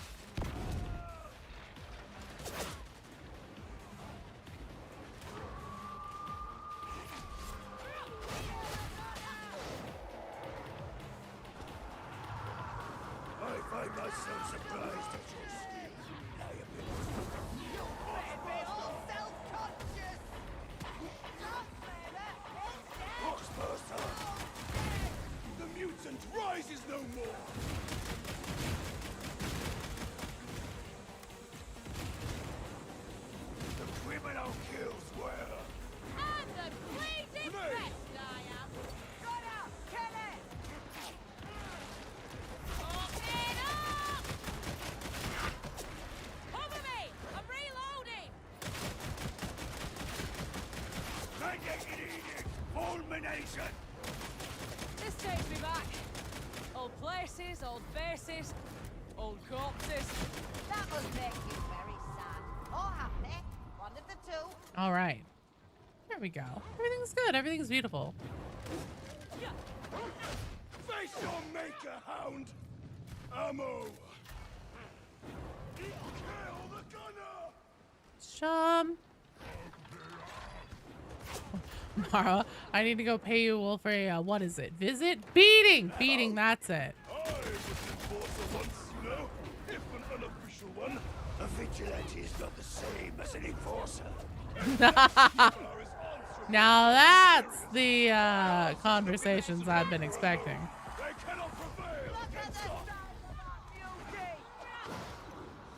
I find myself surprised at your skill. Boxbuster! The mutant rises no more! The criminal kills well. I'm the bleeding best, I am. Got out, kill it! Open up! Cover me! I'm reloading! Mandated edict! Fulmination! This takes me back. Old places, old faces, old corpses. That must make you very sad. Or happy. One of the two. All right. There we go. Everything's good. Everything's beautiful. Face your maker, hound! Ammo! Kill the gunner! Chum. Mara, I need to go pay you, Wolf, for a, what is it? Visit? Beating! Beating, that's it. I was enforcer once, you know. If an unofficial one. A vigilante is not the same as an enforcer. Now that's the conversations I've been expecting. They cannot prevail against us.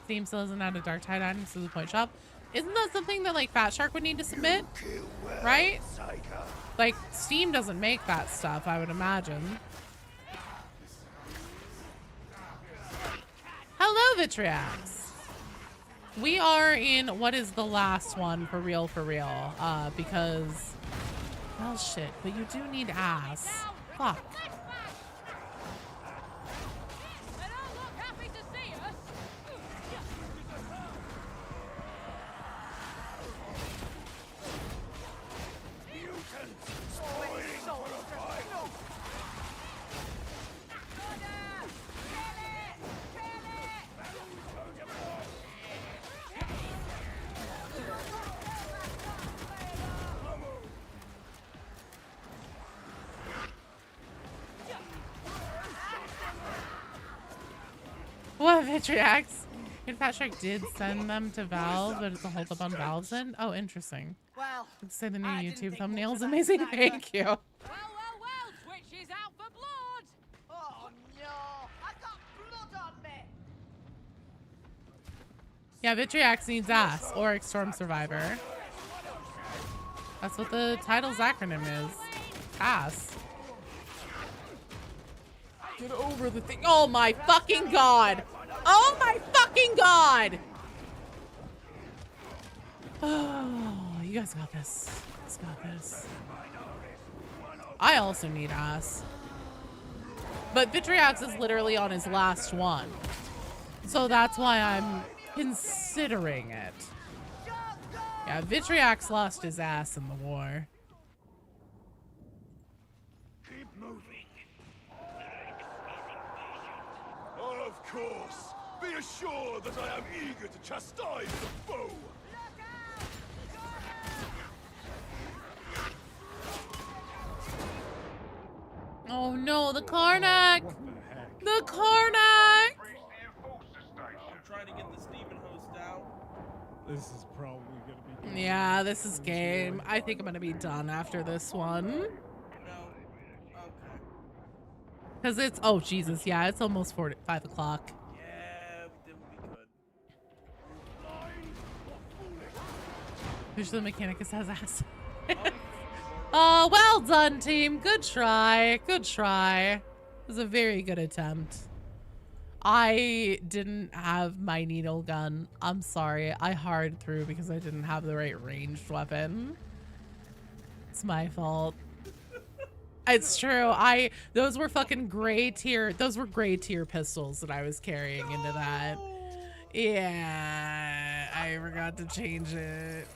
Steam still isn't out of Darktide items to the point shop. Isn't that something that like Fat Shark would need to submit? Right? Like Steam doesn't make that stuff, I would imagine. Hello, Vitriax. We are in what is the last one for real, because well shit, but you do need ass. Fuck. What, Vitriax? In Fat Shark did send them to Valve, but it's a hold up on Valve's end? Oh, interesting. Well, Let's say the new YouTube thumbnail is amazing. Thank you. Well, Twitch is out for blood! oh no, I got blood on me. Yeah, Vitriax needs ass. Auric Storm Survivor. That's what the title's acronym is. Ass. Get over the thing. Oh my fucking god! Oh my fucking god! Oh, you guys got this. You guys got this. I also need ass. But Vitriax is literally on his last one. So that's why I'm considering it. Yeah, Vitriax lost his ass in the war. Keep moving. Of course. Be assured that I am eager to chastise the foe. Oh no, the Karnak! The Karnak! I'm trying to get the Steven host out. This is probably gonna be. Yeah, this is game. I think I'm gonna be done after this one. No. Okay. Cause it's, oh Jesus, yeah, it's almost 5 o'clock. Yeah, we did what we could. Officially, Mechanicus has ass. Oh, well done, team. Good try. Good try. It was a very good attempt. I didn't have my needle gun. I'm sorry. I hard through because I didn't have the right ranged weapon. It's my fault. It's true. Those were fucking gray tier. Those were gray tier pistols that I was carrying into that. Yeah, I forgot to change it.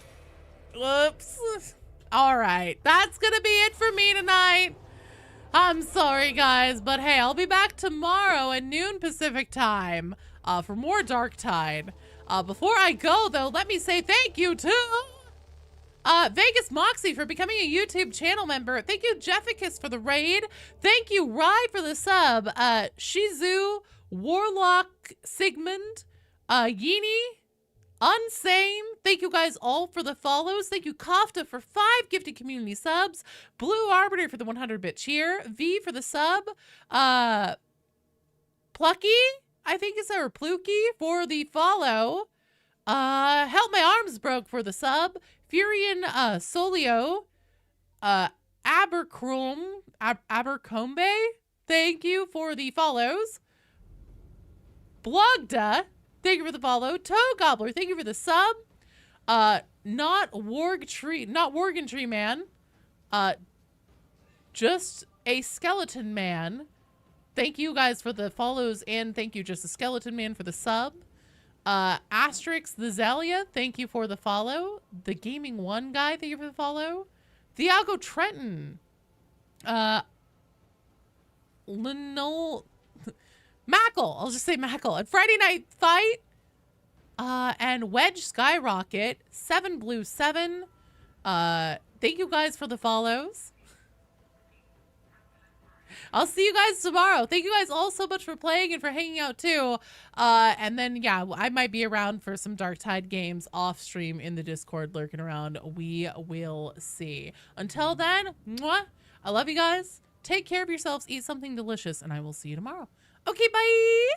Whoops. All right, that's gonna be it for me tonight. I'm sorry, guys, but hey, I'll be back tomorrow at noon Pacific time for more Darktide. Before I go, though, let me say thank you to Vegas Moxie for becoming a YouTube channel member. Thank you, Jefficus, for the raid. Thank you, Rye, for the sub. Shizu, Warlock, Sigmund, Yini, Unsame. Thank you guys all for the follows. Thank you, Kafta, for 5 gifted community subs. Blue Arbiter for the 100-bit cheer. V for the sub. Plucky, I think it's or Pluky for the follow. Help My Arms Broke for the sub. Furion Solio. Abercombe, thank you for the follows. Blogda, thank you for the follow. Toe Gobbler, thank you for the sub. Not Worgen Tree Man. Just a Skeleton Man. Thank you guys for the follows, and thank you, Just a Skeleton Man, for the sub. Asterix the Zalia, thank you for the follow. The Gaming One guy, thank you for the follow. Thiago Trenton. Mackle, I'll just say Mackle. And Friday Night Fight. And Wedge Skyrocket. 7 Blue 7. Thank you guys for the follows. I'll see you guys tomorrow. Thank you guys all so much for playing and for hanging out too. And then, yeah, I might be around for some Darktide games off stream in the Discord lurking around. We will see. Until then, mwah, I love you guys. Take care of yourselves. Eat something delicious. And I will see you tomorrow. Okay, bye.